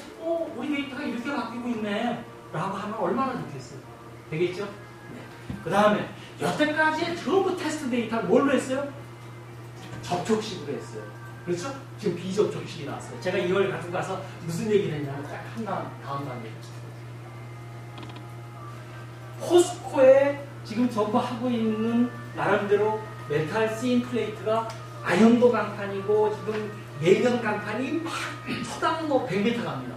우리 데이터가 이렇게 바뀌고 있네 라고 하면 얼마나 좋겠어요. 되겠죠? 네. 그 다음에 여태까지 전부 테스트 데이터를 뭘로 했어요? 접촉식으로 했어요. 그렇죠? 지금 비접촉식이 나왔어요. 제가 이걸 가지고 가서 무슨 얘기를 했냐면 딱 다음 단계. 포스코에 지금 전부 하고 있는 나름대로 메탈 씬 플레이트가 아연도 강판이고 지금 내면 강판이 막 초당 100m 갑니다.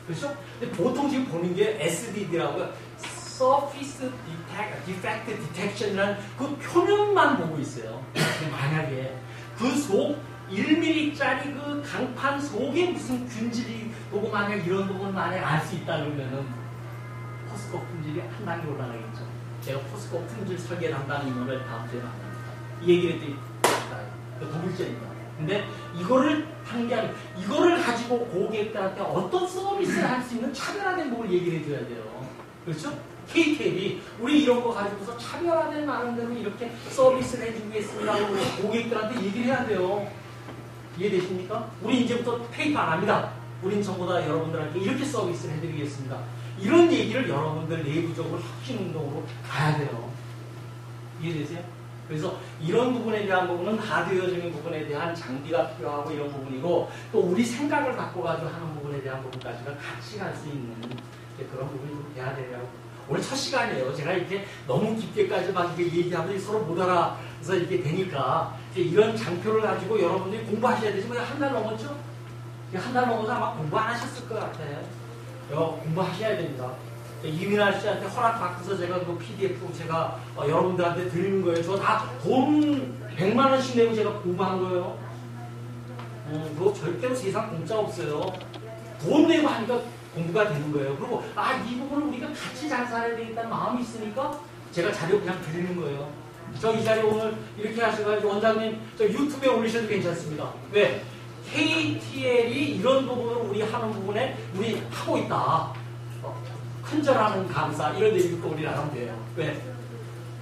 그렇죠? 근데 보통 지금 보는 게 SDD라고요. Surface Defect Detection이라는 그 표면만 보고 있어요. 만약에 그 속 1mm짜리 그 강판 속에 무슨 균질이 보고 만약 이런 부분 만약 알 수 있다 그러면은 포스코 품질이 한 단계 올라가겠죠. 제가 포스코 품질 설계 담당 인원을 다음 주에 만납니다. 이 얘기를 했더니 독일제입니다. 근데 이거를 한 게 아니고 이거를 가지고 고객들한테 어떤 서비스를 할 수 있는 차별화된 부분을 얘기를 해줘야 돼요. 그렇죠? KTL이 우리 이런 거 가지고서 차별화된 나름대로 이렇게 서비스를 해주겠습니다. 고객들한테 얘기를 해야 돼요. 이해되십니까? 우리 이제부터 페이퍼 안 합니다. 우린 전부 다 여러분들한테 이렇게 서비스를 해드리겠습니다. 이런 얘기를 여러분들 내부적으로 혁신운동으로 가야 돼요. 이해되세요? 그래서 이런 부분에 대한 부분은 하드웨어적인 부분에 대한 장비가 필요하고 이런 부분이고 또 우리 생각을 바꿔가지고 하는 부분에 대한 부분까지가 같이 갈 수 있는 그런 부분이 좀 돼야 되려고 오늘 첫 시간이에요. 제가 이렇게 너무 깊게까지 막 이렇게 얘기하면 서로 못 알아서 이렇게 되니까 이런 장표를 가지고 여러분들이 공부하셔야 되지. 한 달 넘었죠? 한 달 넘어서 아마 공부 안 하셨을 것 같아요. 공부하셔야 됩니다. 이민아 씨한테 허락받고서 제가 그 PDF 제가 여러분들한테 드리는 거예요. 저 다 돈 100만 원씩 내고 제가 공부한 거예요. 그거 절대로 세상 공짜 없어요. 돈 내고 하니까 공부가 되는 거예요. 그리고 이 부분은 우리가 같이 잘 살아야 되겠다는 마음이 있으니까 제가 자료 그냥 드리는 거예요. 저 이 자리 오늘 이렇게 하셔가지고 원장님 저 유튜브에 올리셔도 괜찮습니다. 왜? KTL이 이런 부분을 우리 하는 부분에 우리 하고 있다. 큰절하는 감사 이런 얘기도 또 우리는 하면 돼요. 왜?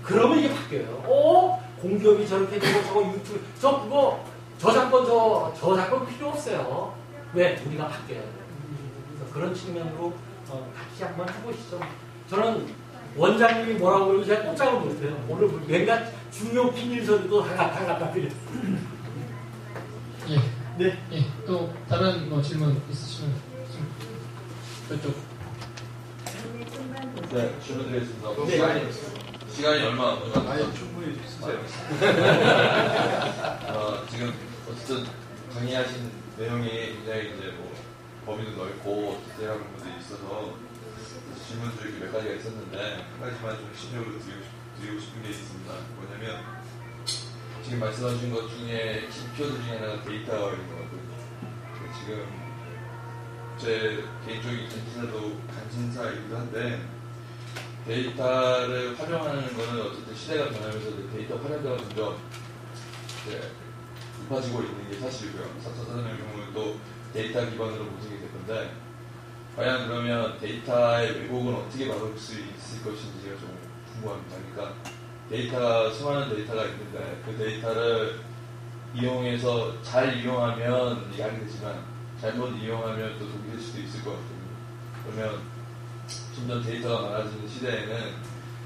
그러면 이게 바뀌어요. 공기업이 저렇게 되고 저거 유튜브 저작권 필요 없어요. 왜? 우리가 바뀌어요. 그래서 그런 측면으로 같이 한번 해보시죠. 저는 원장님이 뭐라고 그러고 제가 꼼짝을 못해요. 오늘 몇몇 중요 비밀서리도 다 갖다 드렸어요. 예. 네. 예. 또 다른 질문 있으시면 저쪽. 네, 질문 드리겠습니다. 네. 시간이 얼마 안 남았어요. 아예 충분히 주세요. 지금 어쨌든 강의하신 내용이 굉장히 이제 범위도 넓고 디테일한 부분들이 있어서 질문 드릴 게 몇 가지가 있었는데 한 가지만 좀 심적으로 드리고 싶은 게 있습니다. 뭐냐면 지금 말씀하신 것 중에 키워드 중에 하나가 데이터인 것 같거든요. 지금 제 개인적인 관심사이기도 한데 데이터를 활용하는 거는 어쨌든 시대가 변하면서 데이터 활용도가 점점 높아지고 있는 게 사실이고요. 4차 산업의 경우는 또 데이터 기반으로 모든 게 될 건데 과연 그러면 데이터의 왜곡은 어떻게 막을 수 있을 것인지가 좀 궁금합니다. 그러니까 수많은 데이터가 있는데 그 데이터를 이용해서 잘 이용하면 약이 되지만 잘못 이용하면 또 독이 될 수도 있을 것 같거든요. 그러면 점점 데이터가 많아지는 시대에는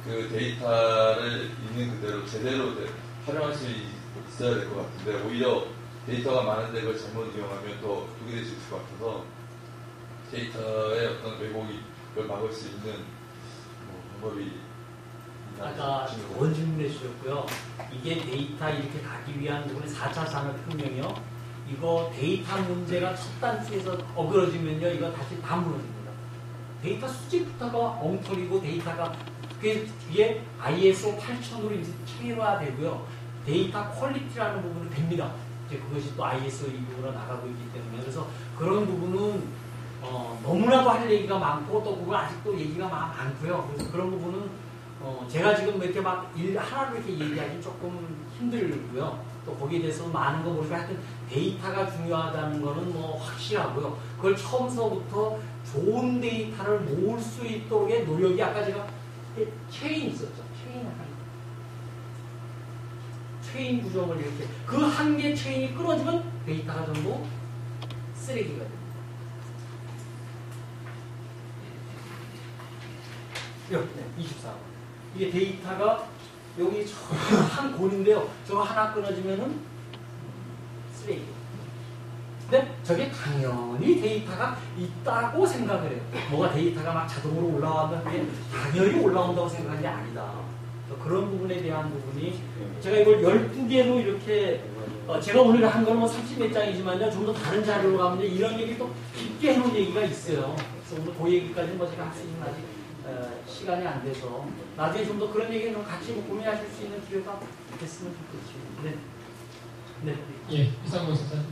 그 데이터를 있는 그대로 제대로 활용할 수 있어야 될 것 같은데 오히려 데이터가 많은데 그걸 잘못 이용하면 더 독이 될 수 있을 것 같아서 데이터의 어떤 왜곡이 그걸 막을 수 있는 방법이 아까 좋은 질문 해주셨고요. 이게 데이터 이렇게 가기 위한 부분이 4차 산업혁명이요. 이거 데이터 문제가 첫 단추에서 어그러지면요. 이거 다시 다 무너집니다. 데이터 수집부터가 엉터리고 데이터가 그게 뒤에 ISO 8000으로 이제 체계화되고요. 데이터 퀄리티라는 부분도 됩니다. 이제 그것이 또 ISO 이 부분으로 나가고 있기 때문에 그래서 그런 부분은 너무나도 할 얘기가 많고 또 그거 아직도 얘기가 많고요. 그래서 그런 부분은 제가 지금 이렇게 막 하나로 이렇게 얘기하기 조금 힘들고요. 또 거기에 대해서 많은 거 모르고 하여튼 데이터가 중요하다는 거는 확실하고요. 그걸 처음서부터 좋은 데이터를 모을 수 있도록의 노력이 아까 제가 체인 있었죠. 체인 구조물 이렇게 그 한 개 체인이 끊어지면 데이터가 전부 쓰레기가 됩니다. 네, 24. 이게 데이터가 여기 한 곤인데요. 저거 하나 끊어지면은 쓰레기. 근데 저게 당연히 데이터가 있다고 생각을 해요. 뭐가 데이터가 막 자동으로 올라가면 그게 당연히 올라온다고 생각한 게 아니다. 그런 부분에 대한 부분이 제가 이걸 12개로 이렇게 제가 오늘 한 거는 30몇 장이지만요. 좀 더 다른 자료로 가면 이런 얘기 또 깊게 해놓은 얘기가 있어요. 그래서 오늘 그 얘기까지는 제가 할 수 있는 아직 시간이 안 돼서 나중에 좀 더 그런 얘기를 같이 고민하실 수 있는 기회가 됐으면 좋겠죠. 네. 예, 이상권 선생님.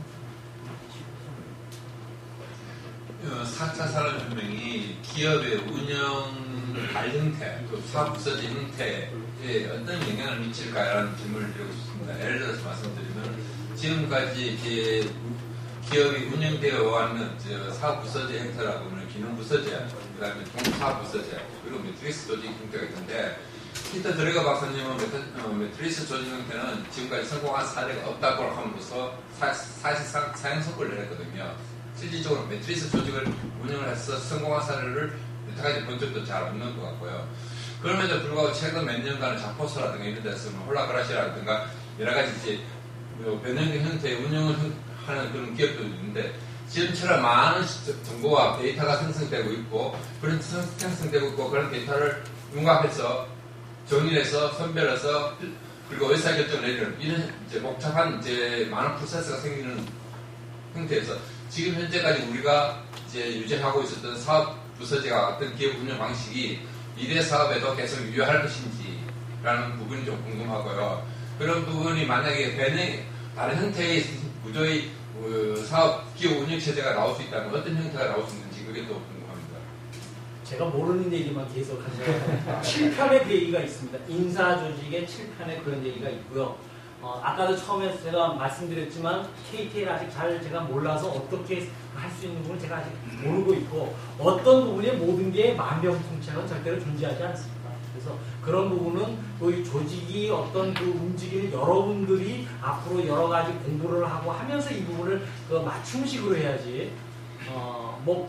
4차 산업혁명이 기업의 운영 형태, 또 사업 부서지 형태에 어떤 영향을 미칠까라는 질문을 드리고 싶습니다. 예를 들어서 말씀드리면 지금까지 기업이 운영되어 왔는 사업 부서지 형태라고 하는 기능 부서지, 그 다음에 동사업 부서지, 그리고 매트리스 조직 형태가 있는데 피터 드래거 박사님은 매트리스 조직 형태는 지금까지 성공한 사례가 없다고 함으로써 사실상 사형 선고를 내렸거든요. 실질적으로 매트리스 조직을 운영을 해서 성공한 사례를 여태까지 본 적도 잘 없는 것 같고요. 그럼에도 불구하고 최근 몇 년간은 자포스라든가 이런 데서 홀라그라시라든가 여러 가지 이제 변형된 형태의 운영을 하는 그런 기업도 있는데 지금처럼 많은 정보와 데이터가 생성되고 있고 그런 생성되고 있고 그런 데이터를 융합해서 정의해서 선별해서 그리고 의사결정을 내리는 이런 이제 복잡한 이제 많은 프로세스가 생기는 형태에서 지금 현재까지 우리가 이제 유지하고 있었던 사업 부서제와 같은 기업 운영 방식이 미래 사업에도 계속 유효할 것인지라는 부분이 좀 궁금하고요. 그런 부분이 만약에 다른 형태의 구조의 사업 기업 운영 체제가 나올 수 있다면 어떤 형태가 나올 수 있는지 그게 또 궁금합니다. 제가 모르는 얘기만 계속 하죠. 7편의 그 얘기가 있습니다. 인사조직의 7편의 그런 얘기가 있고요. 아까도 처음에 제가 말씀드렸지만 KT를 아직 잘 제가 몰라서 어떻게 할 수 있는 부분을 제가 아직 모르고 있고 어떤 부분에 모든 게 만병통치약은 절대로 존재하지 않습니다. 그래서 그런 부분은 이 조직이 어떤 그 움직이는 여러분들이 앞으로 여러 가지 공부를 하고 하면서 이 부분을 그 맞춤식으로 해야지 뭐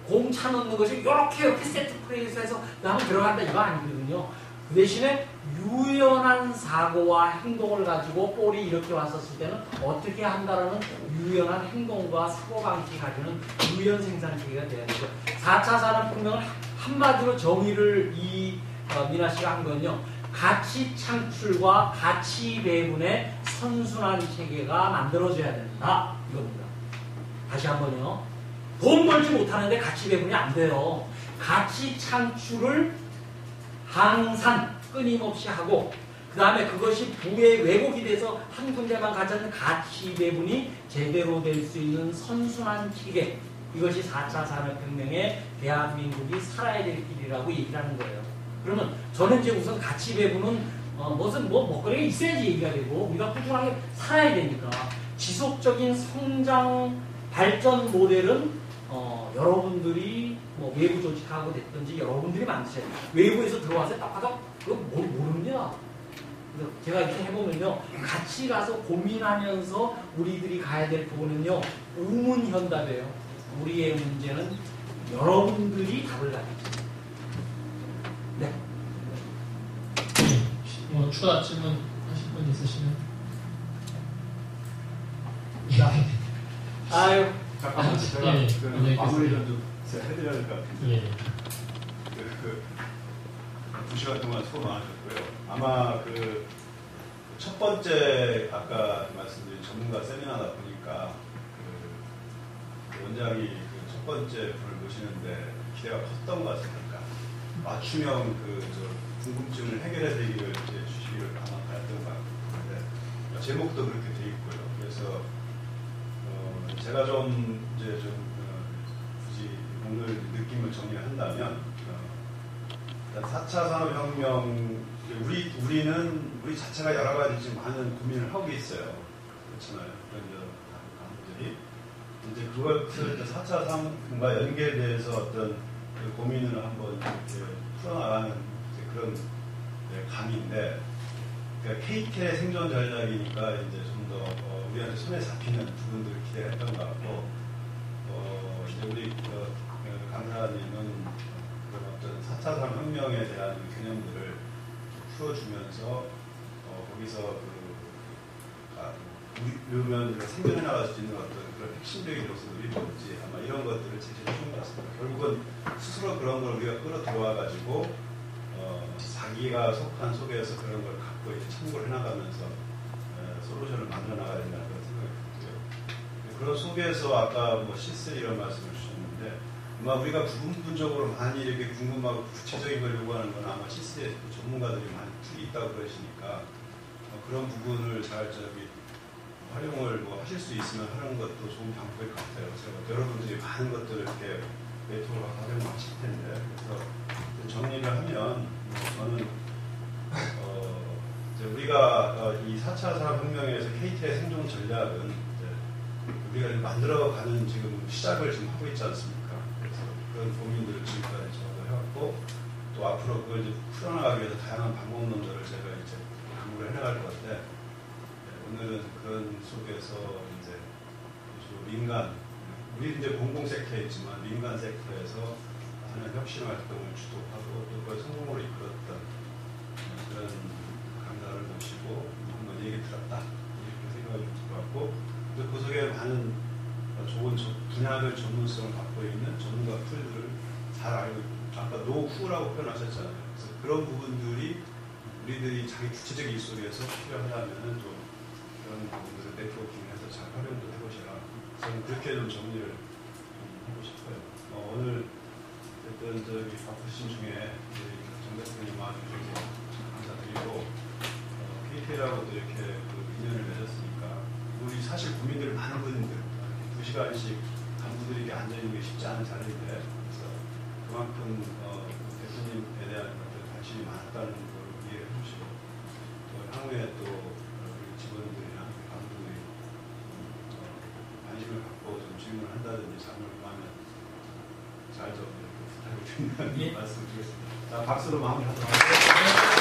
공 차놓는 것이 이렇게 세트 플레이에서 해서 한번 들어간다 이거 아니거든요. 그 대신에 유연한 사고와 행동을 가지고 볼이 이렇게 왔었을 때는 어떻게 한다라는 유연한 행동과 사고 방식이 가지는 유연 생산 체계가 돼야 되죠. 4차 산업혁명을 한마디로 정의를 미나 씨가 한 건요. 가치 창출과 가치 배분의 선순환 체계가 만들어져야 된다. 이겁니다. 다시 한번요. 돈 벌지 못하는데 가치 배분이 안 돼요. 가치 창출을 항상 끊임없이 하고 그 다음에 그것이 부의 왜곡이 돼서 한 군데만 가져는 가치 배분이 제대로 될 수 있는 선순환 체계 이것이 4차 산업혁명에 대한민국이 살아야 될 길이라고 얘기를 하는 거예요. 그러면 저는 이제 우선 가치 배분은 무슨 먹거리가 있어야지 얘기가 되고 우리가 꾸준하게 살아야 되니까 지속적인 성장 발전 모델은 여러분들이 외부 조직하고 됐든지 여러분들이 만드셔야 돼요. 외부에서 들어와서 딱 봐도 그거 모릅니다. 그래서 제가 이렇게 해보면요. 같이 가서 고민하면서 우리들이 가야 될 부분은요. 우문현답이에요. 우리의 문제는 여러분들이 답을 가지죠. 네. 추가 질문 하실 분 있으시면? 아유. 잠깐만, 제가 예, 마무리를 좀 해드려야 될 것 같은데. 예. 2시간 동안 수고 많으셨고요. 아마 첫 번째 아까 말씀드린 전문가 세미나다 보니까 원장이 첫 번째 분을 모시는데 기대가 컸던 것 같습니다. 맞춤형 궁금증을 해결해드리기를 주시기를 아마 바랬던 것 같은데 제목도 그렇게 돼 있고요. 그래서 제가 굳이 오늘 느낌을 정리한다면 4차 산업혁명 우리 자체가 여러 가지 지금 많은 고민을 하고 있어요. 그렇잖아요. 그런 강들이 이제 그것을 4차 산업과 연계돼서 어떤 고민을 한번 풀어나가는 그런 강의인데 그러니까 KT의 생존 전략이니까 이제 좀 더 우리한테 손에 잡히는 부분들을 기대했던 것 같고 이제 우리 강사님은 그런 어떤 4차 산업혁명에 대한 개념들을 풀어주면서 거기서 그러면 생존해 나갈 수 있는 어떤 그런 핵심적인 요소들이 뭔지 아마 이런 것들을 제시해 주신 것 같습니다. 결국은 스스로 그런 걸 우리가 끌어들여와가지고 자기가 속한 속에서 그런 걸 갖고 이제 참고를 해나가면서 솔루션을 만들어 나가야 된다는 그런 생각이 들고요. 그런 속에서 아까 C3 이런 말씀을 주셨는데 아마 우리가 부분적으로 많이 이렇게 궁금하고 구체적인 걸 요구하는 건 아마 C3의 전문가들이 많이 있다고 그러시니까 그런 부분을 잘 활용을 하실 수 있으면 하는 것도 좋은 방법일 것 같아요. 제가 여러분들이 많은 것들을 이렇게 네트워크로 활용하실 텐데 그래서 정리를 하면 저는 우리가 이 4차 산업혁명에서 KT의 생존 전략은 우리가 만들어가는 지금 시작을 지금 하고 있지 않습니까? 그래서 그런 고민들을 지금까지 저도 해왔고 또 앞으로 그걸 이제 풀어나가기 위해서 다양한 방법론들을 제가 이제 연구를 해나갈 건데 오늘은 그런 속에서 이제 민간 우리 이제 공공 섹터에 있지만 민간 섹터에서 하는 혁신 활동을 주도하고 또 그걸 성공으로 이끌었던 그런 강사를 모시고 한번 얘기 들었다 이렇게 생각이 들어왔고 또 그 속에 많은 좋은 분야별 전문성을 갖고 있는 전문가 풀들을 잘 알고 있고 아까 노후라고 표현하셨잖아요. 그래서 그런 부분들이 우리들이 자기 주체적 일속에서 필요하다면은 좀 그런 부분들을 네트워킹해서 잘 활용도 해보시라. 저는 그렇게 좀 정리를 하고 싶어요. 오늘 어쨌든 저기 바쁘신 중에 정 대표님 와주셔서 감사드리고 KT라고도 이렇게 그 인연을 맺었으니까 우리 사실 국민들 많은 분들 2시간씩 간부들에게 앉아있는 게 쉽지 않은 자리인데 그래서 그만큼 대표님에 대한 관심이 많았다는 걸 이해해 주시고 또 향후에 또 우리 직원들이나 간부들이 관심을 갖고 좀 질문을 한다든지 자문을 구하면 잘 좀 부탁을 드린다는 말씀을 드리겠습니다. 자, 박수로 마무리하도록 하겠습니다.